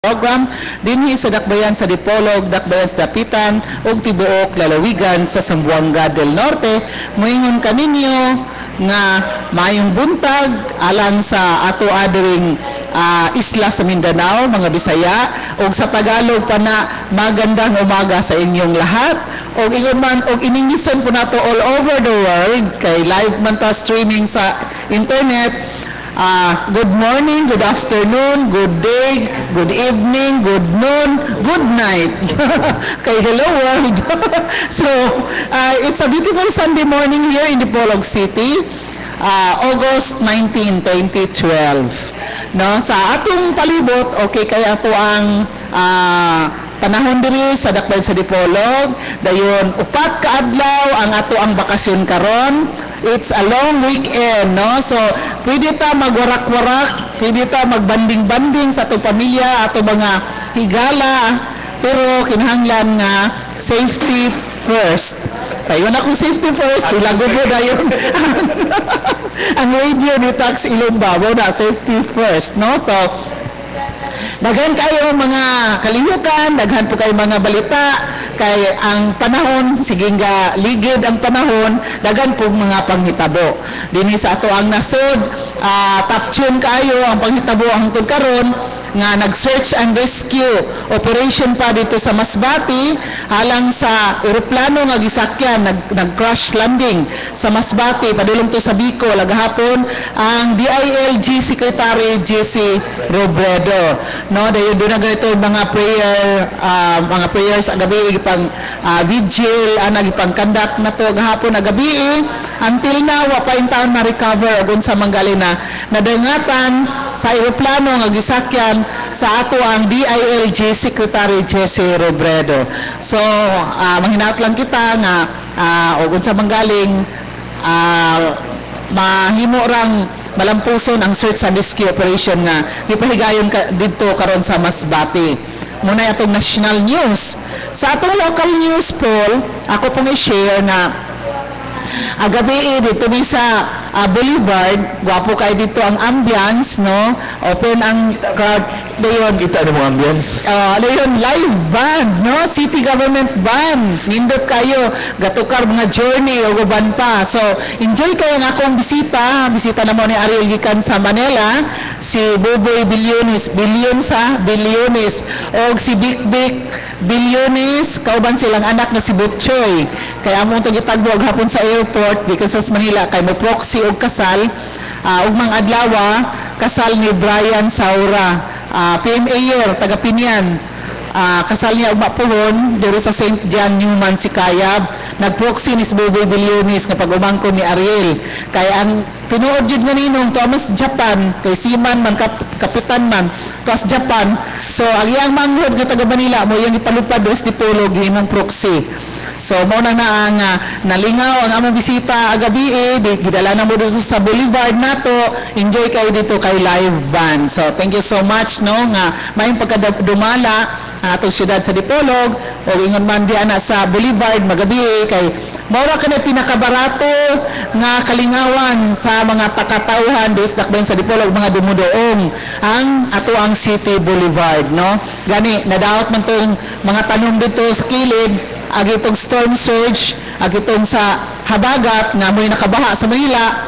program dinhi sa Dakbayan sa Dipolog, Dakbayan sa Dapitan ug tibuok lalawigan sa Zamboanga del Norte. Moingon kaninyo nga mayong buntag alang sa ato adering isla sa Mindanao, mga Bisaya, ug sa Tagalog pa na magandang umaga sa inyong lahat. Og ingon man og iningisan po nato all over the world kay live man ta streaming sa internet. Good morning, good afternoon, good day, good evening, good noon, good night. Kay hello world. So, it's a beautiful Sunday morning here in Dipolog City. August 19, 2012. No, sa atong palibot, okay, kay ato ang panahon diri sa Dakbayan sa Dipolog. Dayon upat ka adlaw ang ato ang bakasyon karon. It's a long weekend, no? So, pwede ta magwarak-warak, pwede ta magbanding-banding sa ato pamilya, ato mga higala, pero kinahanglan nga safety first. Payon ako safety first, ilago mo na yun. Ang radio ni Tax Ilumbawo na safety first, no? So, daghan kayo mga kalihukan, daghan po kayo mga balita, kay ang panahon, sige nga ligid ang panahon, daghan po mga panghitabo. Dinhi sa ato ang nasod, top tune kayo ang panghitabo ang karon nga nag-search and rescue operation pa dito sa Masbati halang sa eroplano nga gisakyan nag-crash landing sa Masbati padulong to sa Bicol agahapon ang DILG Secretary JC Robredo, no? Dayon do na ganito mga prayers agabi pang vigil anag pang conduct na to gahapon agabi until now wa pa in town na recover ug sa manggalina nadangatan sa eroplano nga gisakyan sa ato ang DILG Secretary Jesse Robredo. So, manghinaot lang kita nga ug unsa manggaling mahimo rang malampuson ang search and rescue operation nga gipahigayon didto karon sa Masbati. Muna atong national news. Sa atong local news poll, ako pong i-share nga agabi dito ni sa Boulevard, gwapo kayo dito ang ambience, no? Open ang crowd. Dayon, kita ano mo ambience? Dayon, live band, no? City government band. Nindot kayo, gatukar mga journey o guban pa. So, enjoy kayo ng akong bisita. Bisita na mo ni Ariel gikan sa Manila. Si Buboy Bilyones, o si Bik Bilyones, kauban silang anak na si Butchoy. Kaya among itong gitagbo hapon sa airport, di sa Manila, kay mo proxy og kasal, ugmang adlawa, kasal ni Brian Saura, PMAyer, taga Pinyan. Kasal niya ugma puhon diri sa St. John Newman si Kayab, nagproxy ni si Buboy Bilyones nga pag-umangko ni Ariel. Kaya ang tinuod jud nga ninong Thomas Japan, kay Seaman man kapitan man Thomas Japan. So ang iyang manghod nga taga Manila mo yang ipalupad diri sa Dipolog himong proxy. So mao na ang nalingaw ang among bisita agabi gidala na mo dito sa Boulevard nato. Enjoy kayo dito kay live band. So thank you so much, no, nga mayong pagkadumala atong syudad sa Dipolog o ingon man di ana sa Boulevard magabi kay maura ka na pinakabarato nga kalingawan sa mga takatauhan dito sa Dakbayan sa Dipolog, mga dumudoong ang ato ang City Boulevard, no? Gani nadaot man tong mga tanom dito sa kilid agitong storm surge, agitong sa habagat nga mo'y nakabaha sa Manila.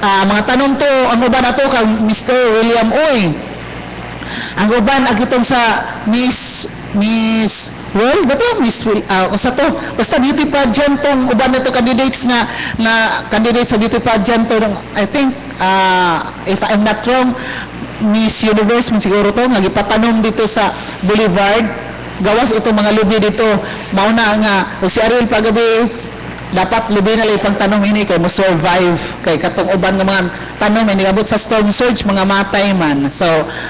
Mga tanong to, ang uban ato kang Mr. William Oy. Ang uban agitong sa Miss World ba to? Usa to. Basta beauty pageant tong uban na to candidates na candidates sa beauty pageant to. I think, if I'm not wrong, Miss Universe man siguro to, nga gipatanom dito sa Boulevard. Gawas itong mga lubi dito, mauna nga, o si Ariel pagabi, dapat lubi na lang pang tanong ini kay mo survive, kay katong uban ng mga tanong, may nagabot sa storm surge, mga matay man. So,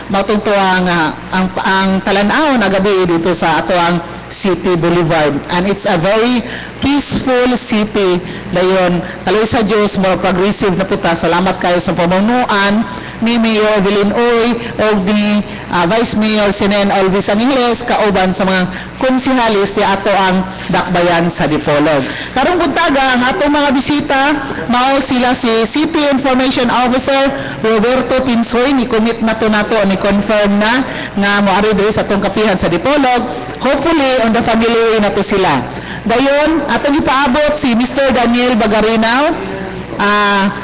matungto ang talan-aon agabi dito sa ato ang City Boulevard. And it's a very peaceful city. Dayon, kaloy sa Diyos, more progressive na puta. Salamat kayo sa pamunuan ni Mayor Evelyn Oy o ni Vice Mayor Sinen Alvis Angeles kauban sa mga konsihalis si ato ang dakbayan sa Dipolog. Karong buntaga ang atong mga bisita mao sila si City Information Officer Roberto Pinsoy ni commit nato ni confirm na nga moari diri sa atong kapihan sa Dipolog. Hopefully on the family way nato sila. Dayon atong ipaabot si Mr. Daniel Bagarinaw.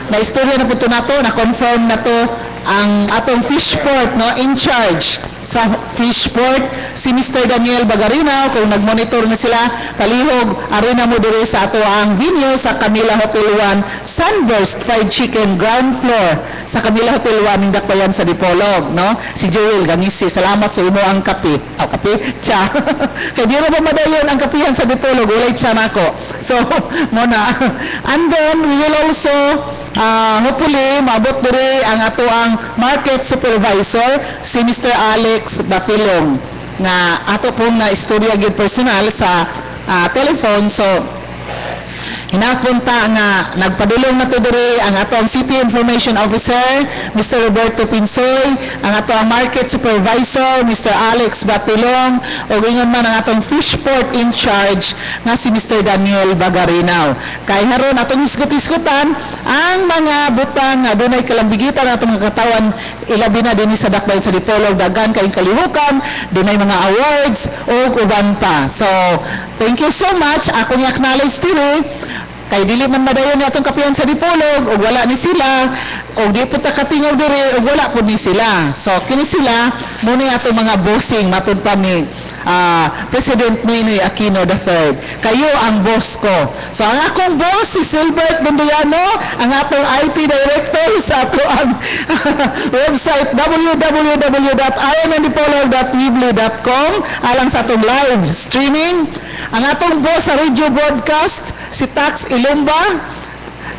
Na istorya na po ito nato, na confirm na to ang atong fishport, no, in charge sa fishport si Mr. Daniel Bagarinaw. Kung nagmonitor na sila palihog arena mo dire sa ato ang venue sa Camila Hotel 1 Sunburst Fried Chicken ground floor sa Camila Hotel 1 ng dakbayan sa Dipolog, no. Si Joel Gangisi, salamat sa imo ang kape cha kay di ra ba madayon ang kapihan sa Dipolog, walay cha nako. So mo na and then we will also hopefully maabot diri ang ato ang market supervisor si Mr. Alex Batilong nga ato pong na istorya gid personal sa telephone. So hinapunta nga nagpadulong na to diri ang ato ang City Information Officer Mr. Roberto Pinsoy, ang ato ang Market Supervisor Mr. Alex Batilong o ingon man ang atong Fishport in charge nga si Mr. Daniel Bagarinaw. Kay haron atong isgot-isgotan ang mga butang nga dunay kalambigitan atong mga katawan ilabi na dinhi sa dakbayan sa Dipolog, dagan kay kalihukan, dunay mga awards o uban pa. So thank you so much. Ako ni acknowledge diri kay dili man madayon ni atong kapihan sa Dipolog og wala ni sila og di po ta katingaw diri og wala po ni sila. So kini sila mo ni atong mga bossing matud pa ni President Noynoy Aquino III. Kayo ang boss ko. So ang akong boss si Silbert Bunduyano, ang atong IT director sa ato ang website www.imndipolog.weebly.com alang sa atong live streaming. Ang atong boss sa radio broadcast si Tax Ilumba.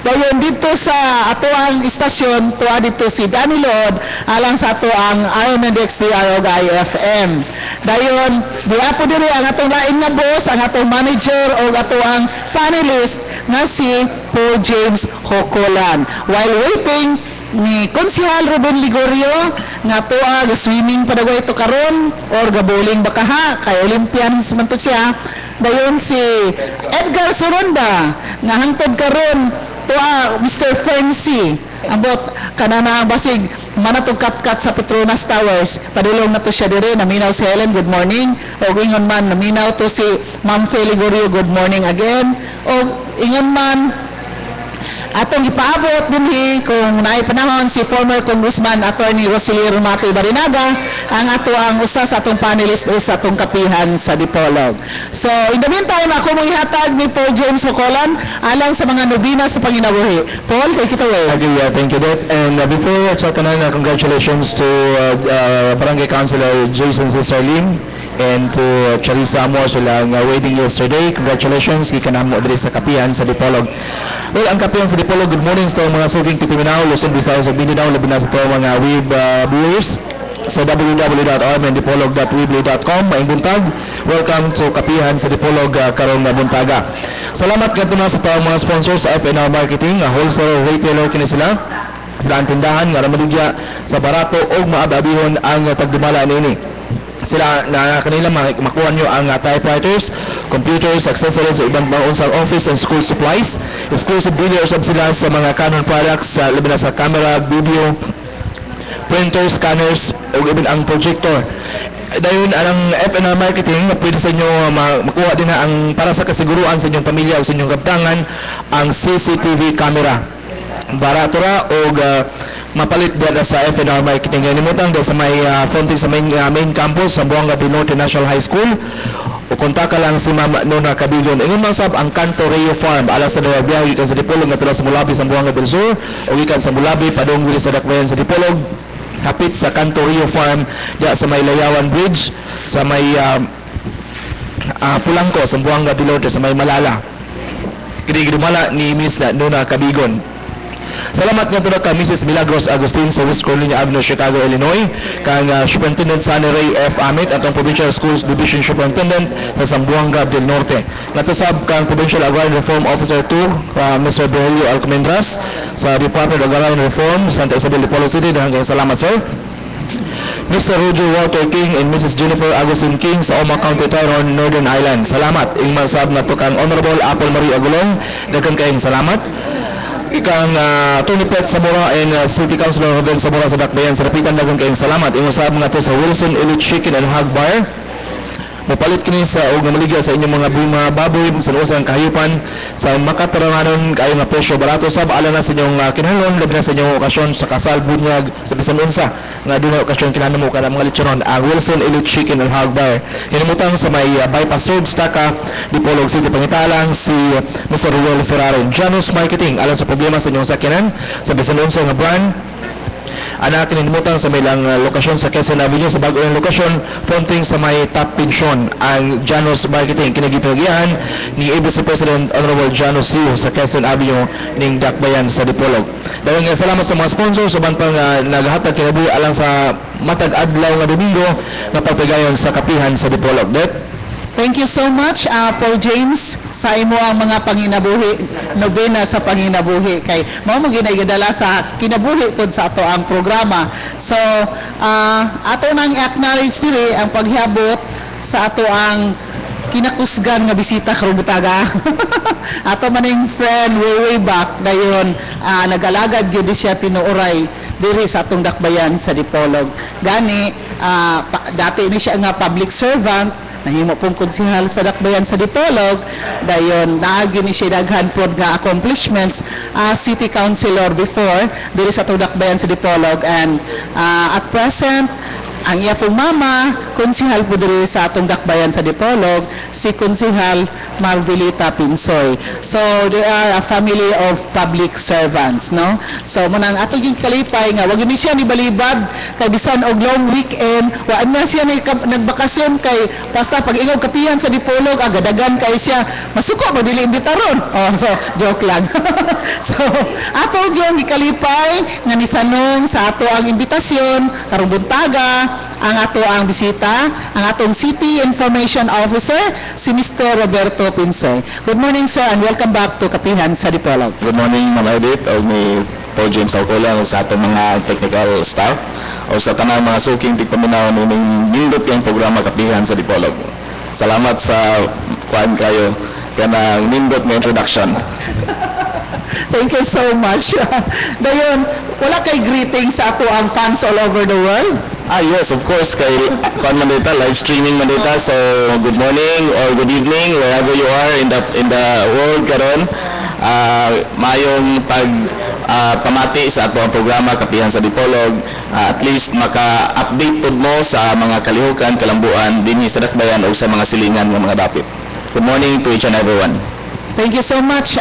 Dayon dito sa ato ang istasyon tuwa dito si Danny Lord alang sa ato ang RMNDXDR og IFM. Dayon diapo diri ang atong lain nga boss, ang atong manager o ato ang panelist nga si Paul James Hocolan. While waiting ni Konsehal Ruben Ligorio nga tuwa swimming padagway ito karon or gaboling bakaha kay Olympian man to siya. Dayon si Edgar Soronda nga hangtod karon tuwa Mr. Ferncy ambot kanana basig manatog kat sa Petronas Towers padulong na to siya dire. Naminaw si Helen, good morning. O ingon man naminaw to si Ma'am Feligorio, good morning again. O ingon man atong ipaabot dinhi kung naay panahon si former Congressman Attorney Rosilio Romate Barinaga ang ato ang usa sa atong panelist sa atong kapihan sa Dipolog. So in the meantime ako mong ihatag ni Paul James Hocolan alang sa mga nobina sa panginabuhi. Paul, take it away. Okay, thank you, Deb. And before sa tanan, congratulations to Barangay Councilor Jason Cesar Lim and to Sharif Samor sila nga wedding yesterday. Congratulations gikan namo diri sa kapihan sa Dipolog. Well, ang kapihan sa Dipolog, good morning sa mga suging Tipiminaw, Luzon, Visayas ug Mindanao, labi na sa mga web viewers sa www.rmndipolog.weebly.com. Maayong buntag. Welcome to kapihan sa Dipolog karong buntaga. Salamat kadto na sa mga sponsors sa FNR Marketing, wholesale retailer kini sila. Sila ang tindahan nga namaligya sa barato o maababihon ang tagdumala niini. Sila na kanila makuha nyo ang typewriters, computers, accessories, o ibang mga unsang office and school supplies. Exclusive dealers of sila sa mga Canon products, labi na sa camera, video, printer, scanners, o ibang ang projector. Dahil ang FNR Marketing, pwede sa inyo makuha din na ang para sa kasiguruan sa inyong pamilya o sa inyong kaptangan, ang CCTV camera. Barato ra o mapalit dala sa FNR Marketing. Ganimutang dahil sa may fronting sa main campus sa Buanga del Norte National High School. O kontak ka lang si Ma'am Nona Cabigon. Ingon man sab ang Canto Rio Farm alas sa dawa biyahe ikan sa Dipolog nga tula sa Mulabi sa Buanga del Sur o ikan sa Mulabi padung diri sa dakbayan sa Dipolog. Hapit sa Canto Rio Farm diya sa may Layawan Bridge sa may Pulangko sa Buanga del Norte sa may Malala. Kini gidumala ni Miss Nona Cabigon. Salamat nga tulad ka Mrs. Milagros Agustin sa West Carolina Avenue, Chicago, Illinois, kang Superintendent Sunny Ray F. Amit, atong Provincial Schools Division Superintendent sa Zamboanga del Norte. Natusab kang Provincial Agrarian Reform Officer 2, Mr. Berelio Alcomendras sa Department of Agrarian Reform, Santa Isabel, Dipolo City. Daghang salamat, sir. Mr. Roger Walter King and Mrs. Jennifer Agustin King sa Oma County, Tyrone, Northern Ireland. Salamat. Ingman sab na to kang Honorable Apple Marie Agulong. Daghang kayong salamat. Ikang Tony Pet Zamora and City Councilor Rodel Zamora sa Dakbayan sa Dapitan. Daghang kayong salamat. Ingman sab na to sa Wilson Elite Chicken and Hog Bar. Mupalit kini sa og namaligya sa inyong mga baboy sa usang kahayupan sa makataranganon kayo nga presyo barato sab ala na sa inyong kinahanglan labi na sa inyong okasyon sa kasal bunyag sa bisan unsa nga dunay okasyon kinahanglan mo kada mga lechonon ang Wilson Elite Chicken and Hog Bar. Hinimutang sa may bypass road Staka, Dipolog City, Pangitalang si Mr. Ruel Ferrari. Janus Marketing alang sa problema sa inyong sakyanan sa bisan unsa nga brand. Anak kinimutang sa may lang lokasyon sa Quezon Avenue sa bagong lokasyon fronting sa may Top Pension ang Janus Marketing kinagipinagian ni ABC President Honorable Janus Siu sa Quezon Avenue ning Dakbayan sa Dipolog. Daghang salamat sa mga sponsors uban pang naghatag kinabuhi alang sa matag adlaw nga Domingo nga pagpagayon sa kapihan sa Dipolog. Thank you so much, Paul James, sa imo ang mga panginabuhi, nobena sa panginabuhi. Kay mao mo ginay-gadala sa kinabuhi pod sa ato ang programa. So, ato nang acknowledge diri ang paghiabot sa ato ang kinakusgan nga bisita karong butaga. Ato maning friend way back dayon nag-alagad gyud siya tinuoray diri sa atong Dakbayan sa Dipolog. Gani dati ni siya nga public servant, nahimo pong konsihal sa Dakbayan sa Dipolog, dayon naagyo ni siya daghan pod nga accomplishments as city councilor before diri sa atong Dakbayan sa Dipolog, and at present ang iya pong mama, konsihal po diri sa atong Dakbayan sa Dipolog, si Konsihal Marvelita Pinsoy. So, they are a family of public servants, no? So, munang atong yung kalipay nga, wag ni siya ni balibad, kay bisan og long weekend, wag na siya nagbakasyon kay, basta pag ingaw kapihan sa Dipolog, agadagan kay siya, masuko, magdili imbitaron. Oh, so, joke lang. So, atong yung kalipay, nga nisanong sa ato ang imbitasyon, karong buntaga, ang ato ang bisita, ang atong City Information Officer, si Mr. Roberto Pinsoy. Good morning, sir, and welcome back to Kapihan sa Dipolog. Good morning, Ma'am Edith, o ni Paul James Alcola, o sa atong mga technical staff, o sa tanang mga suking tigpaminaw nining nindot kayong programa Kapihan sa Dipolog. Salamat sa kuan kayo kanang nindot na introduction. Thank you so much. Dayon, wala kay greeting sa ato ang fans all over the world? Yes, of course, kay kuan man dita, live streaming man dita, so good morning or good evening wherever you are in the world karon. Mayong pamati sa ato ang programa Kapihan sa Dipolog, at least maka-update pod mo sa mga kalihukan, kalambuan dinhi sa Dakbayan o sa mga silingan ng mga dapit. Good morning to each and everyone. Thank you so much,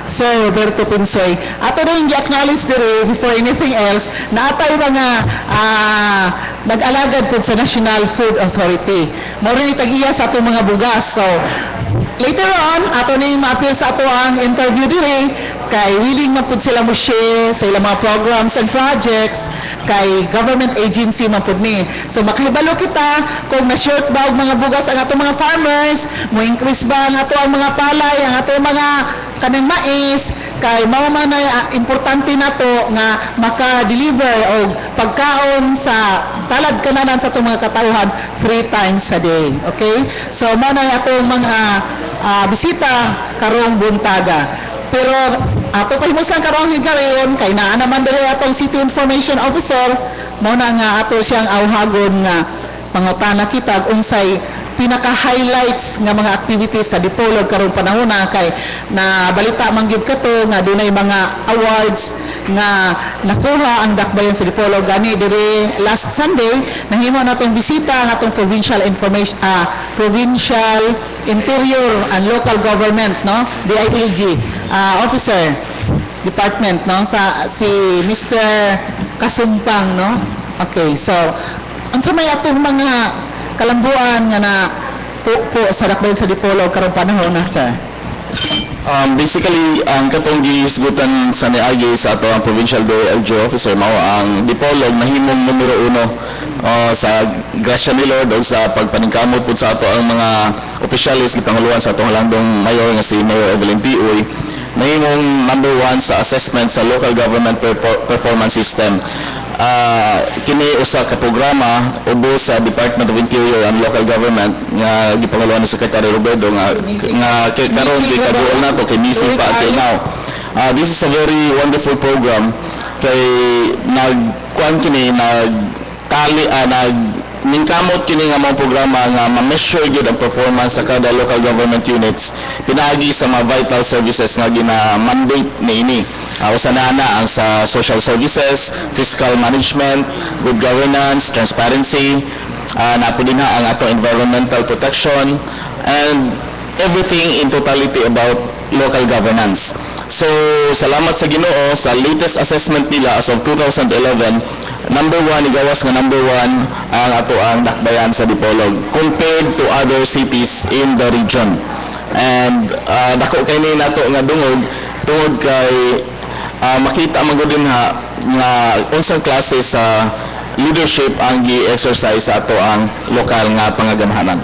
Sir Roberto Pinsoy. Ato na yung i-acknowledge diri before anything else na atay mga nag-alagad po sa National Food Authority. Maurin itag-iya sa atong mga bugas. So, later on, ato na yung ma-appeal sa ato ang interview diri, kay willing man po sila mo share sa ilang mga programs and projects, kay government agency man po ni. So, makahibalo kita kung na-short ba og mga bugas ang atong mga farmers, mo increase ba ang ato ang mga palay, ang ato mga kanang mais, kay mao man na importante nato nga maka-deliver og pagkaon sa talad kananan sa atong mga katawhan 3 times a day. Okay? So, mao na atong mga bisita karong buntaga. Pero ato pahimuslan karong higayon kay naa naman diri atong City Information Officer, mao na nga ato siyang awhagon nga pangutana kita unsay pinaka-highlights nga mga activities sa Dipolog karong panahon na, kay na balita man gyud kato nga dunay mga awards nga nakuha ang Dakbayan sa Dipolog. Gani diri last Sunday nahimo natong bisita ang atong provincial Interior and Local Government, no, DILG officer department, no, sa si Mr. Kasumpang, no. Okay, so unsa may atong mga kalambuan nga na po sa Dakbayan sa Dipolog karong panahon na, sir? Basically, ang katong gihisgutan sa niagi sa ato ang provincial DILG officer mao ang Dipolog nahimong numero 1 sa grasya ni Lord o sa pagpaningkamot pud sa ato ang mga opisyalis gipanguluan sa atong halandong mayor nga si Mayor Evelyn Tiuy nahimong number 1 sa assessment sa local government performance system. Kini usa ka programa ubos sa Department of Interior and Local Government nga gipanguluan ni Secretary Robredo nga karon gikaduol nato kay MISI pa until now. This is a very wonderful program kay nagkuan kini ningkamot kini nga mga programa nga ma-measure gyud ang performance sa kada local government units pinaagi sa mga vital services nga gina-mandate niini. Usa na ang sa social services, fiscal management, good governance, transparency, napo din ang ato environmental protection, and everything in totality about local governance. So, salamat sa Ginoo sa latest assessment nila as of 2011, number 1, igawas nga number 1 ang ato ang dakbayan sa Dipolog compared to other cities in the region. And dako kay ni nato nga tungod kay makita man gud din nga unsang klase sa leadership ang gi-exercise sa ato ang lokal nga pangagamhanan.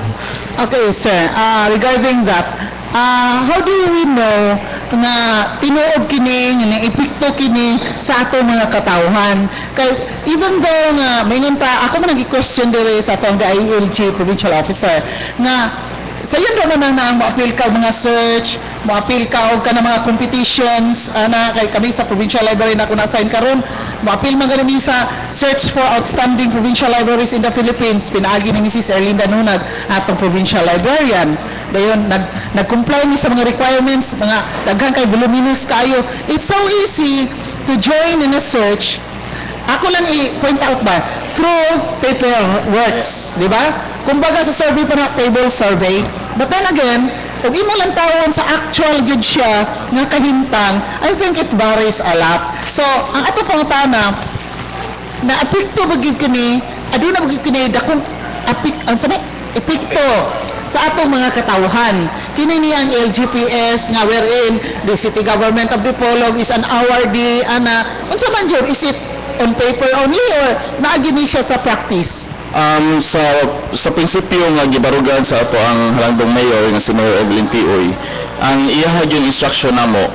Okay, sir. Regarding that, how do we know nga tinuod kini nga epekto kini sa ato mga katawhan? Kay even though nga mayingon ta ako man nagi-question dire sa atong DILG provincial officer nga sayon ra man ang mo-appeal ka mga search, mo-appeal ka og kana mga competitions ana kay kami sa provincial library na ko na-assign karon, mo-appeal man gani sa search for outstanding provincial libraries in the Philippines. Pinaagi ni Mrs. Erlinda Nunag atong provincial librarian. Dayon nag-comply ni sa mga requirements, mga daghan kay voluminous kayo. It's so easy to join in a search. Ako lang i-point out ba, through paperworks, di ba? Kumbaga sa survey pa na, table survey. But then again, kung imo lang tawon sa actual good siya nga kahimtang, I think it varies a lot. So, ang ato pang tana, na epekto bagid kini, aduna bagid kini dakong epekto sa atong mga katawhan. Kini niya ang LGPS nga wherein the city government of Dipolog is an awardee ana unsa man jud, is it on paper only or naagini siya sa practice? Sa prinsipyo nga gibarugan sa ato ang halandong mayor nga si Mayor Evelyn Tiuy, ang iyaha yung instruction namo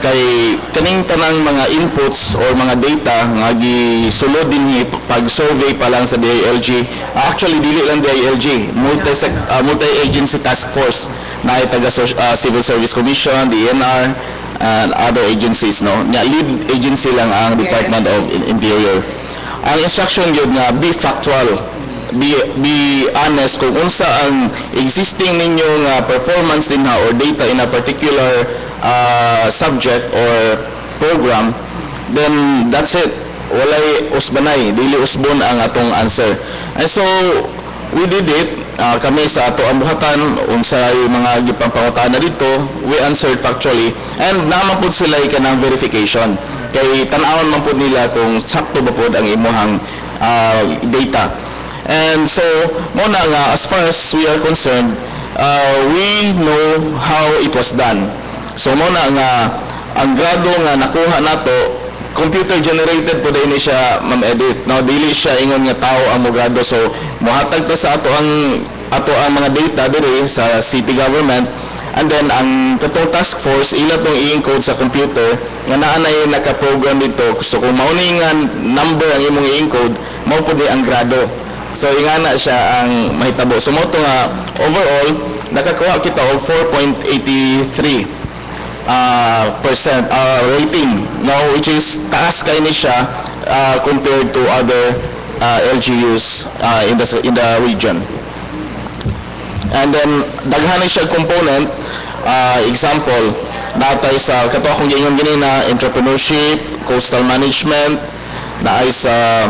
kay kaning tanang mga inputs or mga data nga gisulod dinhi pag-survey pa lang sa DILG. Actually dili lang DILG, multi-agency task force na taga Civil Service Commission, DNR, and other agencies, no. Lead agency lang ang Department of Interior. Ang instruction yun nga be factual, be honest kung unsa ang existing ninyong performance din or data in a particular subject or program, then that's it. Walay usbanay, dili usbon ang atong answer. And so we did it. Kami sa ato ang buhatan unsa yung mga gipangpangutana dito, we answered factually, and naman po sila kanang verification kay tan-awon man po nila kung sakto ba po ang imuhang data. And so muna nga, as far as we are concerned, we know how it was done. So muna nga ang grado nga nakuha nato computer generated po din siya, ma'am Edith. No, dili siya ingon nga tao ang grado. So mohatag ta sa ato ang mga data diri sa city government, and then ang katong task force ila tong i-encode sa computer nga naa na naka-program dito. So kung mao ni nga number ang imong i-encode, mao po di ang grado. So ingana siya ang mahitabo. So mo to nga overall nakakuha kita og 4.83 percent rating, no, which is taas kay ni siya compared to other LGUs in the region. And then daghan siya component, example natay sa kato akong giingon ganina, entrepreneurship, coastal management, naay sa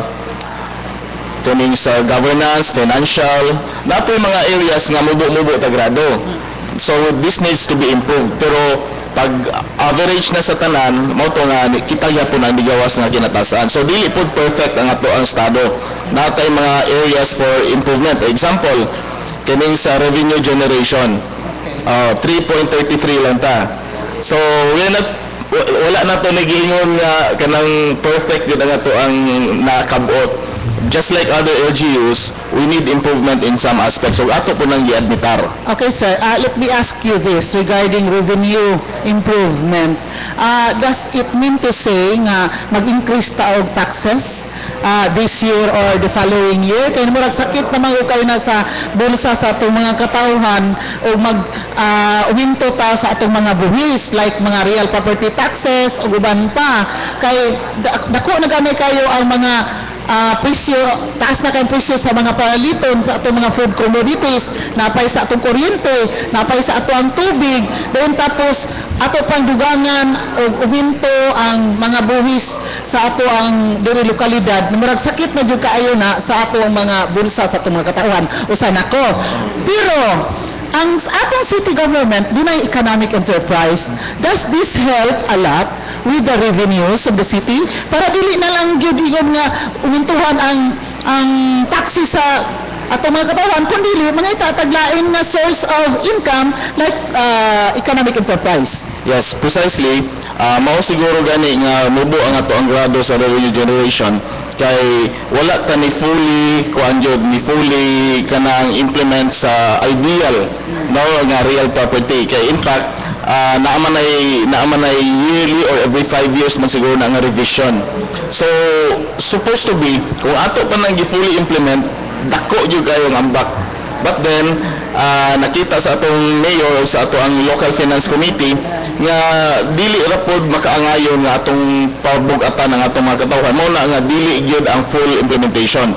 tuning sa governance, financial, napoy mga areas nga mubo ta grado. So this needs to be improved, pero pag average na sa tanan, mo to nga kita gyapon ang digawas nga kinatasan. So dili pud perfect ang ato ang estado. Natay mga areas for improvement. Example, kining sa revenue generation, 3.33 lang ta. So wala na to nagiingon nga kanang perfect gid nga to ang nakabot. Just like other LGUs, we need improvement in some aspects. So ato po nang i-admitar. Okay, sir. Let me ask you this regarding revenue improvement. Does it mean to say nga mag-increase ta og taxes this year or the following year? Kaya murag sakit naman ukay na sa bulsa sa atong mga katawhan o uminto ta sa atong mga buhis like mga real property taxes o uban pa. Kay dako na gamay kayo ang mga presyo, taas na kayong presyo sa mga paliton sa atong mga food commodities, napay sa atong kuryente, napay sa atong tubig, doon tapos ato pang dugangan o uminto ang mga buhis sa ato ang diri lokalidad. Murag sakit na jud kaayo na sa ato ang mga bulsa sa atong mga katawan. Usa nako. Pero ang atong city government, dunay economic enterprise. Does this help a lot with the revenues of the city? Para dili na lang gyud nga umintuhan ang taxi sa atong mga katawan, kundi mga itataglain na source of income like economic enterprise. Yes, precisely. Mao siguro gani nga mubo ang ato ang grado sa revenue generation kay wala ta ni fully ni fully kanang implement sa ideal no nga real property kay in fact naaman ay yearly or every 5 years man siguro na nga revision. So supposed to be kung ato pa nang fully implement dako jud kayo ang ambak. But then, nakita sa atong mayor, sa ato ang local finance committee, nga dili rapod makaangayon nga atong pabugatan ng atong mga katawhan. Muna nga dili gyud ang full implementation.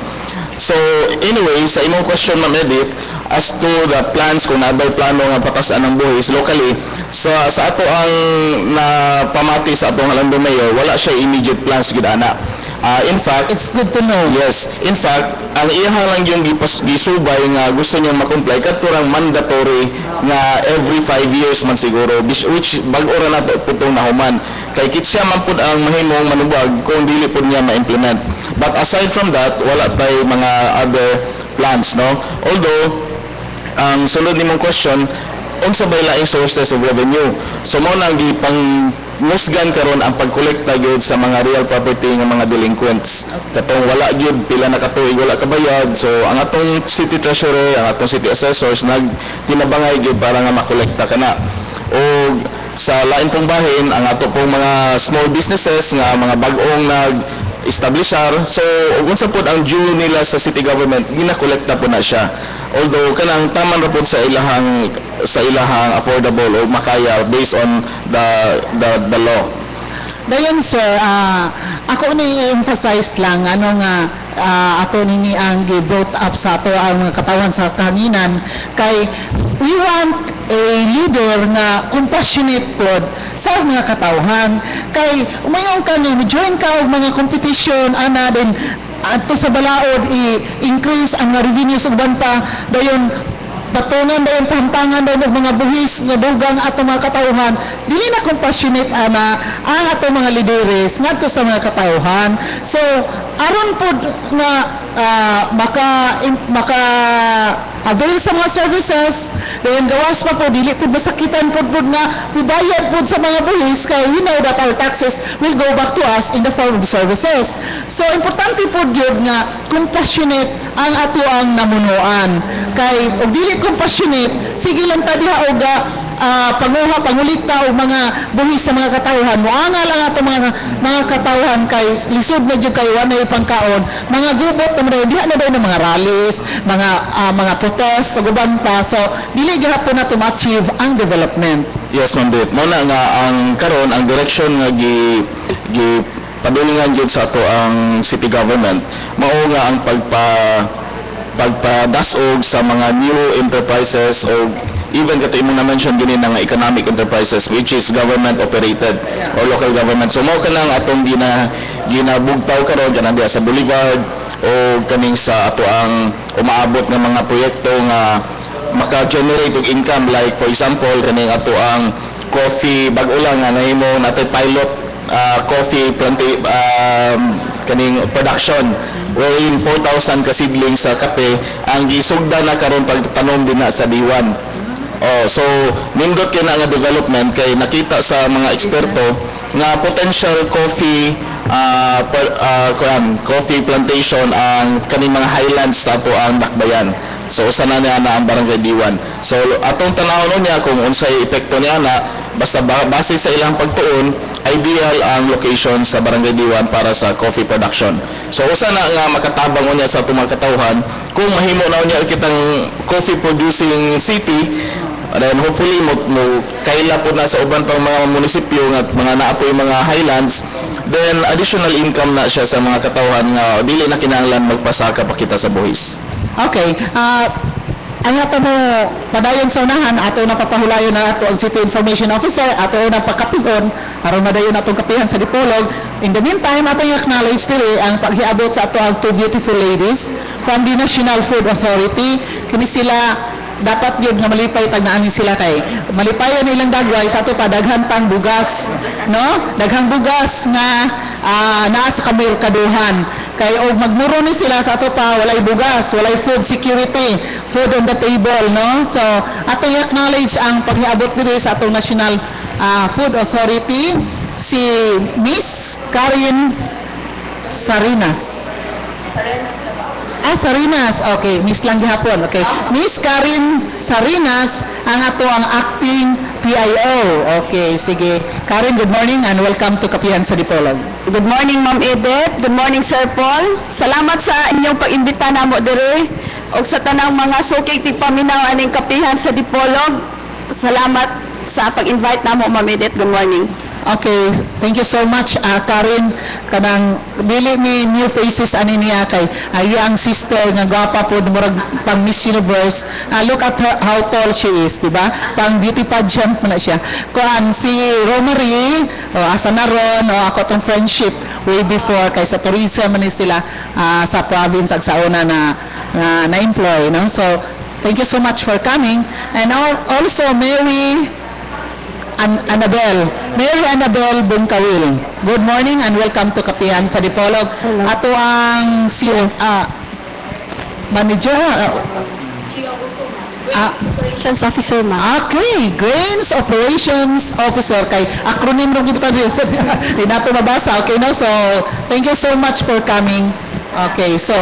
So, anyway, sa imong question, Ma'am Edith, as to the plans, kung nabay plano nga patasan ng buhis locally, sa ato ang napamati sa atong halandong mayor, wala siya immediate plans gyud ana. In fact, it's good to know. Yes. In fact, ang iya lang yung gisubay nga gusto niyang makomply kadturang mandatory nga every 5 years man siguro which bag-o ra nato putong nahuman. Kay kitsa man pud ang mahimong manubag kung dili pud niya ma-implement. But aside from that, wala tay mga other plans, no? Although ang sulod nimong question, unsa bay laing sources of revenue? So mo nang gipang musgan karon ang pagkolekta gyud sa mga real property nga mga delinquents. Katong wala gyud pila na katuig wala kabayad. So ang atong city treasurer, ang atong city assessors nagtinabangay gyud para nga makolekta kana. O sa lain pong bahin ang ato pong mga small businesses nga mga bag-ong establishar. So unsa pod ang due nila sa city government ginakolekta po na siya. Although kanang taman ra pod sa ilahang affordable o makaya based on the law. Dayon sir, ako ni emphasize lang nga ato nini ang brought up sa ato ang mga katawan sa kanginan kay we want a leader nga compassionate pod sa mga katawhan kay umayon ka nga join ka og mga competition ana din ato sa balaod i-increase ang revenues ug banta dayon batungan dayon pahamtangan dayon og mga buhis nga dugang ato mga katawhan dili na compassionate ana ang ato mga lideres ngadto sa mga katawhan. So aron pod nga maka avail sa mga services dayon gawas pa po dili pod masakitan pod nga mubayad pod sa mga buhis kay we know that our taxes will go back to us in the form of services. So importante pod gyud nga compassionate ang ato ang namunuan kay og dili compassionate sige lang ta diha og pangulikta o mga buhis sa mga katawhan mo nga lang ato mga katawhan kay lisod na jud kay wanay pangkaon mga gubot na diha na daw ng mga rallies mga protest ug uban pa so dili gyapon na to achieve ang development. Yes, Ma'am Beth. Muna nga ang karon ang direction nga padulingan jud sa ato ang city government mao nga ang pagpadasog sa mga new enterprises o even kato imong na-mention gini nga economic enterprises which is government operated or local government. So mao kanang atong ginabugtaw karon kanang diha sa Boulevard o kaning sa ato ang umaabot nga mga proyekto nga maka-generate og income like for example kaning ato ang coffee bag-o lang nga nahimo natay pilot coffee kaning production wherein 4,000 ka seedlings sa kape ang gisugda na karon pagtanom din na sa diwan. Oh, so nindot kay na nga development kay nakita sa mga eksperto nga potential coffee coffee plantation ang kaning mga highlands sa ato ang Dakbayan. So usa na niya na ang Barangay Diwan. So atong tanawon niya kung unsay epekto niya na basta base sa ilang pagtuon, ideal ang location sa Barangay Diwan para sa coffee production. So usa na nga makatabang niya sa atong mga katawhan kung mahimo na niya kitang coffee producing city. And then hopefully mo kaila po na sa uban pang mga munisipyo nga mga naapoy mga highlands, then additional income na siya sa mga katawhan nga dili na kinahanglan magpasaka pa kita sa buhis. Okay. Ang ato mo padayon sa unahan, ato na papahulayon na ato ang City Information Officer, ato na pagkapihon, aron madayon atong kapihan sa Dipolog. In the meantime, ato yung acknowledge dili ang paghiabot sa ato ang two beautiful ladies from the National Food Authority. Kini sila dapat yun nga malipay tagnaanin sila kay malipayan nilang dagway sa ato pa daghang bugas, no? Daghang bugas nga naa sa kamerkaduhan kay og magmuro ni sila sa ato pa walay bugas, walay food security, food on the table, no? So ato acknowledge ang paghiabot diri sa atong National Food Authority si Miss Karin Sarinas. Sarinas. Okay, Miss lang gihapon. Okay. Miss Karin Sarinas ang ato ang acting PIO. Okay, sige. Karin, good morning and welcome to Kapihan sa Dipolog. Good morning, Ma'am Edith. Good morning, Sir Paul. Salamat sa inyong pag-imbita namo diri o sa tanang mga sukig tigpaminaw aning Kapihan sa Dipolog. Salamat sa pag-invite namo, Ma'am Edith. Good morning. Okay, thank you so much, Karin. Kanang dili ni new faces ani niya kay ang sister nga gwapa po murag pang Miss Universe. Look at her, how tall she is, di ba? Pang beauty pageant mo na siya. Kuan si Romery, asa na ron, ako tong friendship way before kay sa tourism man sila sa province ag sa una na employ, no? So thank you so much for coming. And also Mary Annabel Bungkawil. Good morning and welcome to Kapihan sa Dipolog. Ato ang manager Operations Officer, Ma'am. Okay, Grains Operations Officer kay acronym ro kita dito. Di nato mabasa. Okay, no? So thank you so much for coming. Okay, so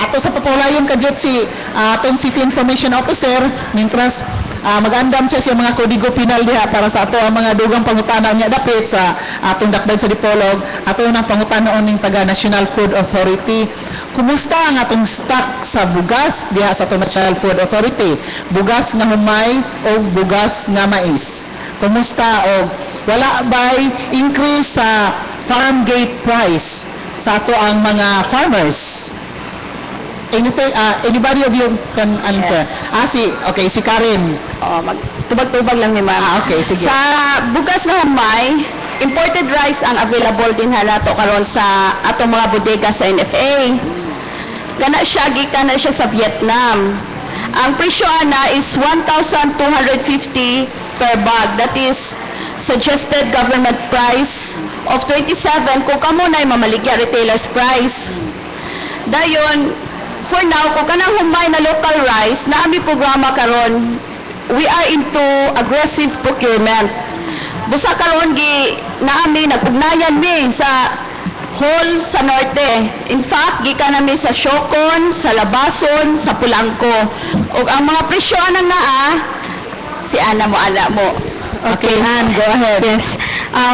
ato sa papulayon kadjot si atong City Information Officer mintras mag-andam siya sa mga kodigo penal diha para sa ato ang mga dugang pangutana niya dapit sa atong dakbayan sa Dipolog, ato nang pangutana ning taga National Food Authority. Kumusta ang atong stock sa bugas diha sa atong National Food Authority? Bugas nga humay o bugas nga mais. Kumusta o wala ba'y increase sa farm gate price sa ato ang mga farmers? Anything, anybody of you can answer? Yes. Si Karin. Tubag-tubag lang ni Ma'am. Okay, sige. Sa bugas na humay, imported rice ang available din halato karon sa atong mga bodega sa NFA. Kana siya sa Vietnam. Ang presyo ana is 1,250 per bag. That is suggested government price of 27 kung kamo na mamaligya retailer's price. Dayon, for now, kung kanang humay na local rice, na ami programa karon, we are into aggressive procurement. Busa karon naami nagugnayan mi sa whole sa norte. In fact, gikan nami sa Siocon, sa Labason, sa Pulangco. Ug ang mga presyo nang si Ana mo. Okay, Han, go ahead. Yes.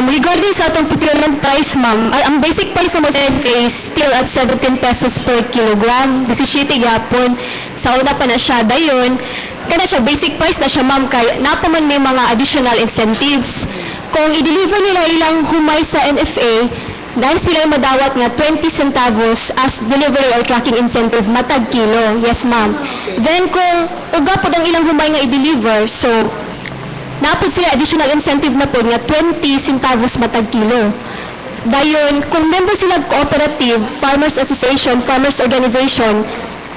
Regarding sa atong procurement price, ma'am, ang basic price naman sa NFA is still at 17 pesos per kilogram. 17 gapon. Sa una pa na siya. Dayon, kana siya, basic price na siya, ma'am, kaya napaman may mga additional incentives. Kung i-deliver nila ilang humay sa NFA, dahil sila ay madawat nga 20 centavos as delivery or tracking incentive matag kilo. Yes, ma'am. Then, kung uga po ang ilang humay nga i-deliver, so, napod sila additional incentive na po nga 20 centavos matag kilo. Dayon, kung member sila cooperative, farmers association, farmers organization,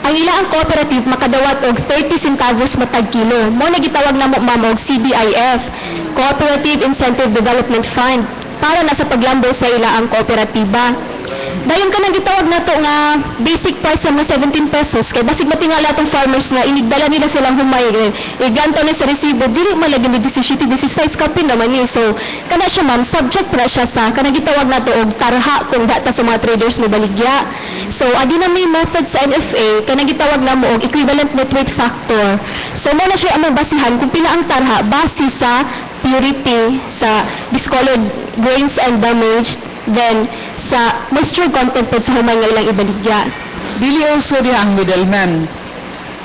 ang ilang cooperative makadawat og 30 centavos matag kilo. Mo nagitawag na mo ma'am og CDIF, Cooperative Incentive Development Fund, para na sa paglambol sa ilang kooperatiba. Dayon ka nang gitawag na to nga basic price sa mga 17 pesos kay basig matingala atong farmers nga inigdala nila silang humay iganto na sa resibo dili malagi ni 17 16 kapin naman ni so kana siya ma'am subject pra siya sa kanang gitawag na to og tarha kung data sa mga traders mo baligya so adi na may method sa NFA kanang gitawag na mo og equivalent net weight factor so mo na siya among basihan kung pila ang tarha base sa purity sa discolored grains and damaged then sa moisture content po sa humay nga ilang ibaligya. Dili also diha ang middleman.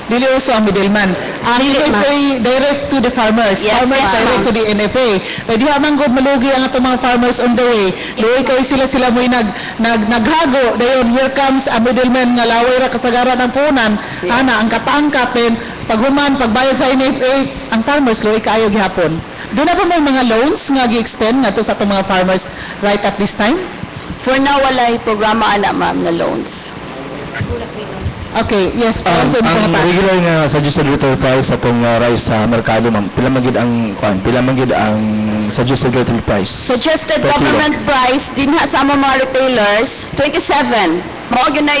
Dili also ang middleman. Ang Dili, NFA direct to the farmers. Yes, Farmers ma'am. direct to the NFA. Kaya diha man gud malugi ang atong mga farmers on the way. Luoy kay sila mo'y naghago. Dayon here comes a middleman nga laway ra kasagaran ang punan. Ana ang katangkat din paghuman pagbayad sa NFA ang farmers luoy kaayo gihapon. Doon na ba may mga loans nga gi-extend nga to sa atong mga farmers right at this time? For now, walay programa ana ma'am na loans. Okay, yes, so, Ang regular nga suggested retail price atong rice sa merkado ma'am, pila man gid ang suggested retail price? Suggested Per kilo. government price din ha sa among mga retailers 27. Mao gyud na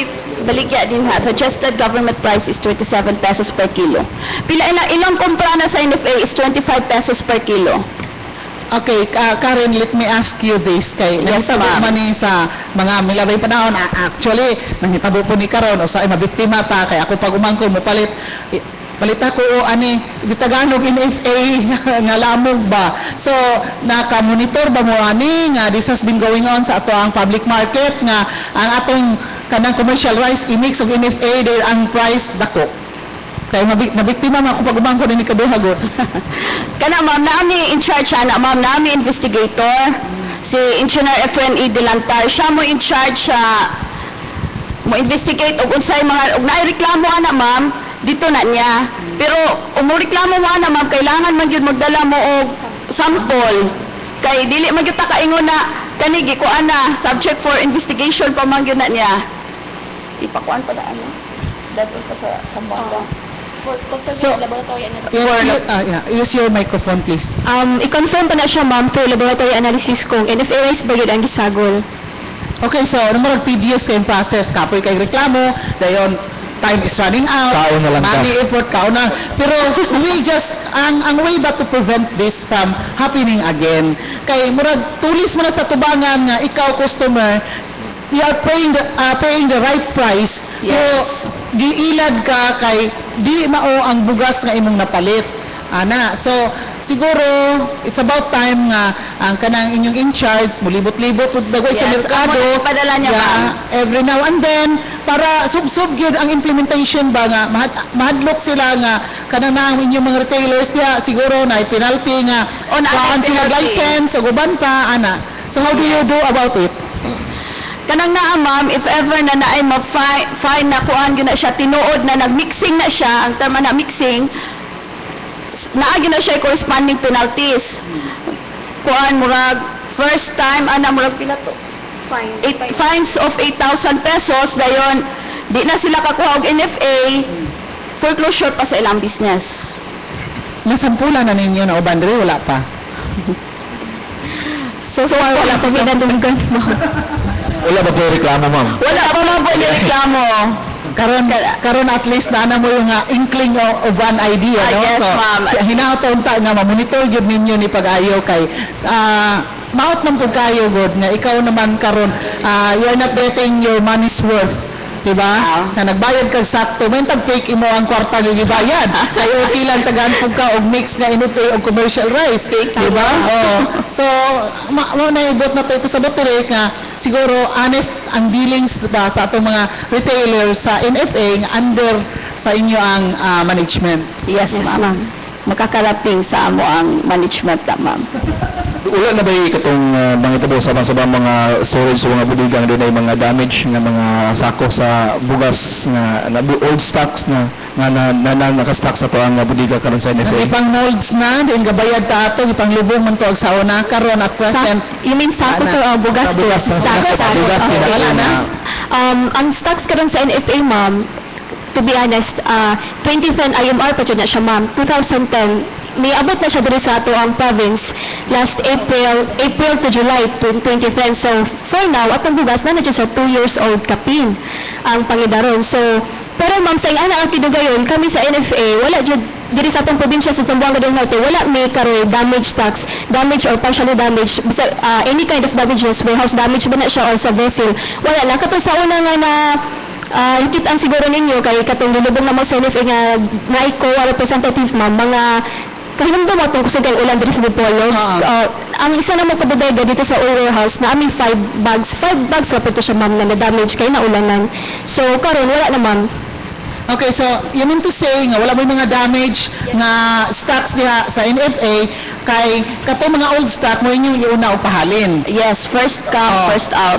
baligya din ha. Suggested government price is 27 pesos per kilo. Pila ilang kumpra na sa NFA is 25 pesos per kilo. Okay, Karen, let me ask you this. Kay Yes, nangitabo ma'am. man ni sa mga milabay panahon, actually, nangitabo po ni Karon, o sa mabiktima ta, kay ako pag umangkon mo palit ako o ani di Tagalog NFA nga lamog ba. So naka-monitor ba mo ani nga this has been going on sa ato ang public market nga ang atong kanang commercial rice i-mix og NFA there ang price dako. Kay mabiktima man ako pag umangkon ni kaduhagot. Kana ma'am, naami in charge ana ma'am, naami investigator. Si Engineer Efren E. Delantar, siya mo in charge sa mo investigate og unsay mga og naay reklamo ana ma'am, dito na niya. Pero mo reklamo mo ana ma'am, kailangan man gyud magdala mo og sample. Kay dili man gyud ta kaingon na kanigi ko ana subject for investigation pa man gyud na niya. Ipakuan pa na ano. Dato pa sa Zamboanga. So, use your microphone please. I-confirm pa na siya ma'am for laboratory analysis kung NFA rice ba yun ang gisagol. Okay, so namurag tedious kayong process, kapoy kay reklamo, dayon time is running out, Kaon na lang ka. money effort, kaon na. Pero we just, ang way ba to prevent this from happening again? Kay murag tulis mo na sa tubangan nga ikaw customer, you are paying the right price. Yes. Pero giilad ka kay di mao ang bugas nga imong napalit. Ana, so siguro it's about time nga ang kanang inyong in charge mulibot-libot ug dagway sa Yes, merkado. amo na ipadala niya, ma'am. Every now and then para sub gyud ang implementation ba nga mahadlok sila nga kanang na ang inyong mga retailers diha siguro na penalty nga O, na kuhaan sila penalty. license ug uban pa ana. So how do you do about it? Kanang naa ma'am, if ever na naay ma-fine na kuan gyud na siya tinuod na nag-mixing na siya, ang term na mixing, naa gyud na siya corresponding penalties. Kuan murag first time ana murag pila to? Fines of 8,000 pesos dayon di na sila kakuha og NFA, foreclosure pa sa ilang business. Nasampulan na ninyo na uban diri wala pa. So far wala pa pinadunggan mo. Wala ba po reklamo ma'am? Wala pa man po yung reklamo. Karon at least na mo yung inkling of one idea, no? Yes, So, ma'am. hinaton ta nga ma-monitor gyud ninyo ni pag-ayo kay maot man pud kayo god nga ikaw naman karon you're not getting your money's worth. Diba? Na nagbayad kag sakto, may tag-fake imo ang kwarta nga gibayad. Kay okay lang tagaan pug ka og mix nga inupay og commercial rice, diba? Oh. So, mo na ibot na to sa battery nga siguro honest ang dealings ba sa atong mga retailers sa NFA nga under sa inyo ang management. Yes, ma'am. Makakarating sa amo ang management na ma'am. Wala na ba katong mga tabo sa mga storage sa mga bodega nga dinay mga damage nga mga sako sa bugas nga old stocks na naka-stock sa to ang bodega karon sa NFA? Ipang molds na, din gabayad ta ato, ipang lubong man to og sauna karon at present. You mean sako sa bugas to? Bugas, bugas, Okay. wala na. Ang stocks karon sa NFA ma'am, to be honest, 2010 IMR pa dyan na siya ma'am. 2010, may abot na siya diri sa ato ang province last April to July 2020. So for now, atong bugas na siya sa 2 years old kapin ang pangidaron. So pero ma'am, sa ana ang tinugayon, kami sa NFA, wala jud diri sa atong probinsya sa Zamboanga del Norte, wala may karoy damage tax, damage or partially damage, any kind of damages, warehouse damage ba na siya or sa vessel, wala lang. Katong sa una nga na hikitaan siguro ninyo, kay katong nilubong na mo sa NFA nga naiko, representative ma'am, mga kahinamdam mo itong kusugan ulan dito sa Dipolog. Ang isa na mo kabudayga dito sa oil warehouse na aming 5 bags na po ito siya ma'am na na-damage kay naulanan. So karon wala na ma'am. Okay, so you mean to say nga wala may mga damage nga stocks diha sa NFA kay kato mga old stock mo inyong iuna upahalin. Yes, first come, first out.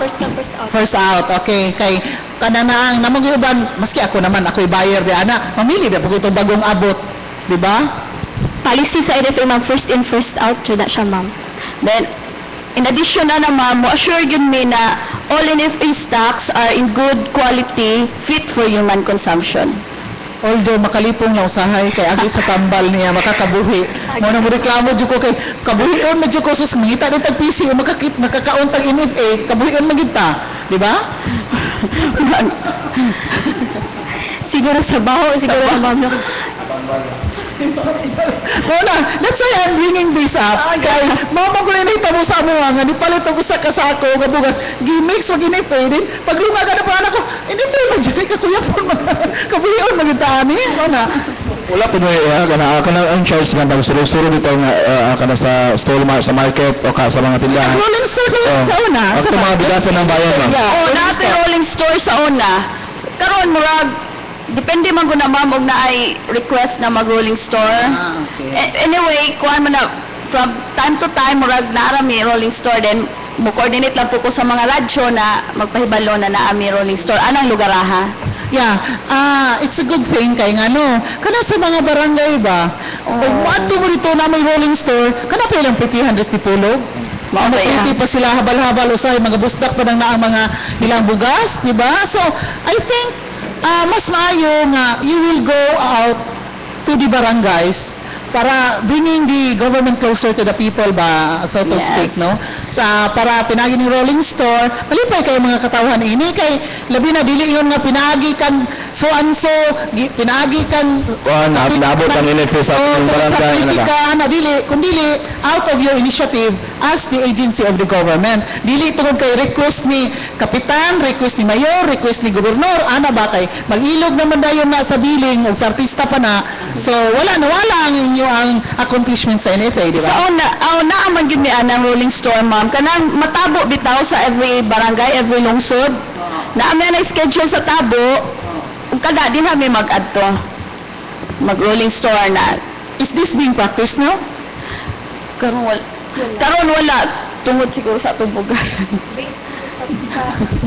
First out, okay. Kay kananaang namang uban, maski ako naman, ako'y buyer di ana, mamili ba po itong bagong abot, di ba? Policy sa NFA ma'am, first in, first out, yun na siya ma'am. Then, in addition na naman, mo assure yun me na all NFA stocks are in good quality, fit for human consumption. Although makalipong na usahay kay agi sa tambal niya makakabuhi. Mo na mo reklamo jud ko kay kabuhion na jud ko sus mangita ni tag PC o makakaon tag NFA, kabuhion man gid ta, di ba? Siguro sa baho, siguro na ma'am. Muna, that's why I'm bringing this up. Kay, mama ko rin mo sa mo nga, ni palit ako sa kasako, nga bugas, gimmicks, wag inipay din. Pag lumaga na pa anak ko, inipay mo dyan, kakuya po, kabuhion, magitani. Muna. Wala po may kana ang charge nga suro-suro dito nga kana sa stall sa market o sa mga tindahan. Rolling store sa una. Sa mga bigasan ng bayan ma'am. Oh, natin rolling store sa una. Karon murag depende man ko na ma'am og naay request na mag-rolling store. Okay. Anyway, kuan man na from time to time murag naara mi rolling store then mo coordinate lang po ko sa mga radyo na magpahibalo na naami rolling store anang lugar ha. Yeah, it's a good thing kay nga no. Kana sa mga barangay ba? Ug moadto mo dito na may rolling store, kana pa ilang petihan des Dipolog. Maupiti pa sila habal-habal usay mga busdak pa nang naa mga ilang bugas, di ba? So, I think mas maayo nga you will go out to the barangays para bringing the government closer to the people ba, so to speak, no? Para pinagi ni rolling store, malipay kayo mga katawhan ini, kay labi na dili yun nga pinagi kang so-and-so, pinagi kang naabot ang NFA sa barangay na dili, kung dili, out of your initiative as the agency of the government. Dili tungod kay request ni kapitan, request ni mayor, request ni gobernador, ana ba kay mag-ilog naman dayon na sa billing o sa artista pa na. So wala ang ang accomplishment sa NFA, di ba? Sa una man gyud mi anang rolling store ma'am kanang matabo bitaw sa every barangay, every lungsod. Na ami na schedule sa tabo. Ug kada din kami mag-adto. Mag-rolling store na. Is this being practiced now? Karon wala tungod siguro sa atong bugasan.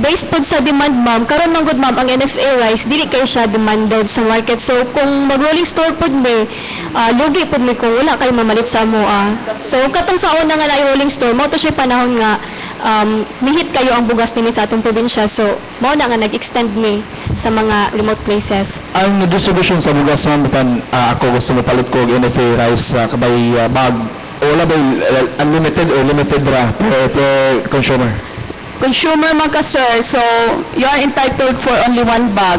Based po sa demand ma'am, karon man gud ma'am ang NFA rice dili kay siya demanded sa market. So kung mag-rolling store pod may lugi pod may kung wala kay mamalit sa mo. So katong sa una nga na rolling store mo to siya panahon nga mihit kayo ang bugas nini sa atong probinsya. So mao na nga nag-extend ni sa mga remote places. Ang distribution sa bugas ma'am ako gusto mo palit ko og NFA rice kabay bag o wala ba unlimited or limited ra per consumer? Consumer man ka sir, so you are entitled for only 1 bag.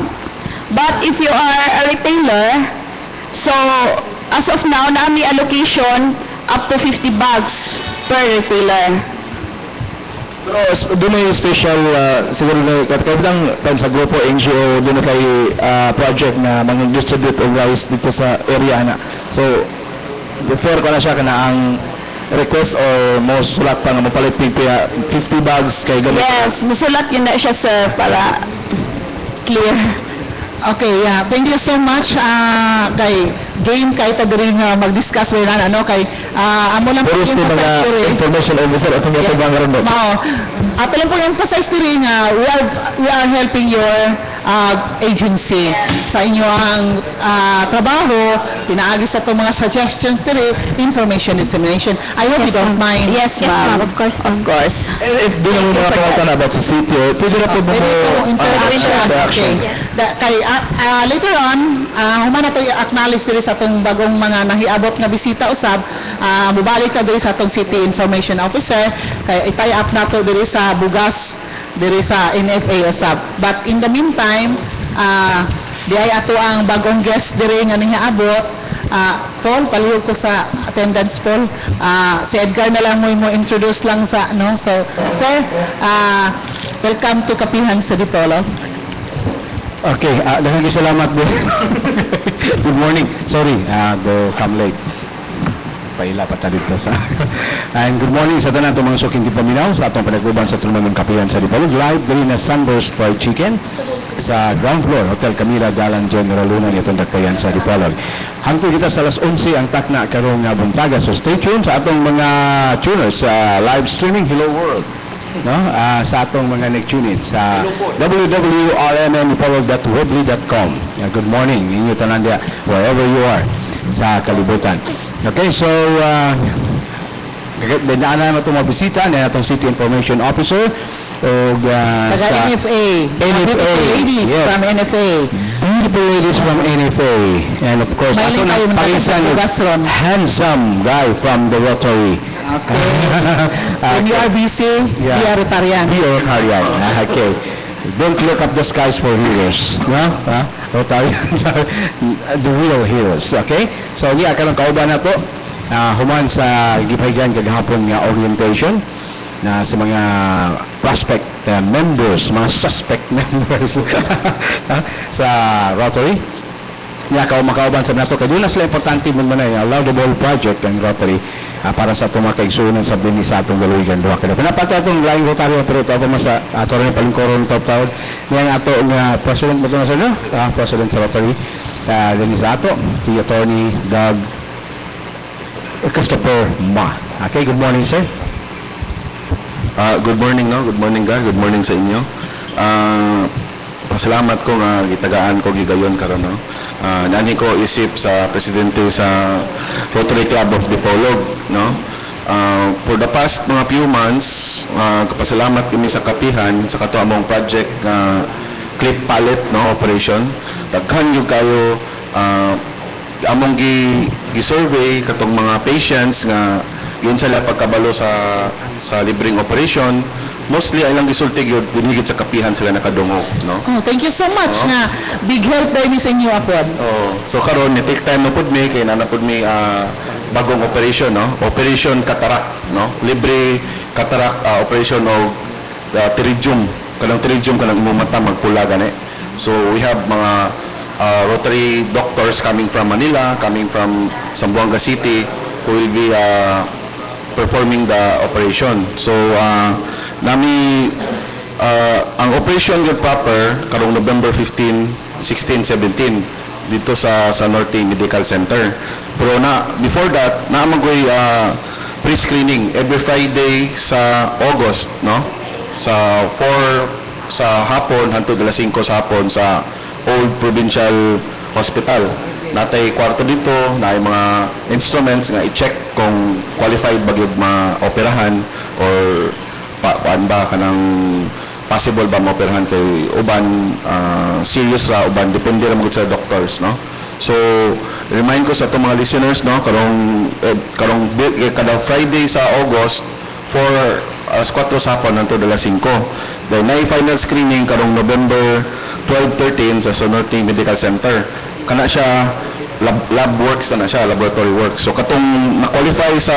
But if you are a retailer, so as of now, naami allocation up to 50 bags per retailer. Pero doon may special, siguro na katulad sa grupo NGO, doon na kay project na mag-distribute of rice dito sa area na. So, before ko na siya kana ang request or mo sulat pa nga mapalit 50 bags kay gamit. Yes, musulat yun na siya sir para clear. Okay, yeah. Thank you so much kay game kay ta diri nga mag-discuss way na ano kay amo lang po yung mga information officer atong yato bang ron. Mao. Ato lang po emphasize diri nga we are helping your agency. Sa inyo ang trabaho, pinaagi sa itong mga suggestions diri, information dissemination. I hope you don't mind. Yes, Yes, ma'am. ma'am, of course. Of course. If di mo mga kawakan about sa city, pwede na po mo Pwede po, interaction. interaction. Okay. Kay, later on, human na ito i-acknowledge diri sa itong bagong mga nahiabot na bisita usab, mubalik ka diri sa itong city information officer, kay i-tie up na ito diri sa bugas, diri sa NFA usab. But in the meantime, di ay ato ang bagong guest diri nga nahiabot. Paul, palihog ko sa attendance, Paul. Si Edgar na lang mo introduce lang sa, no? So, sir, welcome to Kapihan sa Dipolog. Okay, daghang salamat din. Good morning. Sorry, do come late. Paila pa ta dito sa. And good morning sa tanan mga suking paminaw sa atong panagbuban sa Tulungan Kapihan sa Dipolog. Live diri na Sunburst Fried Chicken sa ground floor Hotel Camila Dalan General Luna nitong Dakbayan sa Dipolog. Hangtod kita sa alas 11 ang takna karong buntaga. So stay tuned sa atong mga tuners sa live streaming Hello World. No? Sa atong mga nag-tune in sa www.rmnpolog.webly.com. Good morning ninyo tanan dia wherever you are sa kalibutan. Okay, so binaan na itong mga bisita na itong City Information Officer o Taga sa NFA. NFA, Ladies yes. from NFA. beautiful ladies from NFA, and of course Smiling ato kayo ng ng parisan Bugasron. handsome guy from the Rotary. Okay. When you are busy, Yeah. be a Rotarian. Be a Rotarian. Okay. Don't look up the skies for heroes. No? Rotarians are the real heroes. Okay? So, karong kauban na to. Human sa gipahigan kagahapon nga orientation na sa mga prospect members, mga suspect members sa Rotary. Makauban sa nato kay na sila importante mo man ay Laudable Project ang Rotary para sa itong mga kaigsunan sa bini sa atong Dalawigan duha kada. Pinapata itong laing Rotary pero ito pa sa ato rin palingkoron taw-taw niya ato nga president mo na sa no? President sa Rotary din sa ato si Attorney Doug Christopher Ma. Okay, good morning sir. Good morning, no? Good morning, God. Good morning sa inyo. Pasalamat ko nga gitagaan ko gigayon karon, no? Nani ko isip sa presidente sa Rotary Club of Dipolog, no? For the past mga few months, kapasalamat kami sa kapihan sa kato among project clip pallet, no, operation. Daghan yung kayo among gi-survey katong mga patients nga yun sila pagkabalo sa libreng operation, mostly ay lang gisultig yun, dinigit sa kapihan sila nakadungog, no? Oh, thank you so much nga big help ba ni sa inyo apod. So karon ni take time na pud mi kay na pud mi bagong operation, no? Operation Cataract, no? Libre cataract operation o pterygium. Kanang pterygium kanang imong mata magpula gani. So we have mga Rotary doctors coming from Manila, coming from Zamboanga City who will be performing the operation. So nami ang operation yun proper karong November 15, 16, 17 dito sa Norte Medical Center. Pero before that magoy pre-screening every Friday sa August, no? Sa 4 sa hapon hangtod alas 5 sa hapon sa Old Provincial Hospital. Natay kwarto dito, na mga instruments nga i-check kung qualified ba gyud ma-operahan or paan ba kanang possible ba ma-operahan kay uban serious ra, uban depende ra magud sa doctors, no? So remind ko sa itong mga listeners, no, karong kada Friday sa August 4 alas 4 sa hapon hangtod alas 5. Then na final screening karong November 12-13 sa Norte Medical Center. Kana siya lab works na siya, laboratory works. So katong na-qualify sa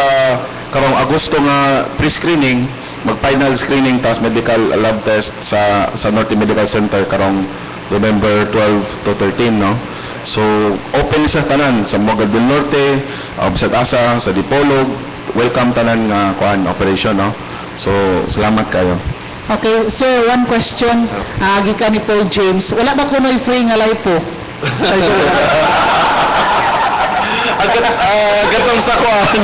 karong Agosto nga pre-screening, mag-final screening tas medical lab test sa Norte Medical Center karong November 12 to 13, no? So open sa tanan sa Moga del Norte, sa Asa, sa Dipolog. Welcome tanan nga operation, no? So salamat kayo. Okay, sir, one question. Gikan ni Paul James. Wala ba kunoy free nga lipo? Gato katong sa kuan,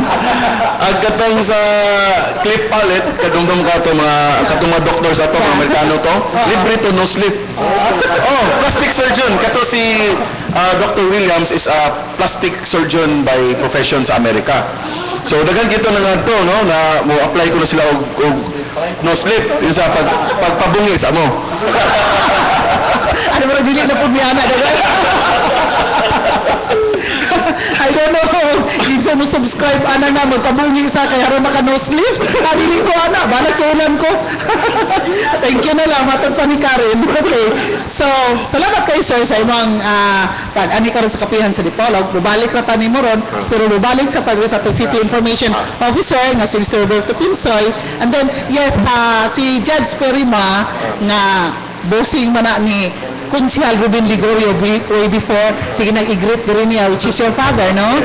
ang katong sa clip palette, kadungdong ka to katong mga doctor sa to, mga Amerikano to, libre to no sleep. Oh, plastic surgeon. Kato si Dr. Williams is a plastic surgeon by profession sa Amerika. So daghan kita na nga to, no, na mo apply ko na sila og no sleep yun sa pagpabungi sa mo. Ano ba dili na po niya na I don't know. Kinsa mo subscribe ana nga magpabungi sa kay aron maka no sleep. Dili ko ana, bala sulan ko. Thank you na lang matod pa ni Karen. Okay. So, salamat kay sir sa imong pag-ani karon sa kapihan sa Dipolog. Bubalik ra ta nimo ron, pero bubalik sa tag sa City Information Officer nga si Mr. Roberto Pinsoy. And then yes, si Judge Perima nga bossing man na ni Kunsihal Ruben Ligorio way before sige nag-i-greet din niya which is your father, no?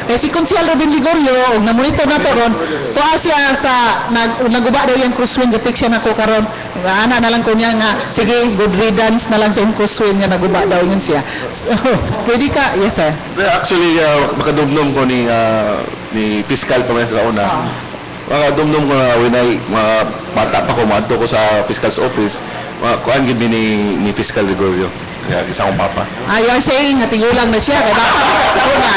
Kaya si Kunsihal Ruben Ligorio og na-monitor na to ron tuwa siya sa naguba daw yung crosswind gatik siya nako karon ana na lang ko niya nga sige good riddance na lang sa yung crosswind nga naguba daw yun siya. So, pwede ka? Yes sir. Actually makadumdum ko ni Fiscal pa man sa una. Makadumdum ko na winay mga bata pa ko maadto ko sa Fiscal's office. Kuan gid ni Fiscal Gregorio. Isa akong papa. You're saying nga tigulang na siya kaya baka ka sa una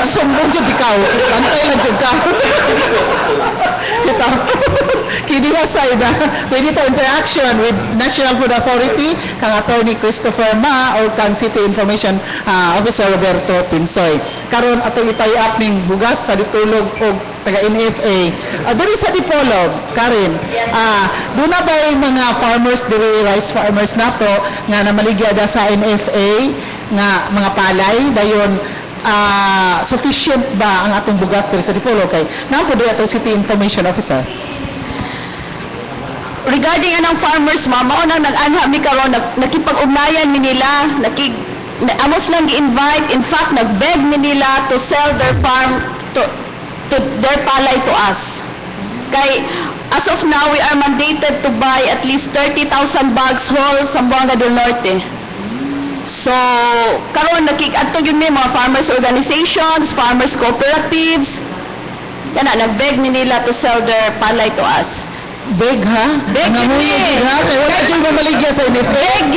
sumbong dyan ikaw bantay lang dyan ka kidding aside pwede ta interaction with National Food Authority kang Attorney Christopher Ma or kang City Information Officer Roberto Pinsoy karon atong itay-up ning bugas sa Dipolog o taga NFA diri sa Dipolog Karen doon na ba yung mga farmers diri rice farmers nato nga namaligya da sa NFA nga mga palay dayon sufficient ba ang atong bugas diri sa Dipolog kay namo diri atong City Information Officer. Regarding anang farmers, mao nang nag-anha mi karon nakipag-ugnayan mi nila, amos lang gi-invite, in fact nag-beg mi nila to sell their farm to their palay to us. Kay as of now we are mandated to buy at least 30,000 bags whole sa Zamboanga del Norte. So karon nakik-adto gyud mi mga farmers organizations, farmers cooperatives. Kana nag-beg mi nila to sell their palay to us. Beg ha? Beg yun kay wala dyan mamaligya sa NFA.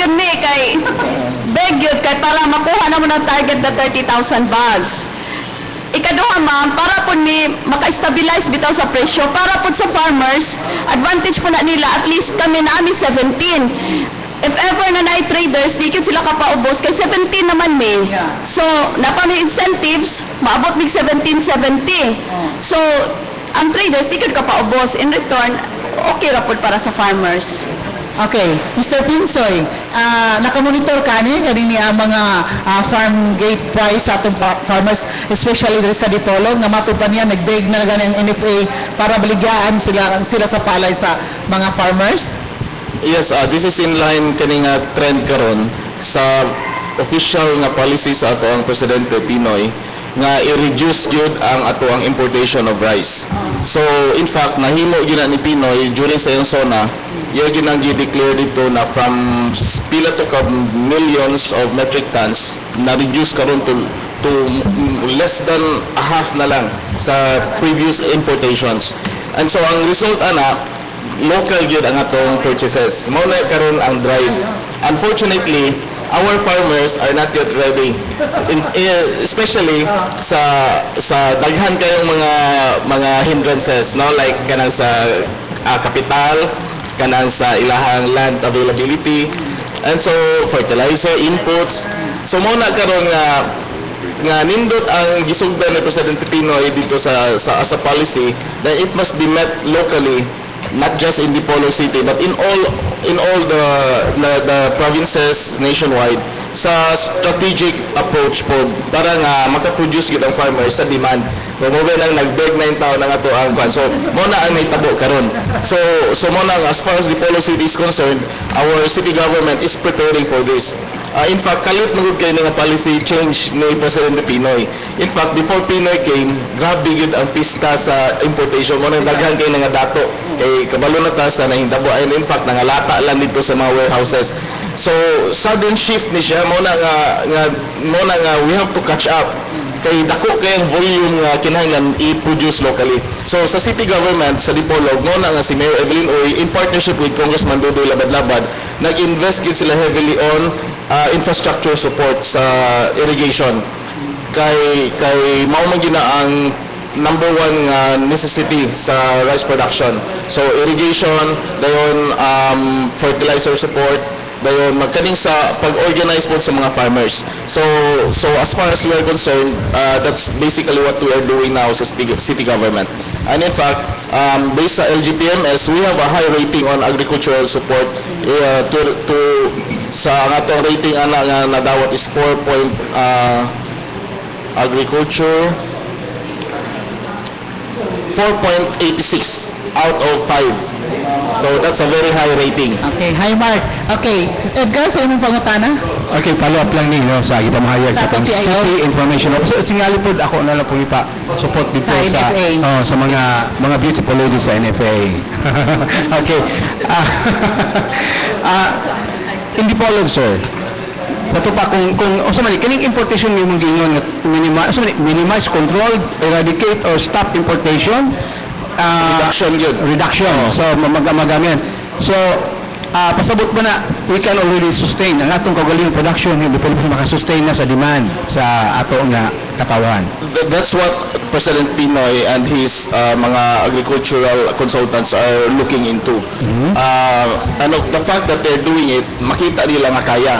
Beg yun kay para makuha na mo ng target na 30,000 bags. Ikaduha ma'am, para po ni maka-stabilize bitaw sa presyo, para po sa farmers, advantage po na nila, at least kami na 17. If ever na night traders, di sila kapaubos, kay 17 naman may. So, napami incentives, maabot mig 1770. So, ang traders, di kapaubos. In return, okay rapod para sa farmers. Okay, Mr. Pinsoy, nakamonitor ka ni ang mga farm gate price sa atong farmers, especially dito sa Dipolog, na matupan niya, nag-beg na gani ang NFA para baligyan sila sa palay sa mga farmers? Yes, this is in line kaning trend karon sa official nga policy sa ato ang Presidente Pinoy nga i-reduce gyud ang ato ang importation of rice. So in fact nahimo gyud ni Pinoy during sa iyang zona, iya gyud nang gi-declare dito na from pila to millions of metric tons na reduce karon to less than a half na lang sa previous importations. And so ang result ana local gyud ang atong purchases. Mao na karon ang drive. Unfortunately, our farmers are not yet ready, especially sa daghan kayong mga hindrances, no, like kanang sa kapital, kanang sa ilahang land availability, and so fertilizer inputs. So mo na karon nga nindot ang gisugdan ni Presidente Pinoy dito sa policy that it must be met locally, not just in Dipolog City but in all the provinces nationwide sa strategic approach po para nga makaproduce gid ang farmers sa demand. So mo lang nag-beg na yung tao na nga to ang kwan. So mo na ang naitabo karon. So mo na as far as Dipolog City is concerned, our city government is preparing for this. In fact, kalit nagod kayo nga policy change ni Presidente Pinoy. In fact, before Pinoy came, grabe gid ang pista sa importation. Mo nang daghan kay nga dato kay kabalo na ta sa nahindabo ay in fact nangalata lang dito sa mga warehouses. So sudden shift ni siya mo na nga we have to catch up. kay dako kay ang volume nga kinahanglan i-produce locally. So sa city government sa Dipolog no na nga si Mayor Evelyn Uy in partnership with Congressman Dudoy Labad-Labad nag-invest gid sila heavily on infrastructure support sa irrigation. Kay mao man gina ang number one necessity sa rice production. So irrigation, dayon fertilizer support, dayon magkaning sa pag-organize po sa mga farmers. So as far as we are concerned, that's basically what we are doing now sa city government. And in fact, based sa LGPMS, we have a high rating on agricultural support. Sa ang atong rating ana nga nadawat is 4. Agriculture 4.86 out of 5. So that's a very high rating. Okay, hi Mark. Okay, Edgar, sa imong pangutana? Okay, follow up lang ninyo sa kita mahayag Sa sa CIO? City Information Officer. Singali po ako na lang po ipa support dito Sa NFA. sa mga beautiful ladies sa NFA. Okay. In Dipolog, sir. Sa to pa kung sa mali kining importation yung mga gingon minimize, control, eradicate or stop importation. Reduction yun. Reduction. So magamin. So pasabot ba na we can already sustain ang atong kaugalingong production, hindi pa makasustain na sa demand sa ato nga katawan. That's what President Pinoy and his mga agricultural consultants are looking into. The fact that they're doing it, makita nila nga kaya.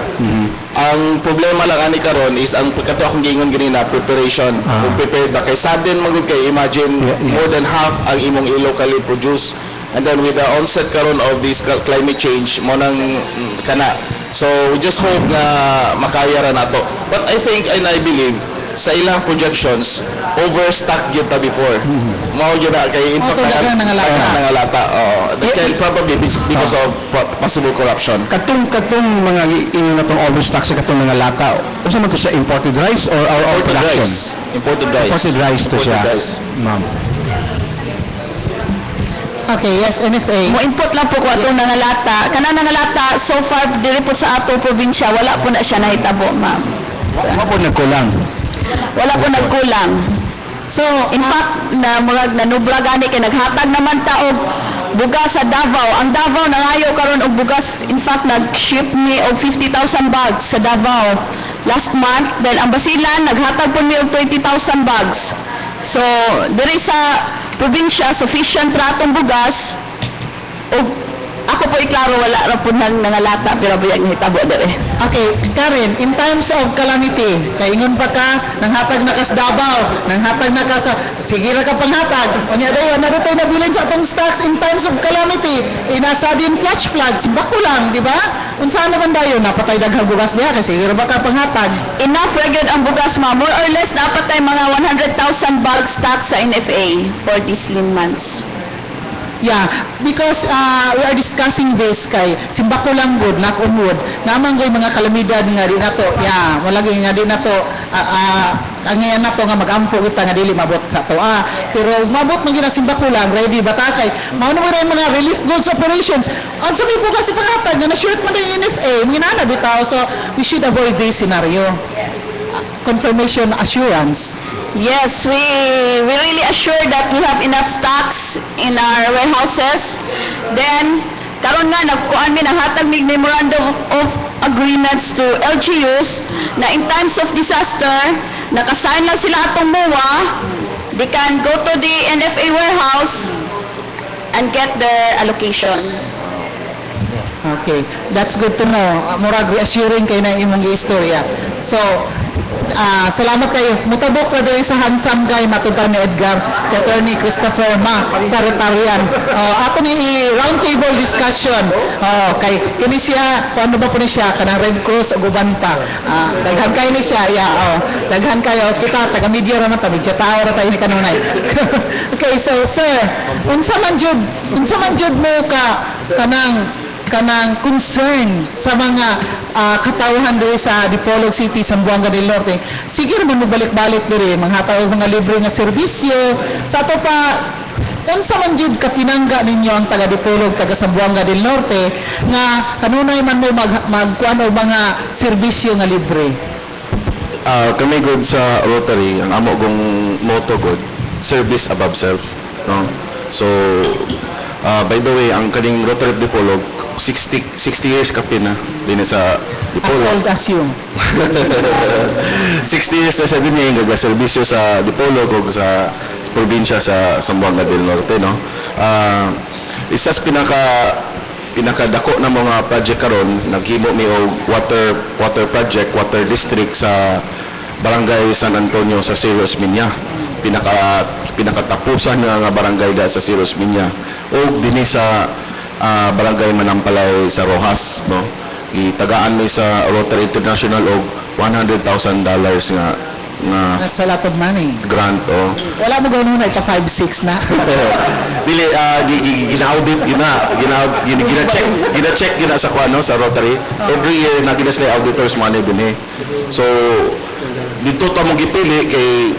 Ang problema lang ani karon is ang pagkato akong gingon ganina preparation. Kung prepared ba kay sudden magud kay imagine more than half ang imong locally produce. And then with the onset karon of this climate change mo nang kana. So we just hope na makaya ra nato. But I think and I believe sa ilang projections overstock gyud ta before. Mao gyud na kay impact daghang nangalata. That can probably because of possible corruption. Katong mga ino natong overstock sa katong mga lata. Unsa man to sa imported rice or our production? Imported rice. Imported rice to siya. Ma'am. Okay, yes, NFA. Mo input lang po ko atong nangalata. Kana nangalata so far diri po sa ato probinsya wala po na siya nahitabo, ma'am. Wa po nagkulang. Wala po nagkulang. So, In fact, na murag nanubra gani kay naghatag naman ta og bugas sa Davao. Ang Davao nangayo karon og bugas. In fact, nag-ship me og 50,000 bags sa Davao last month. Then ang Basilan naghatag po mi og 20,000 bags. So, diri sa probinsya sufficient ratong bugas. Og ako po iklaro wala ra po nang nangalata pero buyag hitabo diri. okay, Karen, in times of calamity, kaingon pa ka, nanghatag na ka sa Davao, nanghatag na ka sa, sige ra ka panghatag. Unya dayon, narutay na bilin sa atong stocks in times of calamity. Inasa din flash floods, bako lang, di ba? Unsa naman dayon, napatay daghang bugas diha, kasi sige ra ba ka panghatag? Enough regular ang bugas, ma'am. More or less, dapat tayo mga 100,000 bulk stock sa NFA for these lean months. Yeah, because we are discussing this kay simbako lang good, knock on wood. Naman ko'y mga kalamidad nga di nato. Yeah, walagi nga di nato ang ngayon nato nga magampo kita nga dili mabot sa to. Pero mabot man gyud simbako lang, ready batakay. Mao na yung mga relief goods operations. Ang sabi po kasi pangatag nga na-short man yung NFA, mga bitaw. So we should avoid this scenario. Confirmation assurance. Yes, we really assure that we have enough stocks in our warehouses. Then, karon nga, nagkuhan mi ng hatag mig memorandum of agreements to LGUs na in times of disaster, nakasign lang sila atong MOA, they can go to the NFA warehouse and get their allocation. Okay, that's good to know. Murag reassuring kay na imong istorya. So, salamat kayo. Mutabok na diri sa handsome guy matubang ni Edgar, si Attorney Christopher Ma sa Rotarian. Ato ni round table discussion. Kay kini siya, paano ba po ni siya kanang Red Cross ug uban pa. Daghan kayo ni siya. Daghan kayo kita taga media ra ta, media tao ra tayo ni kanunay. Okay, so sir, unsa man jud mo ka kanang concern sa mga katawhan diri sa Dipolog City, Zamboanga del Norte. Sige naman mo balik-balik diri, manghataw mga libre nga serbisyo. Sa ato pa, unsa man jud kapinangga ninyo ang taga Dipolog, taga Zamboanga del Norte nga kanunay man mo magkuan og mga serbisyo nga libre? kami good sa Rotary, ang amo kong motto good, service above self, no? So by the way, ang kaning Rotary of Dipolog 60 years kapin na din sa As Dipolog. old as you. 60 years na sa din niya nagaserbisyo sa Dipolog o sa probinsya sa Zamboanga del Norte, no? Isas pinakadako na mga project karon, naghimo mi og water project, water district sa Barangay San Antonio sa Cerros Minya. Pinakatapusan nga barangay da sa Cerros Minya. Og dinhi sa Barangay Manampalay sa Rojas, no? Itagaan mi sa Rotary International og $100,000 That's a lot of money. grant, oh. Wala mo gano'n na ipa 5-6 na. Dili gina-audit gina-check gina sa kuano sa Rotary. Every year na gina sila auditors money dinhi. So dito ta mo gipili kay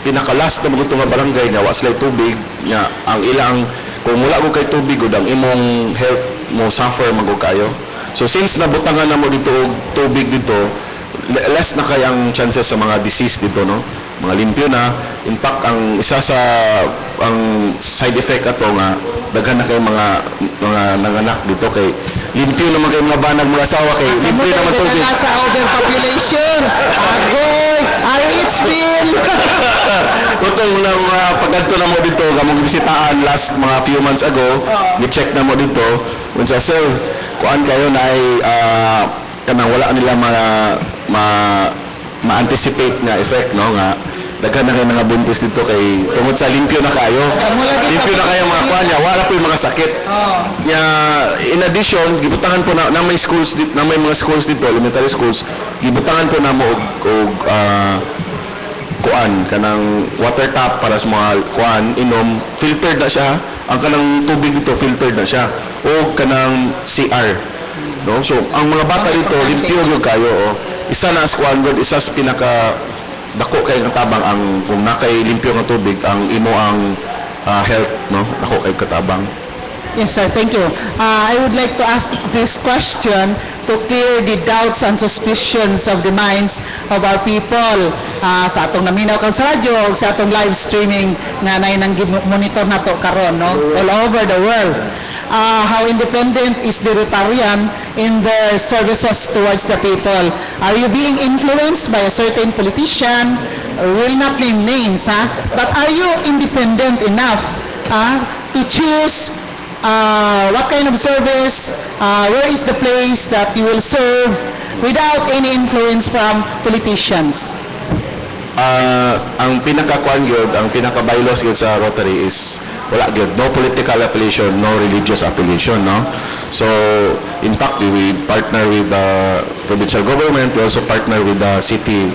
pinakalas na mga barangay nga wa sila tubig nya ang ilang kung wala ko kay tubig gud ang imong health mo suffer magod kayo. So since nabutangan na mo dito og tubig dito, less na kay ang chances sa mga disease dito, no? Mga limpyo na. In fact, ang isa sa ang side effect ato nga daghan na kay mga nanganak dito kay limpyo naman kay mga banag mga asawa kay limpyo naman tubig. Amo sa overpopulation. Agoy, RH bill. Kutong na mga pagkanto na mo dito, kamong bisitaan last mga few months ago, gi-check na mo dito, unsa sir, kuan kayo na ay kanang wala nila ma-anticipate nga effect, no, nga daghan na kayo mga buntis dito kay tungod sa limpyo na kayo. Limpyo na kayo mga kuan niya, wala po yung mga sakit. Nya in addition, gibutangan po na may schools dito, na may mga schools dito, elementary schools, gibutangan po na mo og kuan kanang water tap para sa mga kuan inom, filtered na siya. Ang kanang tubig dito filtered na siya o kanang CR, no? So ang mga bata dito limpyo gyud kayo, oh. Isa na as kuan good, isa sa pinaka dako kay katabang ang kung nakay limpyo nga tubig ang imo ang health, no? Dako kay katabang. Yes, sir. Thank you. I would like to ask this question to clear the doubts and suspicions of the minds of our people sa atong naminaw kang sa radyo o sa atong live streaming nga nang monitor nato karon, no? All over the world. How independent is the Rotarian in their services towards the people? Are you being influenced by a certain politician? Will not name names, but are you independent enough to choose what kind of service, where is the place that you will serve without any influence from politicians? Ang pinaka-kuan gyud, ang pinaka-bylaws gyud sa Rotary is wala gyud, no political affiliation, no religious affiliation, no? So in fact we partner with the provincial government, we also partner with the city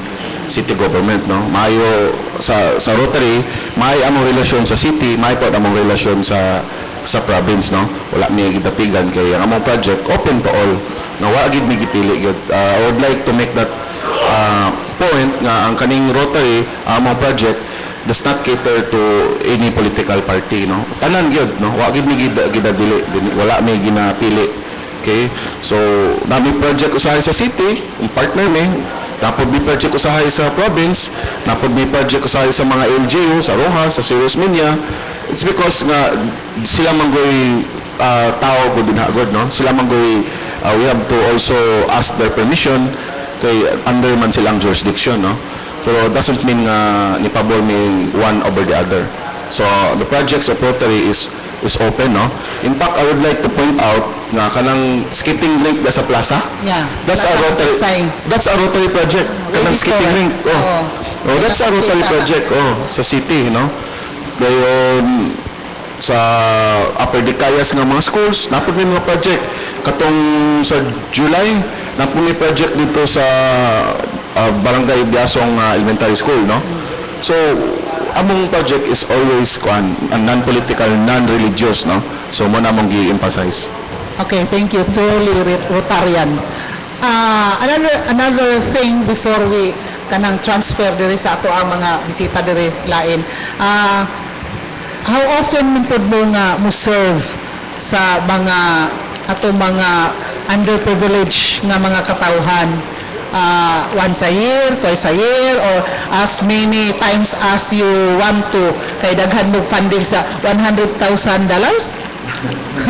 government, no? Maayo sa Rotary, may among relasyon sa city, may po among relasyon sa province, no? Wala mi gidapigan kay ang among project open to all. No, wa gid mi gipili gyud. I would like to make that point nga ang kaning Rotary among project does not cater to any political party, no? Tanan gyud, no? Wa gid mi gidadili, wala mi ginapili. Okay? So, dami project usahay sa city, ang partner mi, napod mi project usahay sa province, napod mi project usahay sa mga LGU, sa Rojas, sa Cerros Minya. It's because nga sila manggoy tao gud dinhagod, no? Sila manggoy we have to also ask their permission kay under man silang jurisdiction, no? Pero doesn't mean nipabol mi one over the other. So the projects of Rotary is open, no? In fact, I would like to point out na kanang skating rink sa plaza. Yeah. That's a Rotary. That's a Rotary project. Kanang skating rink. Oh, that's a Rotary project. Oh, sa city, no? Dayon sa Upper Dicayas nga mga schools, napod may mga project. Katong sa July, napod may project dito sa Barangay Biasong Elementary School, no? So, among project is always non-political, non-religious, no? So, mo namong gi-emphasize. Okay, thank you. Truly Rotarian. Another thing before we kanang transfer diri sa ato ang mga bisita diri lain. How often mo nga mo serve sa mga ato mga underprivileged nga mga katawhan once a year, twice a year, or as many times as you want to. Kay daghan mo funding sa $100,000.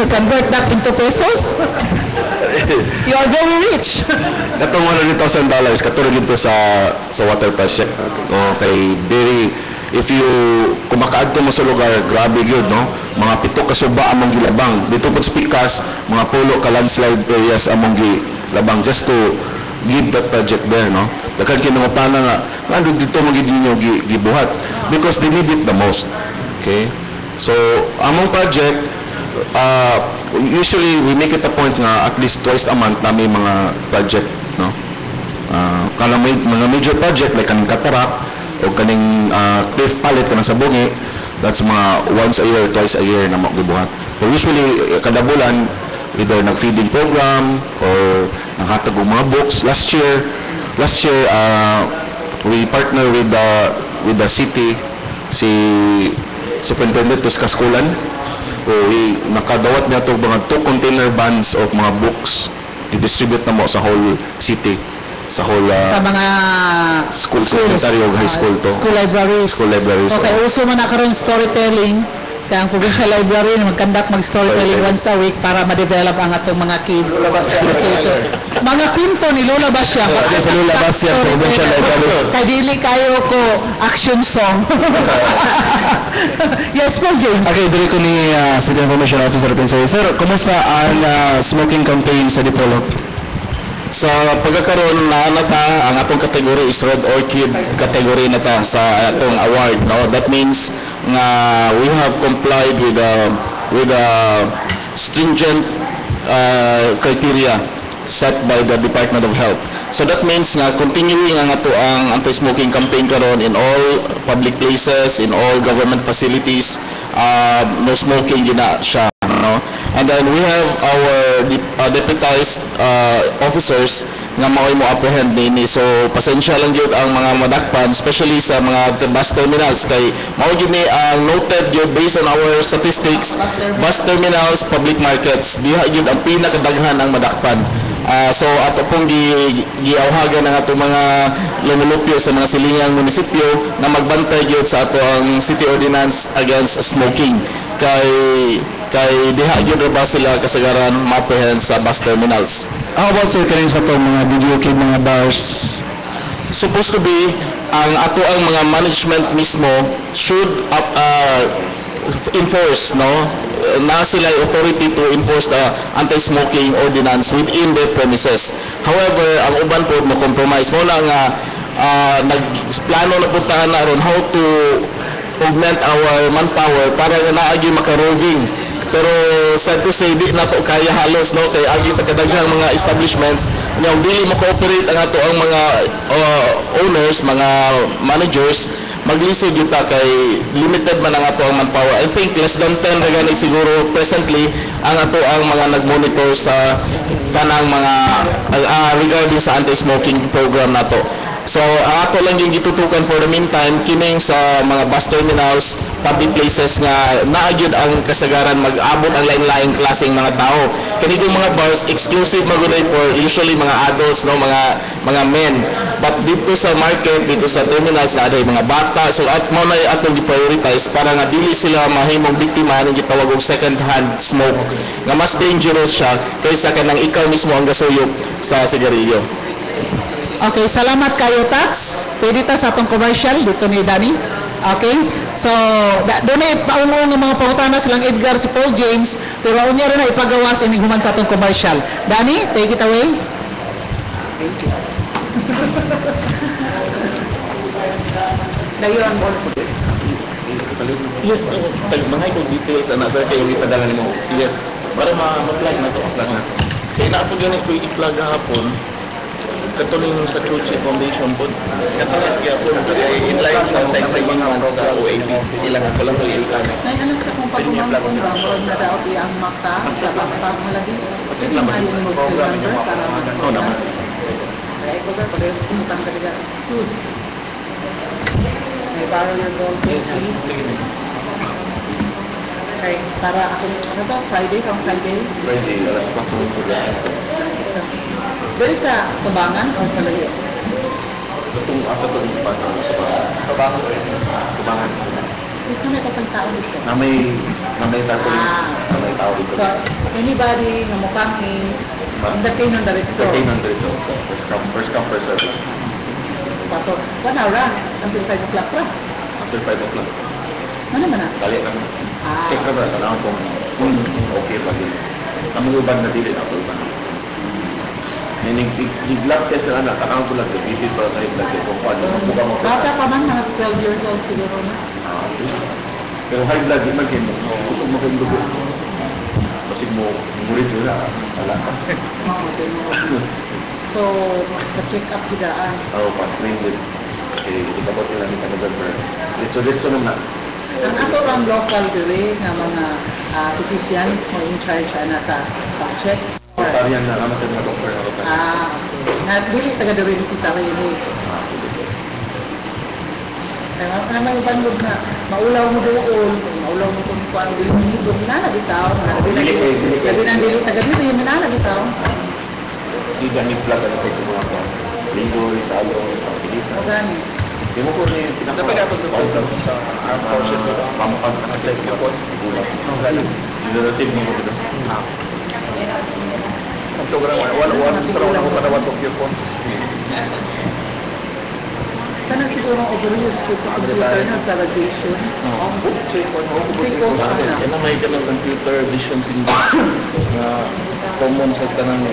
Convert that into pesos. You are very rich. Katong $100,000 katulad dito sa water project. Okay, very if you kumakaadto mo sa lugar, grabe gyud no. Mga 7 ka suba among gilabang. Dito pud Pikas, mga pulo ka landslide areas among gilabang just to give that project there no. Daghang kinungutana nga ano dito mo gid ninyo gibuhat because they need it the most. Okay? So, among project usually we make it a point nga at least twice a month na may mga project no. Kanang may mga major project like kaning katarak o kaning cliff pallet kanang sa bungi, that's mga once a year, twice a year na magbubuhat. So usually kada bulan either nag-feeding program or naghatag og mga books. Last year we partner with the city, si Superintendent Tus Kaskulan. Nakadawat niya itong mga 2 container vans of mga books i-distribute na mo sa whole city, sa whole sa mga school secretary o high school to. School libraries. Okay, uso man na karon storytelling. Kaya ang provincial library mag-conduct mag-storytelling once a week para ma-develop ang atong mga kids. Okay, so mga kwento ni Lola Basya. Sa Lola Basya sa provincial library. Kay dili kayo ko action song. Yes, Paul James. Okay, diri ko ni City Information Officer Pinsoy. Sir, kumusta ang smoking campaign sa Dipolog? Sa pagkakaroon na ang atong kategory is Red Orchid category na ta sa atong award no. That means nga we have complied with the stringent criteria set by the Department of Health. So that means nga continuing ang ato ang anti-smoking campaign karon in all public places, in all government facilities, no smoking gina siya no. And then we have our deputized officers nga mao'y mo apprehend nini. So pasensya lang yun ang mga madakpan, especially sa mga bus terminals kay mao gyud ni ang noted yun based on our statistics, bus terminals, public markets, diha yun ang pinakadaghan ang madakpan. So ato pong giawhagan ng ato mga lumulupyo sa mga silingang munisipyo na magbantay gyud sa ato ang city ordinance against smoking kay diha gyud ra ba sila kasagaran ma-apprehend sa bus terminals. How about sir kaning sa itong mga video game, mga bars? Supposed to be ang ato ang mga management mismo should enforce no na sila authority to enforce the anti-smoking ordinance within their premises. However, ang uban po mo compromise mo na nga nagplano na puntahan na ron how to augment our manpower para na naagi maka-roving. Pero sad to say, di na to kaya halos no kay agi sa kadaghang mga establishments nga dili mo-cooperate ang ato ang mga owners, mga managers maglisod yun ta kay limited man ang ato ang manpower. I think less than 10 ra gani siguro presently ang ato ang mga nagmonitor sa tanang mga regarding sa anti-smoking program nato. So ato lang yung gitutukan for the meantime kining sa mga bus terminals, public places nga naagyod ang kasagaran mag-abot ang lain-laing klaseng mga tao. Kani yung mga bars exclusive magunay for usually mga adults no, mga men. But dito sa market, dito sa terminals na mga bata, so at mo na atong gi-prioritize para nga dili sila mahimong biktima ng gitawag og second hand smoke. Nga mas dangerous siya kaysa kanang ikaw mismo ang gasuyop sa sigarilyo. Okay, salamat kayo, Tax. Pwede ta sa atong commercial dito ni Danny. Okay? So, doon ay paunong ng mga pangutana silang Edgar, si Paul James, pero unya rin na ipagawas ini human sa atong commercial. Danny, take it away. Thank you. Dayon mo. Yes, mga itong details na sir kayo ipadala mo. Yes, para ma-plug na to. Kaya na po ganit ko i-plug hapon. Katuloy sa Chuchi Foundation po. Katuloy kaya po in-line sa segment sa OAP. Sila nga pala po i-ilkana. May alam sa kung pagumangkong ba, murag na daot ang makta, sa pagpapang malagi. Pwede mahalin mo sa number para mag-. Oo naman. Kaya ikaw ba, pag pumunta ka talaga, food. May borrow your gold, please. Okay, para ako, ano to, Friday, kung Friday? Friday, alas 4 po. Dari sa Tubangan o Malayo? Itong asa to yung Tubangan. Ito na kapag tao dito. Na may tao dito. Ah. Na may tao dito. So, anybody nga mukhang entertain ng diretso. Entertainment dito. First come, first serve. Pato, 1 hour ra, until 5 o'clock ra. After 5 o'clock. Ano man na? Dali lang. Ah. Check na ba? Tanawin kung okay pa din. Ang ubad na dili ako ubad. Nag-blood test na anak, tanawin ko lang sa bibig para tayo blood test. Kung paano, magbuka mo. Bata pa man, mga 12 years old siguro na. Pero high blood, di man kayo. Kusog mo kayong dugo. Kasi mo, murid sila. Sala. Okay mo. So, pa-check up hidaan. Oo, pa-screen din. Eh, ikabot nila ni November. Ditso naman. Ang ato ang local dili nga mga physicians mo in charge na sa pag-check. Tarihan na naman tayo mga doctor na local. Okay. Nga, dili taga dili si sarili. Kaya may bandog na maulaw mo doon, maulaw mo kung kuan dili mo nito, minana bitaw. Labi nang dili taga dili, minana bitaw. Di ganit vlog ano kayo mga ko. Linggoy, Salong, Pilisa. O gani. Di mo ko ni pinaka-welcome sa armed forces dito. Pamukang kasi sa po. Sinarating mo dito. Ang tugrang wala pero ako panawat ko po. Kanang siguro ang overuse food sa computer na sa radiation. Yan na may ganang computer vision syndrome na common sa tanang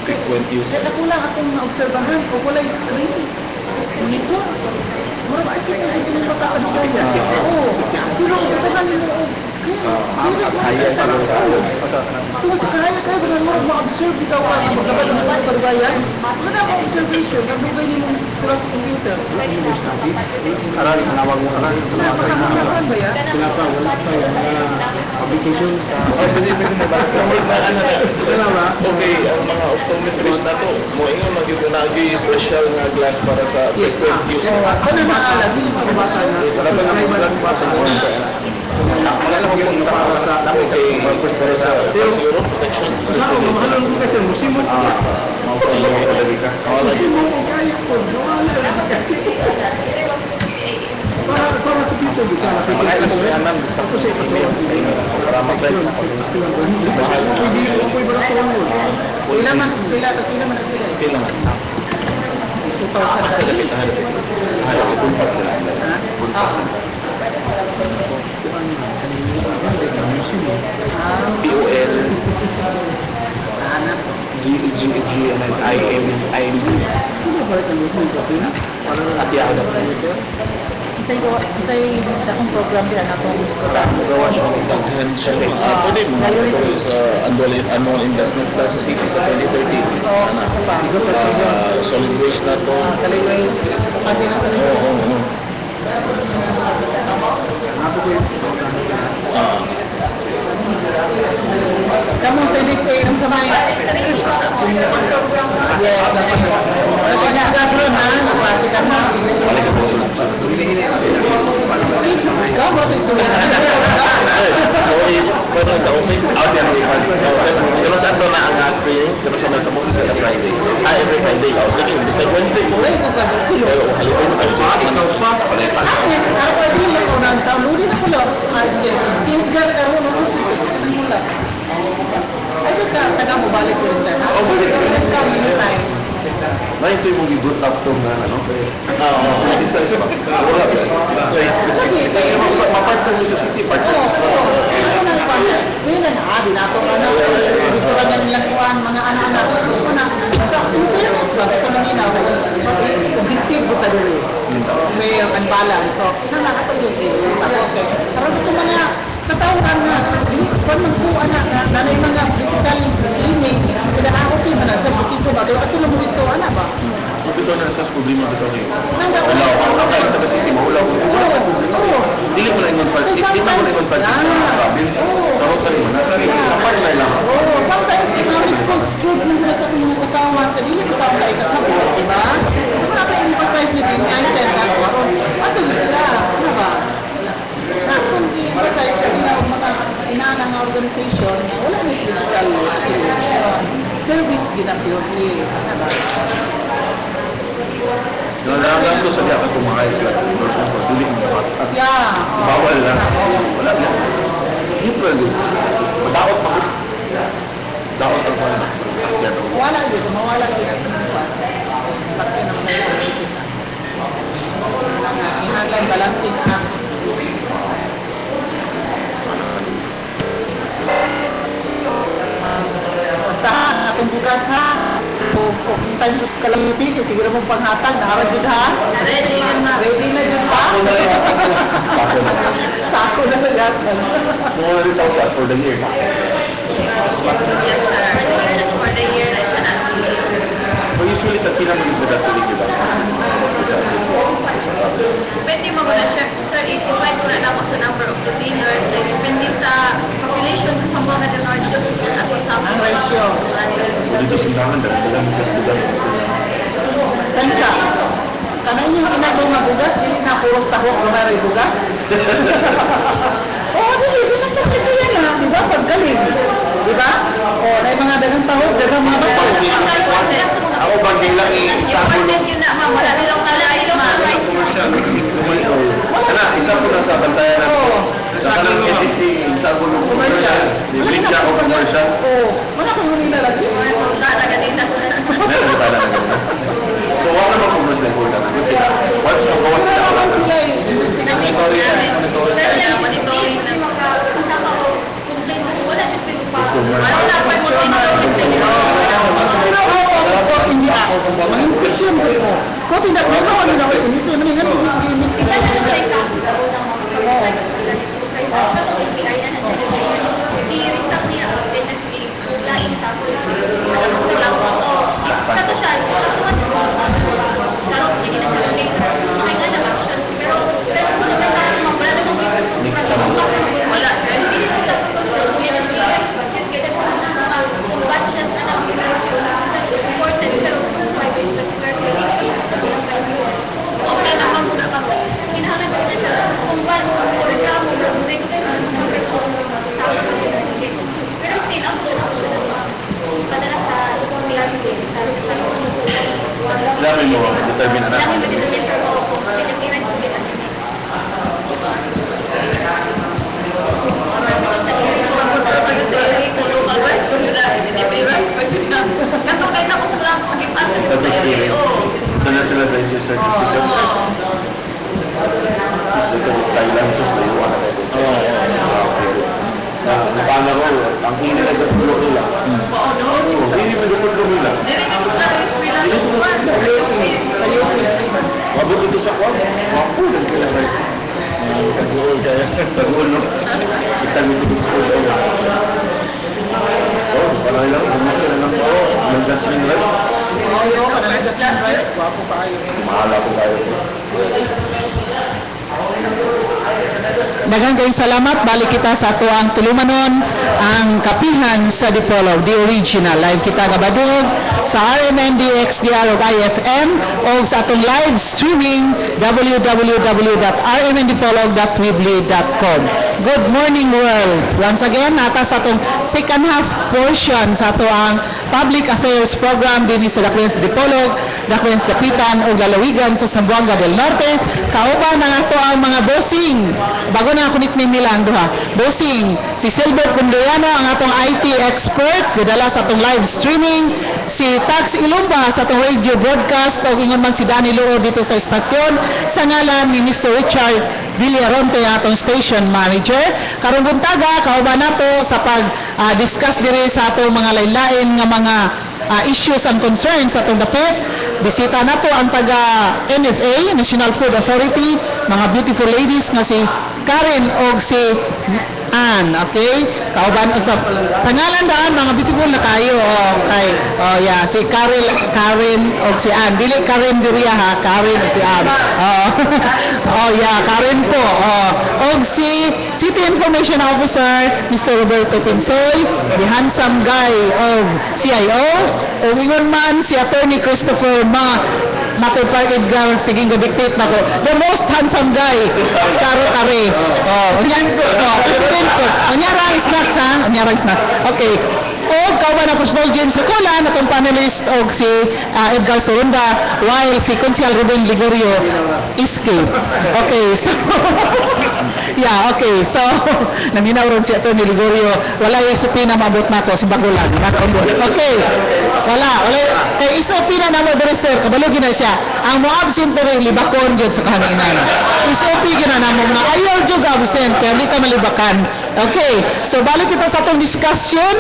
frequent use. Kaya kulang akong naobserbahan o wala screen. Monitor. Murag sakit na hindi mo matakan kaya. Oo. Pero kulang mo screen. Kaya sa tungkol sa kaya kaya ba mo ma-observe bitaw ka na magkabal ng mga barbayan? Wala mo observation. Nagdugay ni mo sa computer. Arali, manawag mo arali. Nakakaman ba yan? Application sa... Okay, ang mga optometrist na to, mo ingon magyud na special nga glass para sa frequent use. Ano maalam? Hindi mo mabasa na. Siguro protection. Kasi musimos POL IMC at yada Say akong program din akong gawa siya ng daghan siya pwede mo sa annual investment plan sa city sa 2030 solid waste na to solid waste pati na solid waste. Kamu sa LPA ang samay. Yes. Nag-discuss rin ha, naklase ka na. Ikaw mo ito istorya na. Pero sa office, pero saan doon na ang screening? Pero sa may kamong kada Friday. Every Friday. Section. Sa Wednesday. Uy, kung kagulo. Halipin mo kayo. Yes, ako sila ko nang tauludin ako lang. Singar ka rin ako dito mula. Ay, taga mo balik ko rin sir. Oo, balik ko rin. Anytime. Na ito yung mga good up to na ano. Oo. Distance ba? Wala. Kaya mapartner mo sa city, partner mo sa ngayon na naadi na ito dito lang yan nilang kuhan mga anak-anak so in fairness ba ito na nila objective ko ta dili fair and balance so ina na ito yung okay pero ito mga katawhan na kung magbuwan na nanay mga critical image pinakakot yun na siya dito ba ito lang mo dito ana ba dito na sa problema dito rin. Nanda ko Wala ko ang kaya sa city mo ulaw. Dili mo na ingon part. Di mo na ingon part sa province. Sa hotel mo na partner lang. oh sometimes mga misconstrued mo sa mga katawan dili ko tawo kay kasama diba so para ka emphasize yung united na ato sila ano ba na kung i-emphasize ka nila mga inanang organization na wala na critical service ginapiyot Kailangan ko sa diya ka tumahay sila. Endorsement for dili mo ba? Yeah. Bawal lang. Wala na. Neutral yun. Madaot pa ko. Daot ang mga sakyan. Wala dito, mawala dito. Sakyan naman na ito. Ihagay balancing act. Basta atong bugas ha. Kung tayo sa kalamiti, siguro mong panghatag, naharag yun ha? Ready na. Ready na yun ha? Sako na na yan. Mga 100,000 for the year. Yes, sir. For the year, like, But usually, tagpila mo yung budak tulig yun. depende mo na, sir, i-divide mo na ako sa number of retailers. Depende sa population sa mga Norte at sa Ang ratio. Dito sindahan, dahil lang budak. Tansa, kanan yung sinagong nga bugas, dili na puros tahok o maray bugas. Oo, dili na tapos yan ha, di ba? Paggaling. Di ba? O, na yung mga dagang tahok, dagang mga bato. Ako bagay lang isang Important yun na, ma'am. Wala nilang kalayo, ma'am. Sana, isa po na sa bantayan na sa kanang entity, isang gulo commercial. Bibig niya ako commercial. Oo, wala kang huli na lagi. Wala na ganito, sir. Meron ba tayo na ganun? So, wala naman commercial po na. Once magawa sila, wala na. Sila yung investigate. Monitoring na. Wala na pa monitoring. Pero ako, hindi ako. Mga inspection mo po. Kung tidak mo, ano na ako, ito naman yung hindi sila. Sila may mo determine na. Sana sila sa isang certificate. Ito, Thailand, sus, may iwan na kayo. Napana ko, ang hini na ito tulog nila. Hindi mo ito tulog nila. Mabot ito sa kwan. Mapulan ka na guys. Tag-uol kaya. Tag-uol, no? Kita mo ito sa sports ko. Oh, parang lang. Bumaki na lang po. Yung Jasmine Red. Oo, kanang Jasmine Rice. Wapo pa kayo. Mahala ko kayo. Daghang kayong salamat. Balik kita sa ato ang tulumanon, ang kapihan sa Dipolog, the original. Live kita gabadog sa RMND, XDR o IFM o sa atong live streaming www.rmndipolog.weebly.com. Good morning world. Once again, nata sa atong second half portion sa ato ang public affairs program din sa Dakwens Dipolog, Dakwens Dapitan o Lalawigan sa Zamboanga del Norte. Kauban ang ato ang mga bossing. Bago na ako nickname nila ang duha. Bossing, si Silbert Pundoyano, ang atong IT expert, gudala sa atong live streaming. Si Tax Ilumba sa atong radio broadcast o ingon man si Danny Loo dito sa estasyon sa ngalan ni Mr. Richard Villaronte, atong station manager. Karong buntaga, kauban nato sa pag-discuss dire sa atong mga lain-lain nga mga issues and concerns sa atong dapit. Bisita nato ang taga NFA, National Food Authority, mga beautiful ladies nga si Karen o si Ann, okay? Kauban usap. Sa ngalan daan, mga beautiful na kayo. Okay. Oh, yeah. Si Karen o si Ann. Dili Karen Duria ha. Karen o si Ann. Oh, yeah. Karen po. O si City Information Officer, Mr. Roberto Pinsoy, the handsome guy of CIO. O ingon man, si Attorney Christopher Matupar Edgar, siging ga-dictate na ko. The most handsome guy sa Rotary. President ko. Onyara snacks ha? Onyara snacks. Okay. O kauban nato si Paul James Cola, natong panelist og si Edgar Sorunda, while si Consial Ruben Ligorio escape. Okay, so yeah, okay. So naminaw ron si Atty. Ligorio, wala yung SOP na mabot nako si Bagulan. Okay. Wala. Kay SOP na namo diri sir, kabalo gina siya. Ang mo absent diri libakon gyud sa kahanginan. SOP gina namo na ayaw jud absent kaya di ka malibakan. Okay. So balik kita sa atong discussion.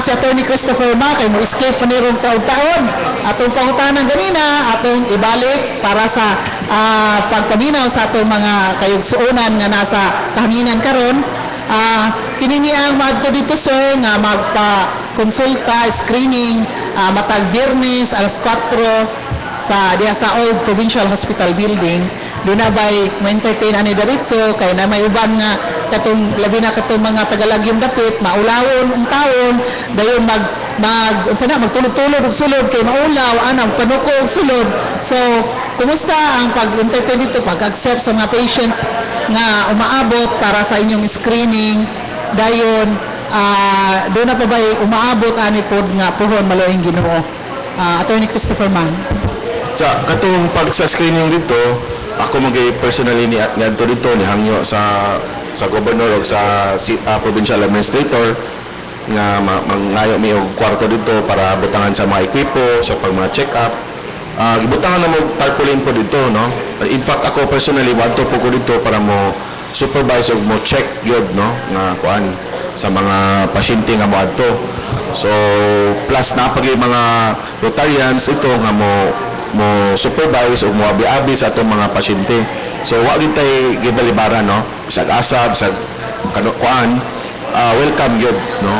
Si Atty. Christopher Ma kay mo escape pa nirong taon-taon. Atong pangutanan ganina, atong ibalik para sa pagpaminaw sa atong mga kayugsuonan nga nasa kahanginan karon. Kini ang maadto dito sir nga magpa-konsulta, screening, matag Biyernes alas 4 sa diya sa Old Provincial Hospital Building. Doon na ba'y ma-entertain ani diretso kay na may uban nga katong labi na katong mga tagalagyong dapit maulawon ang taon dayon unsa na magtulog-tulog og sulod kay maulaw anang panuko og sulod. So kumusta ang pag-entertain dito, pag-accept sa mga patients nga umaabot para sa inyong screening dayon doon na pa ba'y umaabot ani pod nga puhon maluing Ginoo. Attorney Christopher Mang. Sa katong pag sa screening dito, ako personally ni ngadto dito ni hangyo sa gobernador o sa provincial administrator nga mangayo mi og kwarto dito para butangan sa mga ekwipo sa pag mga check up. Gibutangan na mo tarpaulin po dito, no? In fact ako personally wadto po ko dito para mo supervise og mo check gyud, no, nga kuan sa mga pasyente nga mo adto. So plus na pag mga Rotarians ito nga mo supervise o mo abi-abi sa atong mga pasyente. So wa gid tay gibalibaran, no, bisag asab bisag kuan welcome gyud, no.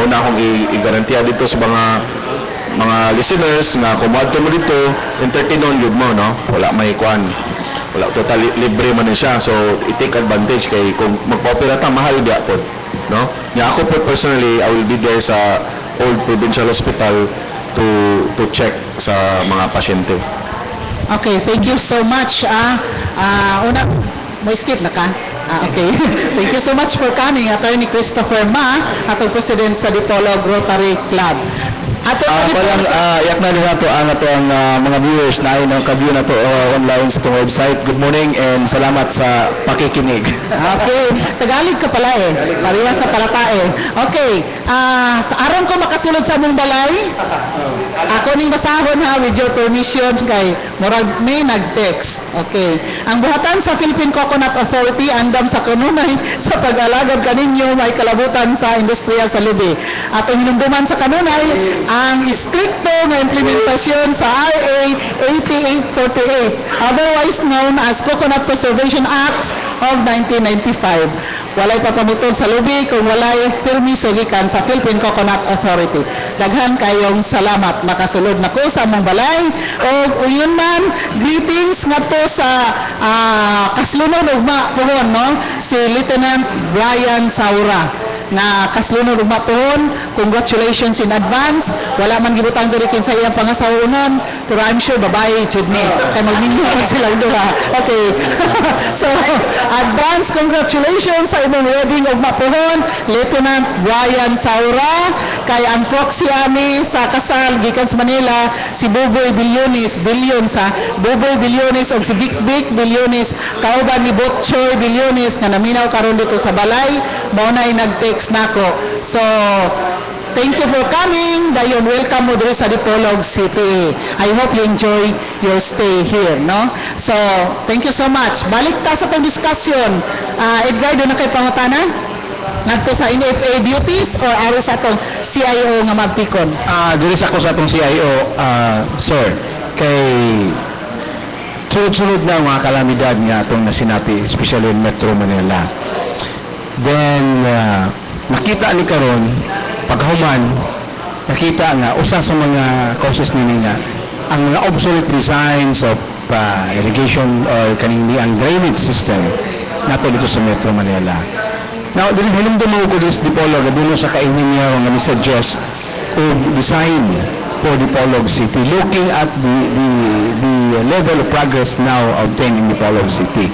Muna akong i-garantiya dito sa mga listeners nga kung moadto mo dito entertainon gyud mo, no, wala may kuan, wala total libre man siya. So i-take advantage kay kung magpa-opera ta mahal dia pod, no. Nya ako po personally I will be there sa Old Provincial Hospital to check sa mga pasyente. Okay, thank you so much. Una, mo skip na ka? Okay. Thank you so much for coming, Attorney Christopher Ma, atong president sa Dipolog Rotary Club. Parang yak na rin nato ang mga viewers na ay ka-view na to online sa itong website. Good morning and salamat sa pakikinig. Okay. Tagalog ka pala eh. Parehas na palata eh. Okay. Sa araw ko makasulod sa mong balay, ako ning basahon ha with your permission kay murag may nag-text. Okay. Ang buhatan sa Philippine Coconut Authority andam sa kanunay sa pag-alagad kaninyo may kalabutan sa industriya sa lubi. Atong hinumduman sa kanunay ang stricto nga implementasyon sa RA 8848, otherwise known as Coconut Preservation Act of 1995. Walay papamutol sa lubi kung walay permiso gikan sa Philippine Coconut Authority. Daghan kayong salamat makasulod nako sa among balay. O yun man, greetings ngadto sa kaslunod ugma puhon, no, si Lieutenant Brian Saura na kaslunod ugma puhon. Congratulations in advance. Wala man gibutang diri kin sa iyang pangasawunon, pero I'm sure babae jud ni kay magninyo man sila duha. Okay. So advance congratulations sa imong wedding ugma puhon, Lieutenant Brian Saura. Kay ang proxy ani sa kasal gikan sa Manila si Buboy Bilyones, Buboy Bilyones og si Big Bilyones kauban ni Botchoy Bilyones nga naminaw karon dito sa balay. Mao na nag-text nako. So thank you for coming. Dayon welcome mo diri sa Dipolog City. I hope you enjoy your stay here, no? So thank you so much. Balik ta sa tong discussion. Edgar, doon na kay pangutana ngadto sa NFA duties or ari sa atong CIO nga magtikon? Diri sa ko sa atong CIO, sir, kay sunod-sunod na mga kalamidad nga atong nasinati, especially in Metro Manila. Then nakita ni karon paghuman, nakita nga usa sa mga causes nini nga ang mga obsolete designs of irrigation or kaning ang drainage system nato dito sa Metro Manila. Now, dili hinumdum mo ko this Dipolog aduna sa ka-engineer nga ni-suggest o design for Dipolog City looking at the level of progress now obtained in Dipolog City.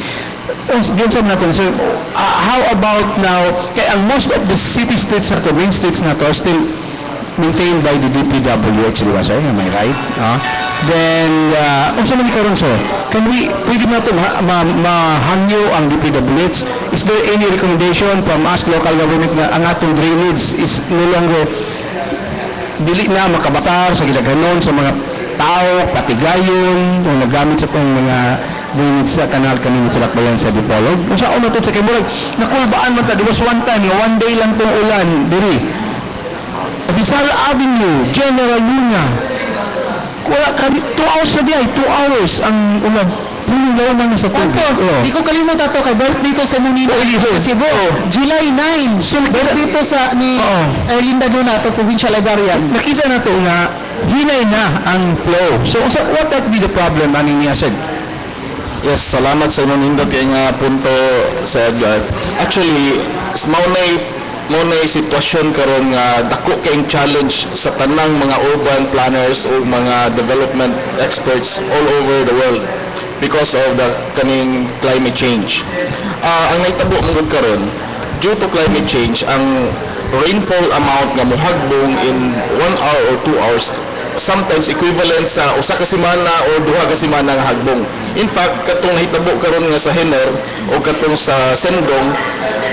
Diyan sa natin, sir, how about now, kaya ang most of the city states na to, main states na to, are still maintained by the DPWH, di ba, sir? Am I right? Then, unsa man karon, sir? Pwede na ito mahangyo ang DPWH? Is there any recommendation from us, local government, na ang atong drainage is no longer dili na makabatar sa gilaganon sa mga tao, patigayon, o nagamit sa itong mga drainage sa kanal kanina sa Lakbayan sa Dipolog? Kung saan na ito sa Kimurag, nakulbaan man ta, there was one time, one day lang itong ulan, diri. Bisara Avenue, General Luna, wala ka, 2 hours na diay, 2 hours ang ulan. Puno na sa tubig. Di ko kalimutan to kay birthday to sa Munino sa Cebu. July 9. Birthday to sa ni Erlinda Luna, to provincial librarian. Nakita na to nga, hinay na ang flow. So, what might be the problem, Manning niya said? Yes, salamat sa inyong nindot kay nga punto sa Edgar. Actually, maunay sitwasyon karon nga dako kayong challenge sa tanang mga urban planners o mga development experts all over the world because of the kaning climate change. Ang naitabo mong karon, due to climate change, ang rainfall amount nga mohagbong in 1 hour or 2 hours sometimes equivalent sa usa ka semana o duha ka semana nga hagbong. In fact, katong nahitabo karon nga sa Hener o katong sa Sendong,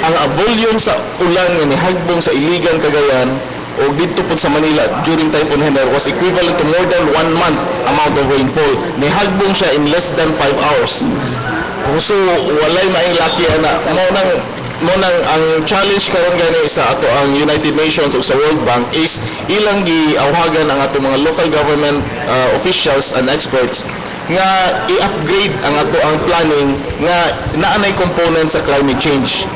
ang volume sa ulan nga nihagbong sa Iligan, Cagayan o dito po sa Manila during Typhoon Hener was equivalent to more than 1 month amount of rainfall. Nihagbong siya in less than 5 hours. So walay maing laki ana mo nang ang challenge karon gani sa ato ang United Nations o sa World Bank is ilang giawhagan ang ato mga local government officials and experts nga i-upgrade ang ato ang planning nga naanay component sa climate change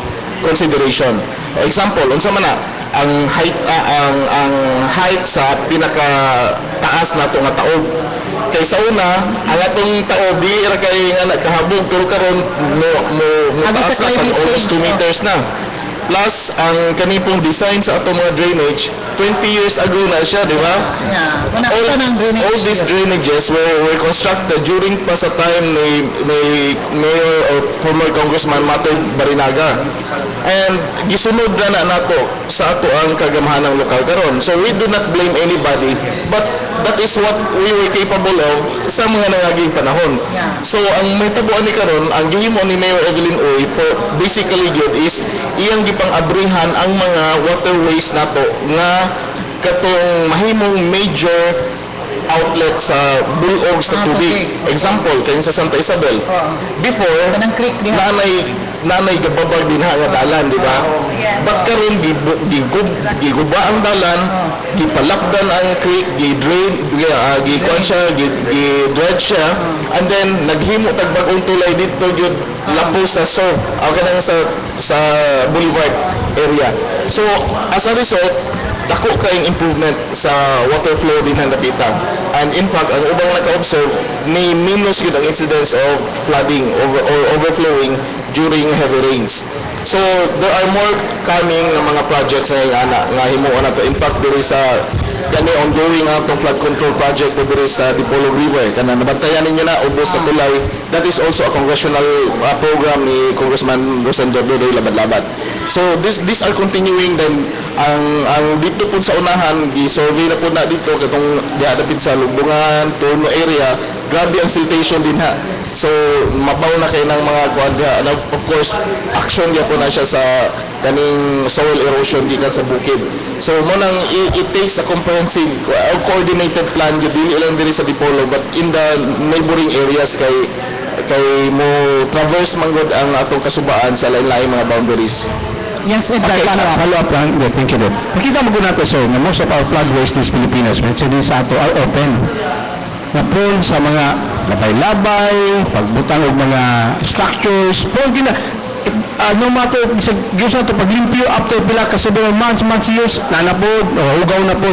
consideration. Example, unsa man na ang height sa pinaka taas nato nga taob. Kay sa una, ang atong taob di ra kay nga nagkahabog pero karon mo taas na pag almost 2 meters na. Plus, ang kanipong design sa atong mga drainage, 20 years ago na siya, di ba? Yeah. All these drainages were constructed during pa sa time ni Mayor or former Congressman Mato Barinaga. And gisunod na nato sa ato ang kagamhanang lokal karon. So we do not blame anybody, but that is what we were capable of sa mga nangaging panahon. So ang may tabuan ni karon, ang gihimo ni Mayor Evelyn Uy for basically good is iyang gipang-abrihan ang mga waterways nato nga katong mahimong major outlet sa bulog sa tubig. Example, kaya sa Santa Isabel. Before, nanay gababag din nga dalan, di ba? But karon giguba ang dalan, gipalakdan ang creek, gi-drain, gi-dredge siya, and then naghimo tag bagong tulay dito gyud lapo sa surf, kanang sa boulevard area. So as a result, dako kayong improvement sa water flow din ang napita. And in fact, ang ubang naka-observe, ni minus yun ang incidence of flooding or overflowing during heavy rains. So there are more coming na mga projects na himuon nato. In fact, there is kani ongoing atong flood control project po there sa Dipolog River. Kana nabantayan ninyo na ubos sa tulay. That is also a congressional program ni Congressman Rosendo Dodoy Labad-Labad. So these are continuing. Then ang dito po sa unahan, gi-survey na po na dito katong diadapit sa Lubungan, Torno area. Grabe ang siltation din ha. So mabaw na kay ng mga kuadra. And of course, action niya po na siya sa kaning soil erosion gikan sa bukid. So mo nang it takes a comprehensive coordinated plan gyud dili lang diri sa Dipolog but in the neighboring areas kay mo traverse manggod ang atong kasubaan sa lain-lain mga boundaries. Yes, Edgar, Okay, follow up lang. Yeah, thank you, Dad. Nakita mo po natin, sir, na most of our floodways in Pilipinas, medyo sa ato are open. Na prone sa mga labay-labay, pagbutang og mga structures, prone no matter, gives nato paglimpyo after pila ka several months, years, nanapod, o hugaw na po.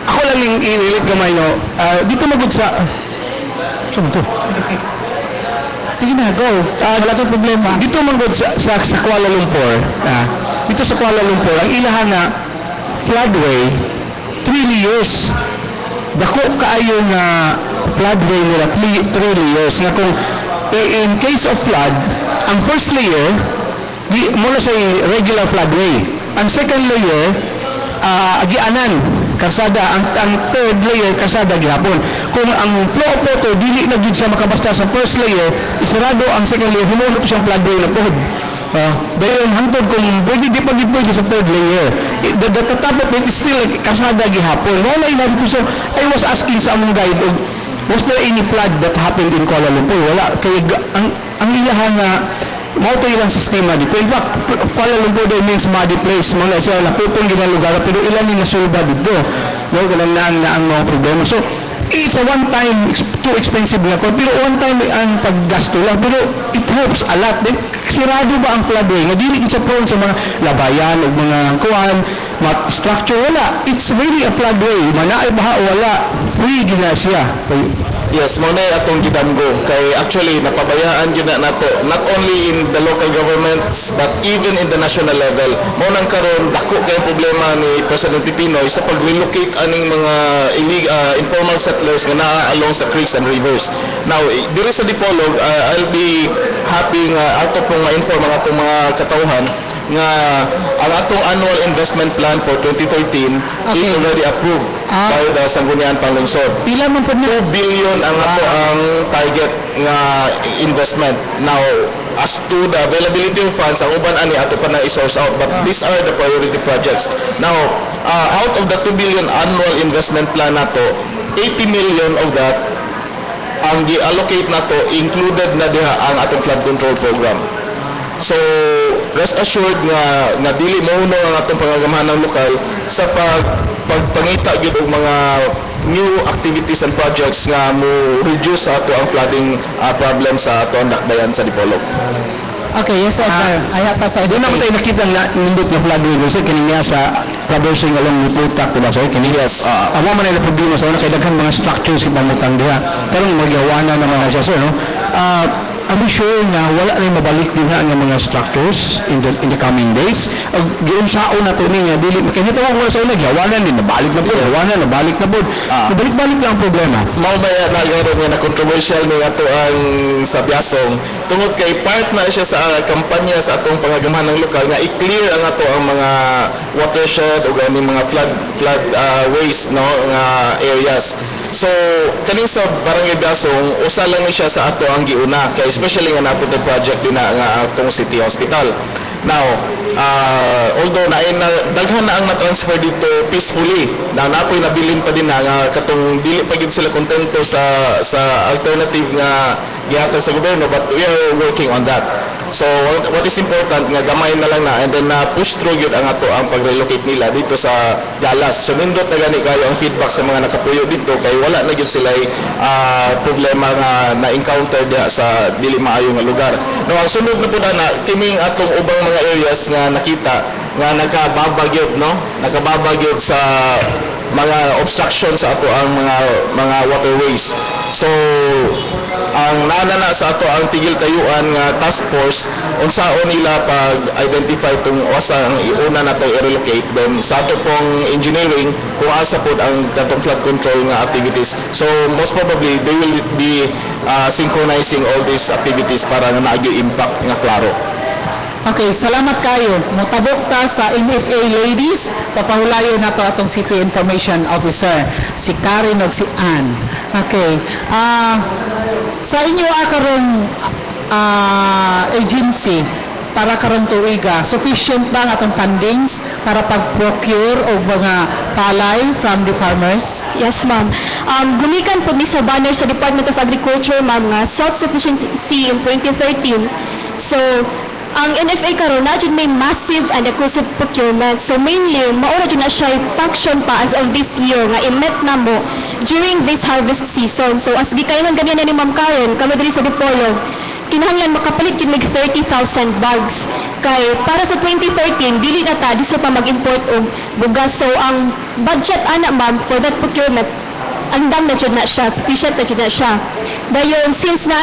Ako lang yung i-relate gamay, no? Dito magod sa... Saan ito? Sige na, go. Wala tayong problema. Dito manggod sa Kuala Lumpur, dito sa Kuala Lumpur, ang ilahan na floodway, 3 layers. Dako kaayo nga floodway nila, 3 layers. Nga kung in case of flood, ang first layer, mula sa regular floodway. Ang second layer, agianan karsada ang third layer karsada gihapon. Kung ang flow of water dili na gid siya makabasta sa first layer, isarado ang second layer, humulo po siyang floodway na pod. Dayon hangtod kung pwede di pa gid pwede sa third layer. The top of it is still karsada gihapon. Wala ina dito. So I was asking sa among guide, was there any flood that happened in Kuala Lumpur? Wala. Kaya ang ilahan nga mao to ilang sistema dito. In fact, Kuala Lumpur day means muddy place. Mga siya naputong ginang lugar pero ilan ni nasulba dito. No, ganun na ang mga problema. So it's a one time too expensive na ko pero one time ang paggasto lang pero it helps a lot. Then sirado ba ang floodway? Nga dili sa prone sa mga labayan o mga kuwan, structure wala. It's really a floodway. Manaay baha wala. Free gina siya. Yes, mo na atong gidamgo kay actually napabayaan gyud na nato not only in the local governments but even in the national level. Mo nang karon dako kay problema ni President Pipinoy sa pag-relocate aning mga informal settlers nga naa along sa creeks and rivers. Now, diri sa Dipolog, I'll be happy nga ato pong ma-inform ang atong mga katawhan nga ang atong annual investment plan for 2013 is already approved by the Sangguniang Panglungsod. Pila man po na? 2 billion ang ato ang target nga investment. Now, as to the availability of funds, ang uban ani ato pa na i-source out, but these are the priority projects. Now, out of the 2 billion annual investment plan nato, 80 million of that ang gi-allocate nato included na diha ang atong flood control program. So, rest assured nga dili mauno ang atong pangagamahan ng lokal sa pagpangita gyud og mga new activities and projects nga mo reduce ato ang flooding problem sa ato ang dakbayan sa Dipolog. Okay, yes, sir. Ay hata sa Doon naman tayo nakita na nindot na floodway kasi kaniya sa traversing along Niputak, diba? So, kaniya, ang mga manila problema sa una, kaya daghan mga structures kipamutang diha. Karong magyawana naman na siya, sir, no? I'm sure na wala rin mabalik din na ang mga structures in the coming days. Giunsaon na ito niya, dili, kaya nito wala sa una, gawanan din, nabalik na po, gawanan, nabalik na po. Nabalik-balik lang ang problema. Mao ba na garo nga na controversial ni ato ang sa Biasong tungod kay part na siya sa kampanya sa atong pangagamahan ng lokal nga i-clear ang ato ang mga watershed o gani mga flood ways no nga areas. So kaning sa Barangay Biasong usa lang ni siya sa ato ang giuna kay especially nga nato the project din na nga atong city hospital. Now, although daghan na ang na-transfer dito peacefully, na napoy nabilin pa din na nga katong dili pa gid sila kontento sa alternative nga gihatag sa gobyerno, but we are working on that. So what is important nga gamay na lang na and then push through yun ang ato ang pag-relocate nila dito sa Galas. So nindot na gani kayo ang feedback sa mga nakapuyo dito kay wala na gyud sila problema nga na-encounter diha sa dili maayo nga lugar. No, ang sunod na pud na kiming atong ubang mga areas nga nakita nga nakababagyod no, nakababagyod sa mga obstruction sa ato ang mga waterways. So ang naana sa ato ang tigil tayuan nga task force unsaon nila pag-identify tung asa ang iuna nato i-relocate then sa ato pong engineering kung asa pod ang katong flood control nga activities. So most probably they will be synchronizing all these activities para nga naagyo impact nga klaro. Okay, salamat kayo. Mutabok ta sa NFA ladies, papahulayo na to atong City Information Officer, si Karen o si Ann. Okay. Sa inyo karon agency para karon tuiga, sufficient ba ang atong fundings para pag-procure o mga palay from the farmers? Yes, ma'am. Gumikan po ni sa banner sa Department of Agriculture, ma'am, nga self-sufficiency in 2013. So, ang NFA karon na jud may massive and aggressive procurement. So mainly maura jud na siya function pa as of this year nga i-met na mo during this harvest season. So as di kayo nang ganyan ni Ma'am Karen, kami diri sa Dipolog, kinahanglan makapalit yun mig 30,000 bags. Kay para sa 2013 dili na ta di sa pa mag-import og bugas. So ang budget ana ma'am for that procurement andam na jud na siya, sufficient na jud na siya. Dayon since na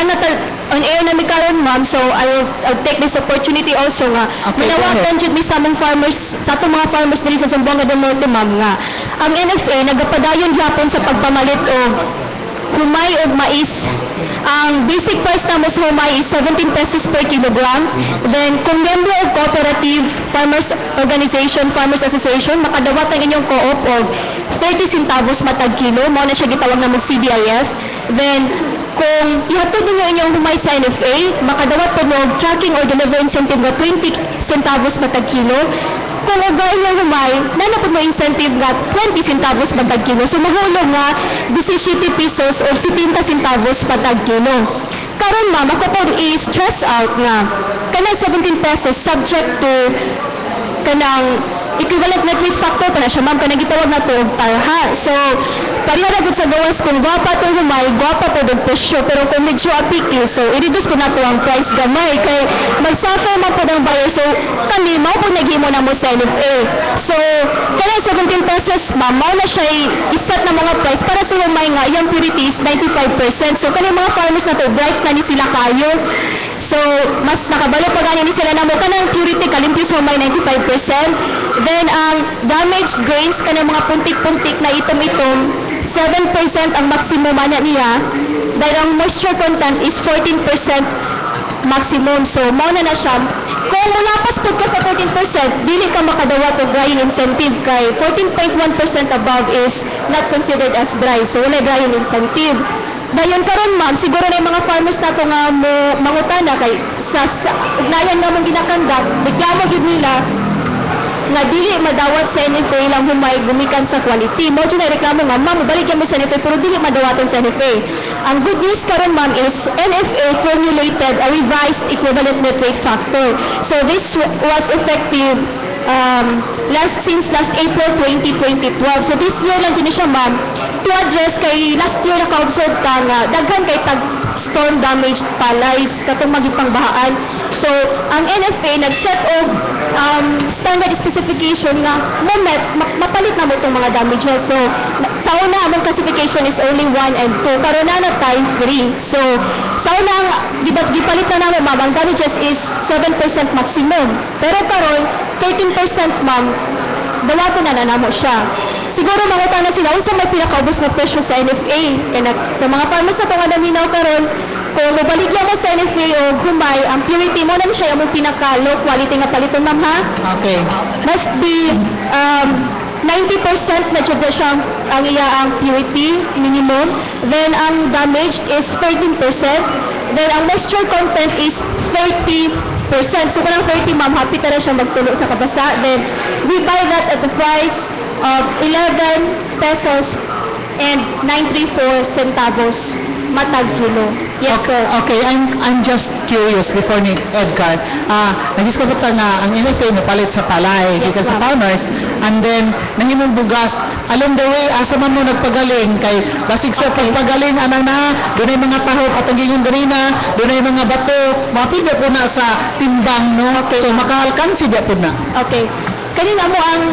on air na mi karon ma'am, so I'll take this opportunity also nga manawagan jud mi sa among farmers, sa atong mga farmers diri sa Zamboanga del Norte ma'am nga ang NFA nagapadayon gyapon sa pagpamalit og humay o mais. Ang basic price na mo sa humay is 17 pesos per kilogram. Then, kung member of cooperative, farmers organization, farmers association, makadawat ang inyong co-op o 30 centavos matag kilo. Mao na siya gitawag na mong CDIF. Then, kung ihatod ninyo inyong humay sa NFA, makadawat po mo tracking or delivery incentive na 20 centavos matag kilo. Kung uga inyong humay, nanapod mo incentive nga 20 centavos matag kilo. So, mahulog nga 17 pesos o 70 centavos matag kilo. Karon ma'am, ako po i-stress out nga kanang 17 pesos subject to kanang equivalent net weight factor pa na siya ma'am, kanang gitawag na to og tarha. So, pareha na gud sa gawas kung gwapa to humay, gwapa to og presyo, pero kung medyo apiki, so i-reduce ko na to ang price gamay kay mag-suffer man po ang buyer. So, kani mao po naghimo na mo sa NFA. So, kanang 17 pesos ma'am, mao na siya iset na mga price para sa humay nga iyang purity is 95%. So, kanang mga farmers na to bright na ni sila kayo. So, mas nakabalo pa gani ni sila na mo kanang purity kalimpyo sa humay 95%. Then, ang damaged grains, kanang mga puntik-puntik na itom-itom, 7% ang maximum ana niya. Dahil ang moisture content is 14% maximum. So, mao na siya. Kung mulapas po ka sa 14%, dili ka makadawat o drying incentive kay 14.1% above is not considered as dry. So, wala drying incentive. Dayon karon ma'am, siguro na yung mga farmers nato nga mangutana kay sa ugnayan nga mong ginakandak, reklamo gyud nila nga dili madawat sa NFA lang humay gumikan sa quality. Mo na reklamo nga ma'am, balik kami sa NFA pero dili madawaton sa NFA. Ang good news karon ma'am is NFA formulated a revised equivalent net weight factor. So this was effective since last April 2012. So this year lang din siya ma'am to address kay last year naka-observe ka nga daghan kay tag storm damaged palays katong magipang bahaan. So ang NFA nag-set og standard specification nga mapalit na mo itong mga damages. So sa una among classification is only 1 and 2 karon na type 3. So sa una gipalit na namo ma'am ang damages is 7% maximum. Pero karon 13% ma'am dawato na namo siya. Siguro mangutana sila unsa may pinakaubos nga presyo sa NFA kaya sa mga farmers na nga naminaw karon kung mabaligyan mo sa NFA o humay ang purity mo na siya yung pinaka low quality nga paliton ma'am ha. Okay. Must be 90% na jud siya ang iya ang purity minimum. Then ang damaged is 13%. Then ang moisture content is 30%. So kung 30 ma'am, happy na siya magtulo sa kabasa. Then we buy that at the price of 11 pesos and 934 centavos matag kilo. Yes, sir. Okay, I'm just curious before ni Edgar. Nagdiscover ta nga ang NFA napalit sa palay Yes, because sa ma'am. farmers and then nahimong bugas along the way asa man mo nagpagaling kay basig sa pagpagaling anang na dunay mga tahop atong gingon ganina dunay mga bato mapilya po na sa timbang no. Okay. So makaalkansi dia po na. Okay. Kani nga mo ang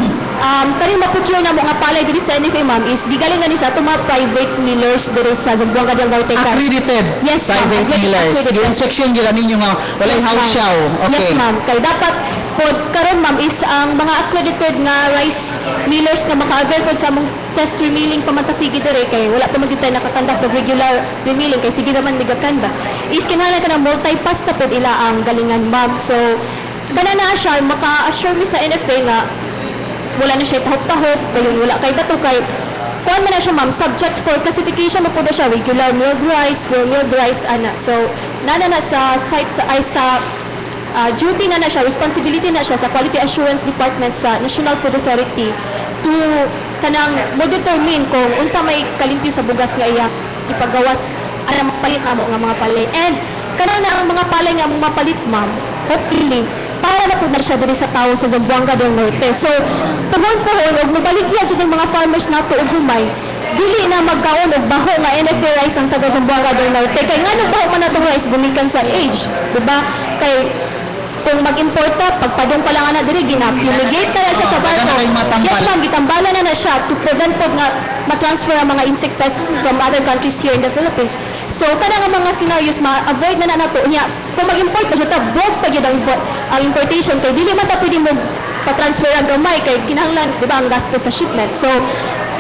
kani maputyo na mo nga palay diri sa NFA ma'am is gigaling nga ni sa ato mga private millers diri sa Zamboanga del Norte. Accredited Yes, ma'am. private millers. Accredited. Inspection gila ninyo nga walay Yes, house ma'am. show. Okay. Yes, ma'am. Kay dapat po karon ma'am is ang mga accredited nga rice millers nga maka-avail po sa among test remilling pamantasigi diri kay wala pa man tayo nakakandak og regular remilling kay sige naman miga canvas. Is kinahanglan ka na multi-pass na pod ila ang galingan ma'am. So kana na siya maka-assure mi sa NFA nga wala na siya tahop-tahop kay wala kay dato kay kuan man na siya ma'am subject for classification mo po na siya regular milled rice, well milled rice ana. So nana na sa site sa duty na siya, responsibility na siya sa Quality Assurance Department sa National Food Authority to kanang mo determine kung unsa may kalimpyo sa bugas nga iya ipagawas ana mapalit amo nga mga palay. And kanang na ang mga palay nga mong mapalit ma'am, hopefully para na po na siya diri sa tao sa Zamboanga del Norte. So, puhon-puhon, og mabaligyan dyan yung mga farmers nato og humay, dili na magkaon og baho nga NFA rice ang taga Zamboanga del Norte. Kay nga nung baho man natong rice, gumikan sa age. Diba? Kay kung mag-import ta, pagpadong pa lang na diri, gina-fumigate na siya sa barko. Kaya na matambal. Yes ma'am, gitambalan na siya to prevent po nga ma-transfer ang mga insect pests from other countries here in the Philippines. So, kada nga mga scenarios, ma-avoid na nato niya. Kung mag-import pa siya, broke pa yun ang importation. Kaya dili man ta pwede mo pa-transfer ang gamay kay kinahanglan, di ba, ang gasto sa shipment. So,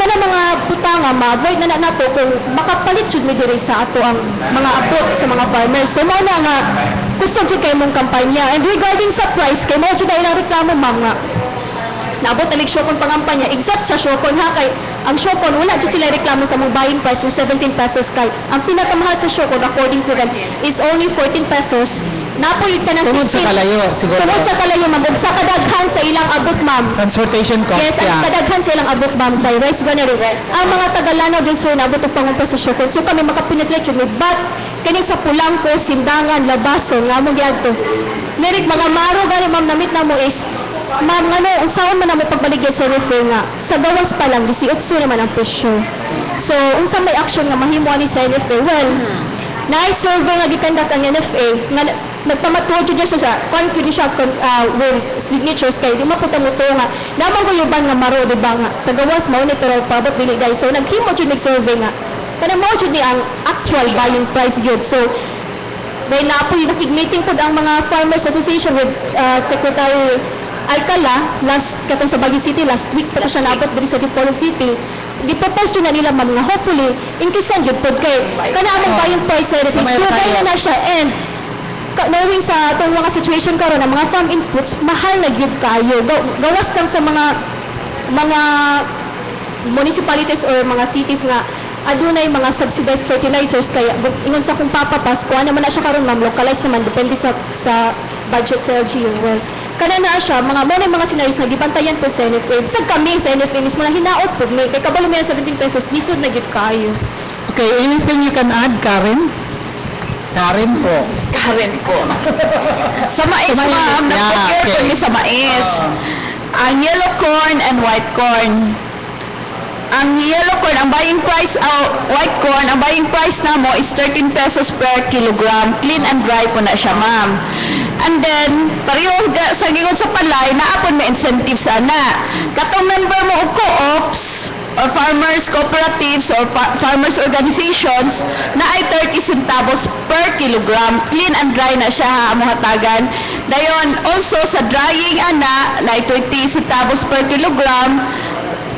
kana mga butanga ma-avoid na nato kung makapalit jud mi diri sa ato ang mga abot sa mga farmers. So mao na nga gusto jud kay mong kampanya. And regarding sa price, kay mao jud na ilang reklamo ma'am nga naabot na Shokon pangampanya, exact sa Shokon ha, kay ang Shokon, wala dyan sila reklamo sa mong buying price na 17 pesos kay ang pinakamahal sa Shokon according to them is only 14 pesos. Napoy ka ng 16. Tungod sa kalayo, siguro. Tungod sa kalayo, ma'am. Ug sa kadaghan sa ilang abot, ma'am. Transportation cost, Yes, ang kadaghan sa ilang abot, ma'am. Kay Rice Gunnery. Ang mga Tagalano din, sir, naabot ang pangumpa sa Shokon. So kami makapenetrate yun. But, kaning sa Pulangko, Sindangan, Labason, nga mong giadto. Merik, mga maro gani, ma'am, namit na mo is ma'am, ang saan man namin pagbaligyan sa refer nga, sa gawas pa lang, 18 naman ang presyo. So, unsa may action nga mahimo ani sa NFA? Well, na-survey nga gikandak ang NFA, nga nagpamatuod yun siya sa confidential with signatures kay di maputa mo to nga. Naman ko yung nga maro, di ba nga? Sa gawas, monitor o pabot, bili guys. So, naghimo yun nag-survey nga. Kana mo yun ang actual buying price yun. So, may napoy, nakig-meeting po ang mga Farmers Association with Secretary Alcala, katong sa Baguio City, last week pa siya naabot diri sa Dipolog City. Di-propose yun na nila ma'am nga hopefully, in case yun po kay kanamang buying price sa reference, kaya na siya and knowing sa itong mga situation karon ng mga farm inputs, mahal na gyud kayo. Gawas lang sa mga municipalities or mga cities nga adunay mga subsidized fertilizers kaya ingon sa kung papapas kuha naman na siya karon ma'am, localized naman depende sa budget sa LGU. Well, kana na siya, mga scenarios nga gibantayan po sa NFA. Bisag kami sa NFA mismo na hinaot po may kay kabalo may 17 pesos lisod na gyud kayo. Okay, anything you can add, Karen? Karen po. Karen po. Sa mais, ma'am. Nag-procure okay. kami sa mais. Ang yellow corn and white corn. Ang yellow corn, ang buying price, white corn, ang buying price na mo is 13 pesos per kilogram. Clean and dry po na siya, ma'am. And then, pareho sa gigod sa palay, naapon may incentives ana. Katong member mo og co-ops, or farmers cooperatives, or farmers organizations, na ay 30 centavos per kilogram. Clean and dry na siya ha, among hatagan. Dayon, also sa drying ana, na ay 20 centavos per kilogram.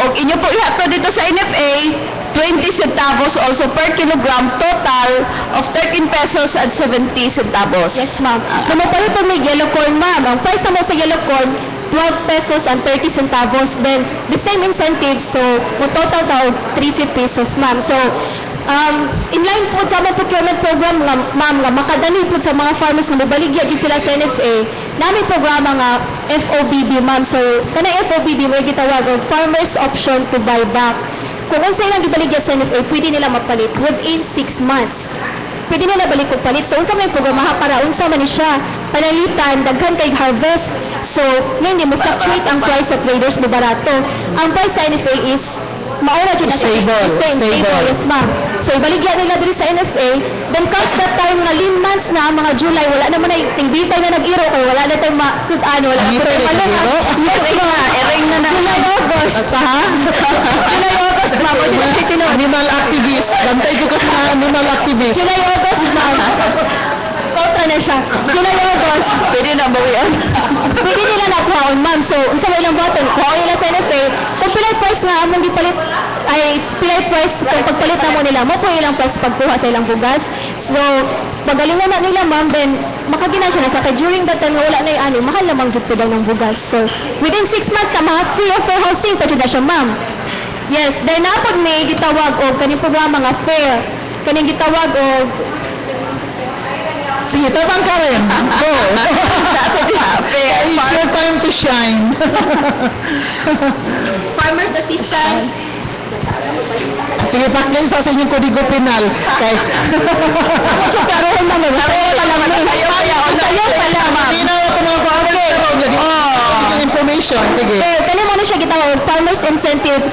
O inyo po ihato dito sa NFA, 20 centavos also per kilogram, total of 13 pesos and 70 centavos. Yes, ma'am. Kumapalo po may yellow corn, ma'am. Ang price naman sa yellow corn, 12 pesos and 30 centavos. Then, the same incentive, so, total of 30 pesos, ma'am. So, in line po sa mga procurement program, ma'am, nga makadali po sa mga farmers na mabaligya din sila sa NFA, namin programa nga FOBB, ma'am. So, kana FOBB, may gitawag o Farmers Option to Buy Back. Kung unsa ilang gibaligya sa NFA, pwede nila mapalit within 6 months. Pwede nila balik kong palit. So, unsa may programa para unsa man ni siya panalitan, daghan kay harvest. So, hindi mo fluctuate ang price sa traders mo barato. Ang price sa NFA is maura dyan na stable. Yes, ma'am. So, ibaligyan nila diri sa NFA. Then, comes that time na lean months na, mga July, wala naman na tingbitay na nag-iro o wala na tayong sudan, wala na tayong malungan. Yes, ma'am. Ering na July, August. Basta ha? July, August, ma'am. Animal activist. Bantay ko sa mga animal activist. July, August, ma'am. Kontra na siya. July, August. Pwede na bawian. Pwede nila nakuhaon, ma'am. So, unsa may ilang button, kuhaon nila sa NFA. Kung pilay price nga among gipalit, ay pilay price kung pagpalit na mo nila, mo po ilang price pagkuha sa ilang bugas. So, pagalingan na nila, ma'am, then makagina siya na sa kay during that time nga wala na yung ani, mahal namang jud po daw ng bugas. So, within 6 months na mga free of fair housing, pa na siya, ma'am. Yes, dahil napag may gitawag o kaning programa nga fair, kaning gitawag o Sige, tabang Karen. Go. It's your time to shine. farmers assistance. Sige, paklay sa inyong kodigo penal. Kay Medyo karoon na naman. Sayo pa lang. Sayo pa lang, ma'am. Hindi na ako mga farmers. Pero information. Sige. Kali mo na siya gitawag Farmers Incentive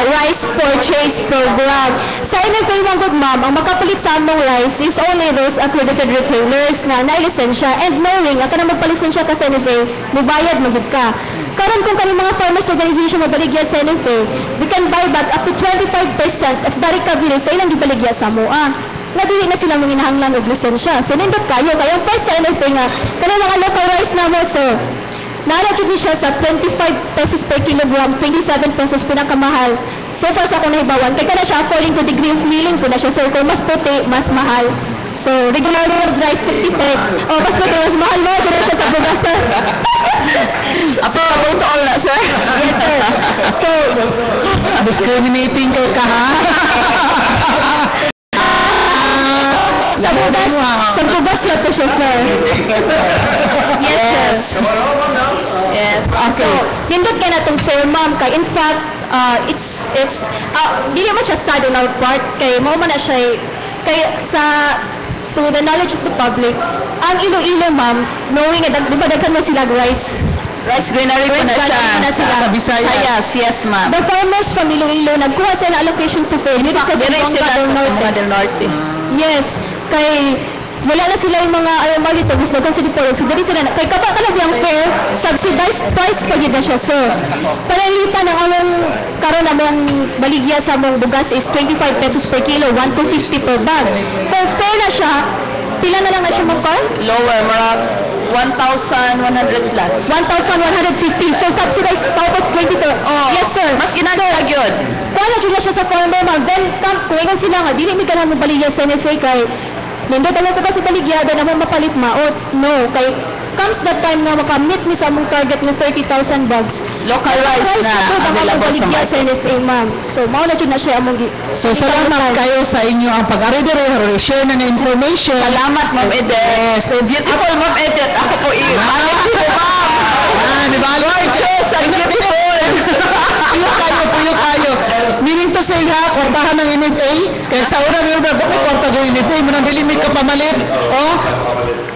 Rice Purchase Program. Sa NFA mga good ma'am, ang makapalit sa among rice is only those accredited retailers na na-lisensya and knowing ang kanang magpalisensya ka sa NFA, mubayad magid ka. Karon kung kaning mga farmers organization mabaligya sa NFA, we can buy back up to 25% of the recovery sa ilang gibaligya sa MOA. Nga dili na sila manginahanglan og lisensya. So nindot kayo, kayong price sa NFA nga, kanang mga local rice na mo, sir. Naala ni siya sa 25 pesos per kilogram, 27 pesos pinakamahal. So far sa akong nahibawan, kaya na siya according to degree of milling po na siya. So kung mas puti, mas mahal. So regular rice 55. Oh, mas puti, mas mahal mo. Diyan siya sa bugas, sir. Apo, ito all na, sir? Yes, sir. So, Discriminating kay ka, ha? sa bugas na po siya, sir. Yes, sir. Yes. So, hindot ka na itong fair, ma'am. Kay, in fact, hindi naman siya sad on our part. Kay, mo man na siya, kay, to the knowledge of the public, ang Iloilo, ma'am, knowing na, di ba daghan mo sila rice Granary po na siya. na sila. Sayas, yes, ma'am. The farmers from Iloilo, nagkuha sila allocation sa fair. Dito sa Dire sila sa Zamboanga del Norte. Yes, kay wala na sila yung mga ayaw dito, gusto na sa Dipolog. So, dali sila na. Kay kapag talaga yung fair, subsidized price pa yun na siya, sir. Panalitan ng among karon among baligya sa among bugas is 25 pesos per kilo, 1,250 per bag. Kung fair na siya, pila na lang na siya mong car? Lower, marag 1,100 plus. 1,150. So, subsidized tapos 20 per. Oh, Yes, sir. Mas ginagag yun. Wala dyan siya sa farmer, ma'am. Then, kung ikan sila nga, dili mi ka na mo baligya sa NFA kay nindot ang po kasi baligya, then among mapalit maot. No, kay comes that time nga makamit mi sa among target ng 30,000 bags. Local rice na available sa baligya market. sa NFA, ma'am. So, mao na dyan na siya among So, salamat kayo sa inyo ang pag-ari-dire, share na ng information. Salamat, Ma'am Edith. Yes. Beautiful, Ma'am Edith. Ako po iyo. Di ba? Gorgeous and beautiful. Puyo kayo. Meaning to say ha, kwartahan ng NFA, kaya sa una meron na, bakit kwarta ng NFA, mo nang dilimit ka pamalit,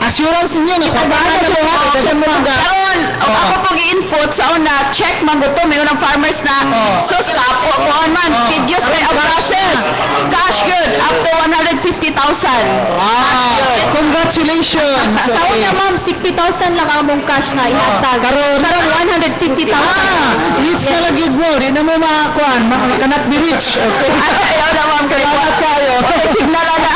assurance niyo na kwartahan na mo ha, kaya mo nga. Karon, ako pong i-input sa una, check man gusto, may unang farmers na, sus, kapo po man, tidyos kay a process. Cash good, up to 150,000. Congratulations. Sa una, ma'am, 60,000 lang among cash na ihatag. Karon 150,000. Rich na lang yun mo, di na mo makakuan, cannot be rich. Okay. Ayaw na, Ma'am. Salamat kayo. Signal na.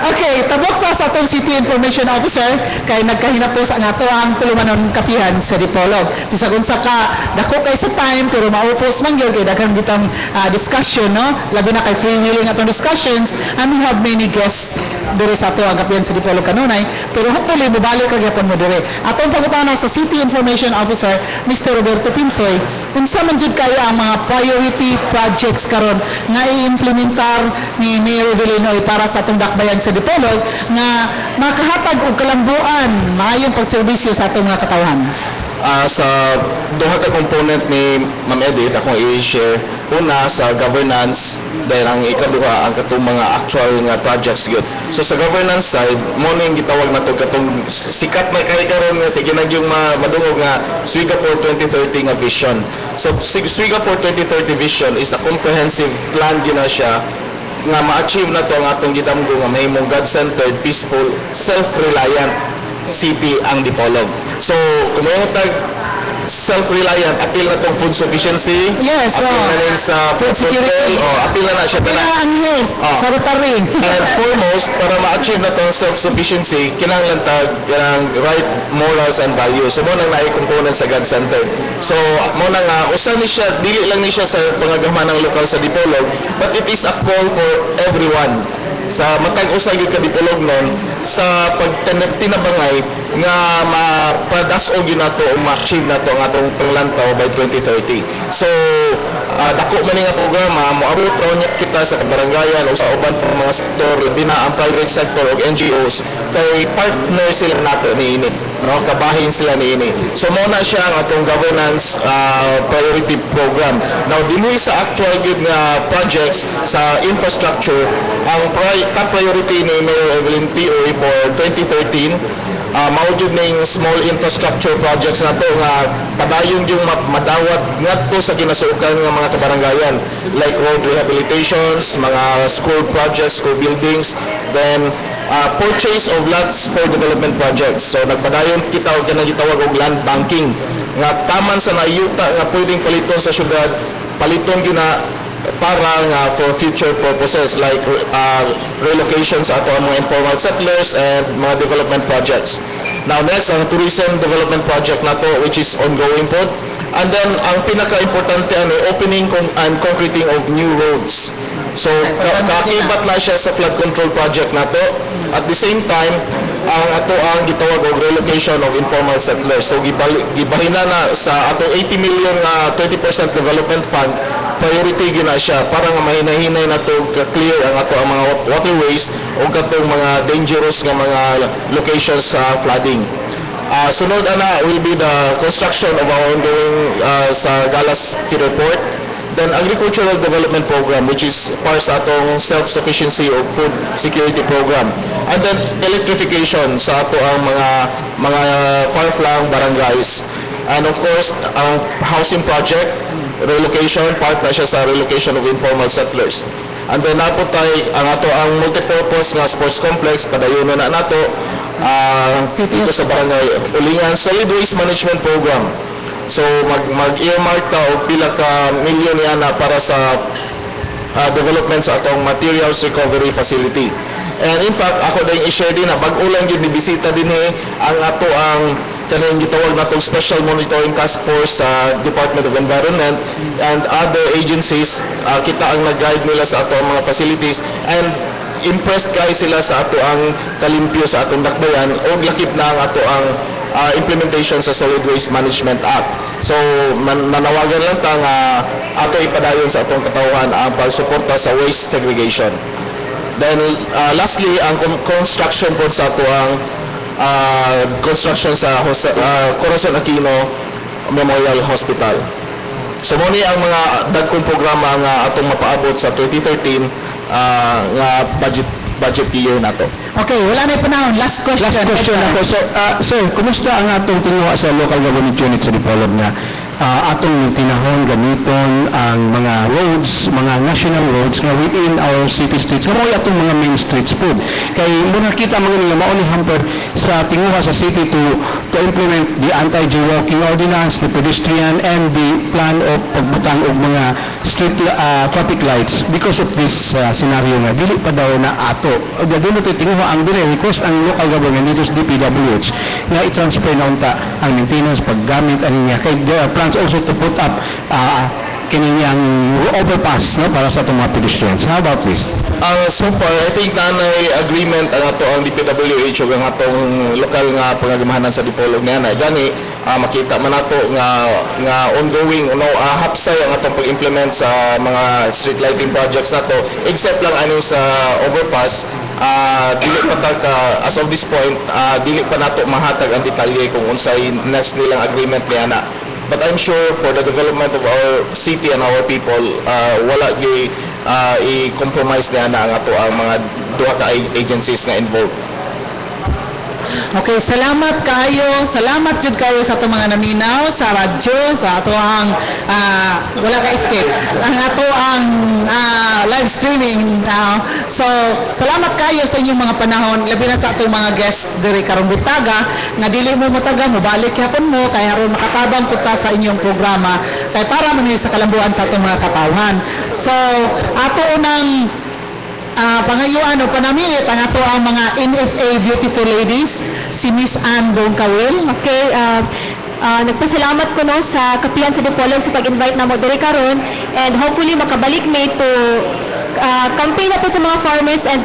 Okay, tabok ta sa atong City Information Officer kay nagkahinapos ang ato ang tulumanon kapihan sa Dipolog. Bisag unsa ka dako kay sa time pero maupos man gyud kay daghang bitang discussion, no? Labi na kay free wheeling atong discussions and we have many guests dire sa ato ang kapihan sa Dipolog kanunay pero hopefully mobalik ra gyapon mo dire. Atong pagutana sa City Information Officer Mr. Roberto Pinsoy unsa man jud kayo ang mga priority projects karon nga i-implementar ni Mayor Vilinoy para sa atong dakbayan sa Dipolog nga makahatag og kalambuan maayong pagserbisyo sa atong mga katawhan. Sa duha ka component ni Ma'am Edith, akong i-share. Una, sa governance, dahil ang ikaduha, ang katong mga actual nga projects yun. So sa governance side, mo na yung gitawag na ito, katong sikat na kay karon nga, sige yung madungog nga Singapore 2030 nga vision. So Singapore 2030 vision is a comprehensive plan yun na siya nga ma-achieve na to ang atong gidamgo nga mahimong God-centered, peaceful, self-reliant city ang Dipolog. So, kung may tag self-reliant, appeal na tong food sufficiency, Yes, appeal na rin sa food security. appeal na siya Kaya tanan. ang hills, sa Rotary. And foremost, para ma-achieve na tong self-sufficiency, kinahanglan tag ang right morals and values. So, mo nang naay-component sa God-centered. So, mo na nga, usa ni siya, dili lang ni siya sa pangagamahan ng lokal sa Dipolog, but it is a call for everyone. Sa matag usa gyud ka Dipolog nun, sa pagtinabangay nga mapadasog yun nato o ma-achieve nato ang atong panglantaw by 2030. So, dako man nga programa, moabot raw niya kita sa kabarangayan o sa uban pang mga sektor, labi na ang private sector o NGOs, kay partner sila nato ni ini. No, kabahin sila ni ini. So muna siya ang atong governance priority program. Now dinhi sa actual gyud nga projects sa infrastructure, ang top priority ni Mayor Evelyn P.O.E. for 2013 mao jud ning small infrastructure projects nato nga padayon yung madawat ngadto sa kinasukan nga mga kabarangayan like road rehabilitations, mga school projects, school buildings, then purchase of lots for development projects. So nagpadayon kita og kanang gitawag og land banking nga taman sa nayuta nga pwedeng paliton sa syudad, paliton gina para nga for future purposes like relocations ato ang mga informal settlers and mga development projects. Now next, ang tourism development project na to, which is ongoing po. And then, ang pinaka-importante ano, opening and concreting of new roads. So, kakibat na siya sa flood control project na to. At the same time, ang ato ang gitawag og relocation of informal settlers. So, gibahin na sa ato 80 million 20% development fund, priority gina siya para nga mahinahinay na to clear ang ato ang mga waterways o katong mga dangerous nga mga locations sa flooding. Sunod ana will be the construction of our ongoing sa Galas Feeder Port. Then agricultural development program, which is para sa atong self-sufficiency of food security program. And then electrification sa ato ang mga far-flung barangays. And of course, ang housing project, relocation, part na siya sa relocation of informal settlers. And then naputay ang ato ang multipurpose nga sports complex, padayon na nato dito sa barangay Ulingan Solid Waste Management Program. So mag-earmark ta og pila ka milyon yana para sa development sa atong materials recovery facility. And in fact, ako din i-share din na bag-o lang yun bisita din ang ato ang kanang gitawag natong Special Monitoring Task Force sa Department of Environment and other agencies. Kita ang nag-guide nila sa ato ang mga facilities and impressed kayo sila sa ato ang kalimpyo sa atong dakbayan o lakip na ang ato ang implementation sa Solid Waste Management Act. So manawagan lang ta nga ato ipadayon sa atong katawhan ang pagsuporta sa waste segregation. Then lastly, ang construction po sa ato ang construction sa Corazon Aquino Memorial Hospital. So muna ang mga dagkong programa nga atong mapaabot sa 2013 nga budget year na to. Okay, wala na yung panahon. Last question. Last question ako. So, sir, kumusta ang atong tinuha sa local government unit sa Dipolog nga atong tinahon gamiton ang mga roads, mga national roads nga within our city streets. Kamoy atong mga main streets po. Kay muna kita mga nila mauni hamper sa tinguha sa city to implement the anti-jaywalking ordinance, the pedestrian and the plan of pagbutang og mga street traffic lights because of this scenario nga dili pa daw na ato. Dili to tinguha ang dire request ang local government dito sa DPWH nga i-transfer na unta ang maintenance paggamit ani niya kay there are plans also to put up kaninyang overpass no, para sa itong mga pedestrians. How about this? So far, I think na agreement ang ato ang DPWH o ang atong lokal nga pangagamahanan sa Dipolog nga na gani makita man nato nga ongoing hapsay ang atong pag-implement sa mga street lighting projects nato except lang ano sa overpass. Dili pa as of this point dili pa nato mahatag ang detalye kung unsay next nilang agreement niya na. But I'm sure for the development of our city and our people, wala i-compromise na ang ato ang mga duha ka agencies nga involved. Okay, salamat kayo. Salamat jud kayo sa ato mga naminaw sa radyo, sa ato ang wala ka escape. Ang ato ang live streaming. So, salamat kayo sa inyong mga panahon, labi na sa ato mga guests diri karong butaga nga dili mo mataga mo balik hapon mo kay aron makatabang punta sa inyong programa kay para man sa kalambuan sa atong mga katawhan. So, ato unang pangayuan o panamilit ang ato ang mga NFA Beautiful Ladies, si Miss Ann Bongkawil. Okay, nagpasalamat ko no sa Kapihan sa Dipolog sa pag-invite na mo diri karon and hopefully makabalik may to campaign na po sa mga farmers and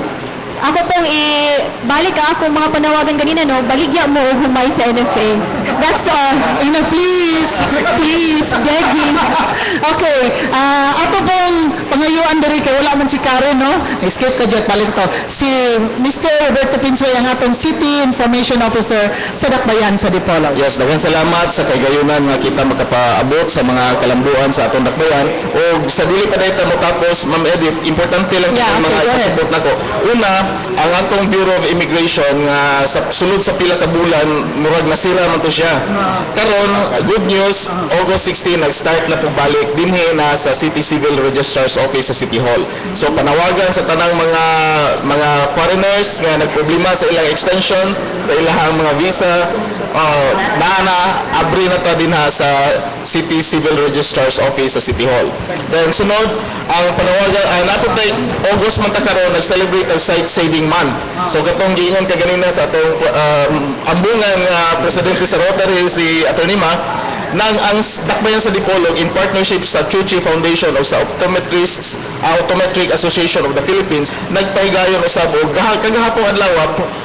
ako pong ibalik ako mga panawagan ganina no, baligya mo o humay sa NFA. That's all. Ina, please, begging. Okay, ato pong pangayuan diri kay wala man si Karen, no? Escape ka dyan, balik to. Si Mr. Roberto Pinsoy, ang atong City Information Officer sa Dakbayan sa Dipolog. Yes, daghang salamat sa kagayunan nga kita makapaabot sa mga kalambuan sa atong dakbayan. O sa dili pa dayta mo tapos, Ma'am Edith, importante lang yung mga ikasabot nako. Una, ang atong Bureau of Immigration nga sa sulod sa pila ka bulan murag nasira man to siya. Karon, good news, August 16 nag-start na po balik dinhi na sa City Civil Registrar's Office sa City Hall. So panawagan sa tanang mga foreigners nga nagproblema sa ilang extension, sa ilang mga visa, abri na ta din ha sa City Civil Registrar's Office sa City Hall. Then sunod, ang panawagan, naputay August man ta karon nag-celebrate ang Site Saving Month. So katong giingon kaganina sa atong ambungan presidente sa Rotary si Atty. Ma, nang ang dakbayan sa Dipolog in partnership sa Chuchi Foundation o sa Optometric Association of the Philippines nagpaygayon usab og kagahapon adlaw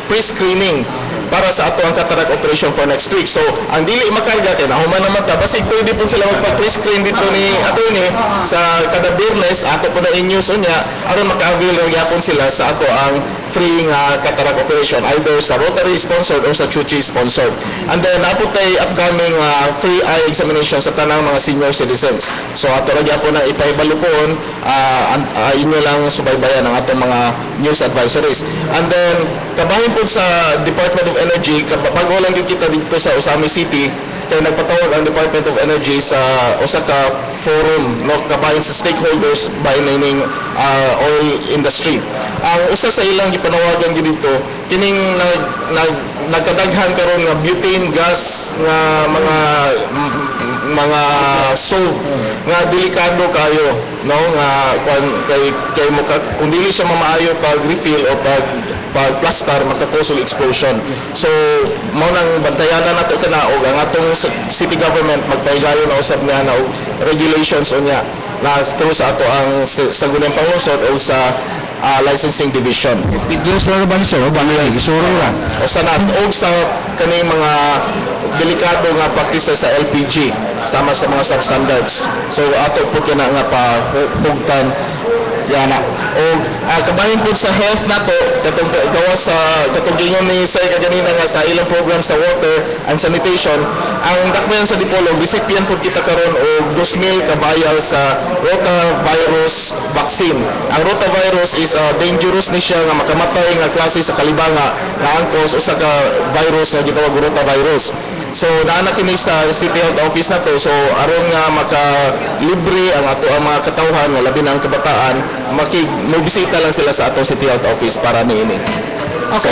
pre-screening para sa ato ang cataract operation for next week. So, ang dili makarga kay nahuman naman ta basig pwede po sila magpa-pre-screen dito ni attorney sa kada business ato po na in-news unya aron maka-avail gyapon sila sa ato ang free nga cataract operation either sa Rotary sponsored or sa Chuchi sponsored. And then apo tay upcoming free eye examination sa tanang mga senior citizens. So ato ra gyapon na ipahibalupon inyo lang subaybayan ang atong mga news advisories. And then kabahin po sa Department of Energy, bago lang din kita dito sa Usami City, kaya nagpatawag ang Department of Energy sa Osaka Forum, no, kabahin sa stakeholders by naming oil industry. Ang usa sa ilang gipanawagan dito, kining nagkadaghan karon nga butane gas nga mga solve nga delikado kayo, no, nga kay mo kung dili siya mamaayo pag refill o pag plastar makakusog explosion. So mao nang bantayanan nato kana og ang atong city government magpaygayon na usab nga na og regulations unya na through sa ato ang Sangguniang Pangungsod o sa licensing division. Sir, ba ni sir? Ba ni sir? O sa kaning mga delikado nga practices sa LPG sama sa mga substandards. So ato po kana nga pahugtan yana. O kabahin po sa health nato katong gawas sa katong gingon ni Sir kaganina nga sa ilang program sa water and sanitation, ang dakbayan sa Dipolog recipient po kita karon og 2,000 ka vial sa rotavirus vaccine. Ang rotavirus is dangerous ni siya nga makamatay nga klase sa kalibanga nga angkos usa ka virus nga gitawag rotavirus. So naana kini sa City Health Office nato, so aron nga maka-libre ang ato ang mga katawhan nga labi na ang kabataan, makibisita lang sila sa ato City Health Office para niini. Okay.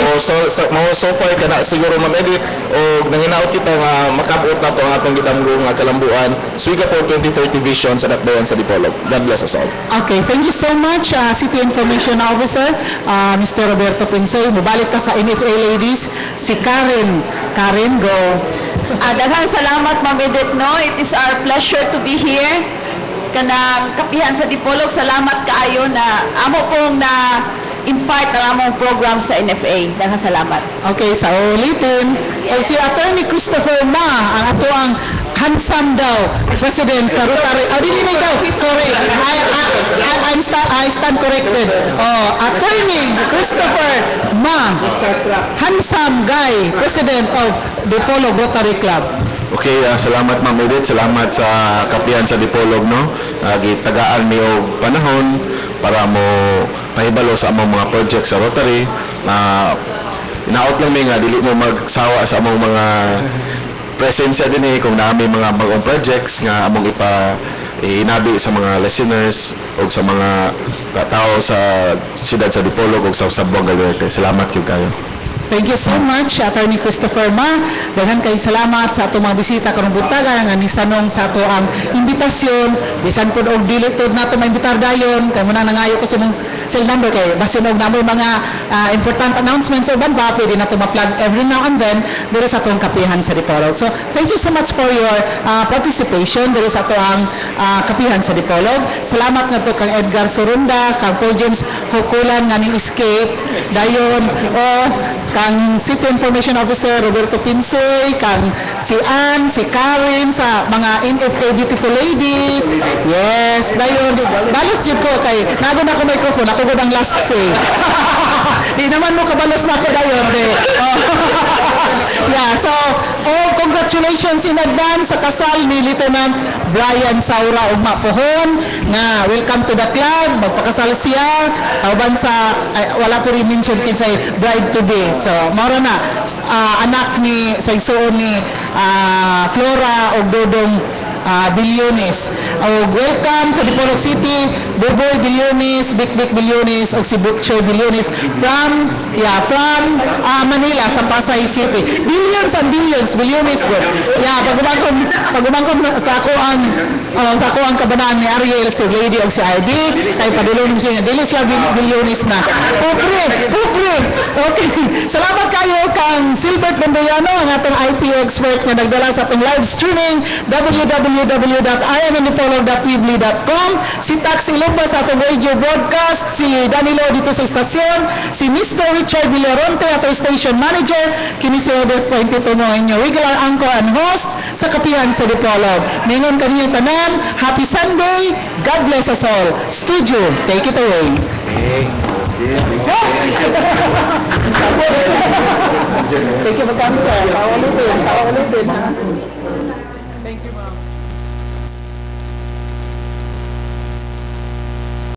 So far kana siguro ma-edit o nanginaot kita nga makabuot nato ang atong gidamgo nga kalambuan. Singapore 2030 vision sa dakbayan sa Dipolog. God bless us all. Okay, thank you so much, City Information Officer, Mr. Roberto Pinsoy. Mubalik ka sa NFA ladies. Si Karen. Karen, go. Daghang salamat, Ma'am Edith, no? It is our pleasure to be here. Kanang kapihan sa Dipolog, salamat kaayo na amo pong na impart ang among program sa NFA. Daghang salamat. Okay, sa ulitin. Si Attorney Christopher Ma, ang ato ang handsome daw, President sa Rotary. Dili na daw. Sorry. I stand corrected. Attorney Christopher Ma, handsome guy, President of Dipolog Rotary Club. Okay, salamat Ma'am Edith, salamat sa kapihan sa Dipolog, no. Gitagaan mi og panahon para mo pahibalo sa among mga project sa Rotary. Inaot lang mi nga dili mo magsawa sa among mga presensya din kung naami mga bagong projects nga among inabi sa mga listeners o sa mga tao sa siyudad sa Dipolog o sa Buanga Leyte. Salamat gyud kayo. Thank you so much, Attorney Christopher Ma. Daghan kay salamat sa atong mga bisita karong buntaga nga nisanong sa ato ang imbitasyon. Bisan pud og dili tud nato maimbitar dayon kay muna nangayo ko sa mong cell number kay basin og namoy mga important announcements uban pa pwede nato ma-plug every now and then diri sa atong kapihan sa Dipolog. So, thank you so much for your participation diri sa ato ang kapihan sa Dipolog. Salamat nga to kang Edgar Sorunda, kang Paul James Hukulan nga ni escape dayon kang City Information Officer Roberto Pinsoy, kang si Ann, si Karen sa mga NFA Beautiful Ladies. Yes, dayon balos jud ko kay nago na ko microphone, ako gud ang last say. Di naman mo kabalos na ako dayon yeah, so congratulations in advance sa kasal ni Lieutenant Brian Saura ug Mapohon nga welcome to the club, magpakasal siya tawban sa wala ko rin mention kinsay bride to be. So mao na anak ni sa igsuon ni Flora og Dodong Bilyones. Welcome to Dipolog City, Boboy Bilyones, Bik Bilyones, o si Butcher Bilyones from Manila, sa Pasay City. Billions and billions, Bilyones ko. Pagumangkom sa ako ang kabanaan ni Ariel, si Lady o si RD, kay padulong siya niya. Dili sila Bilyones na. Upre. Okay. Salamat kayo kang Silbert Bandoyano, ang atong IT expert na nagdala sa atong live streaming, www.imandipolog.weebly.com, si Taxi Lumba sa atong radio broadcast, si Danilo dito sa istasyon, si Mr. Richard Villaronte, atong station manager, kini si Edith Puentito mo, inyong regular anchor and host sa Kapihan sa Dipolog. Mingon kaniyong tanan, happy Sunday, God bless us all. Studio, take it away. Thank you for coming, sir. Sa ulitin. Thank you, ma'am.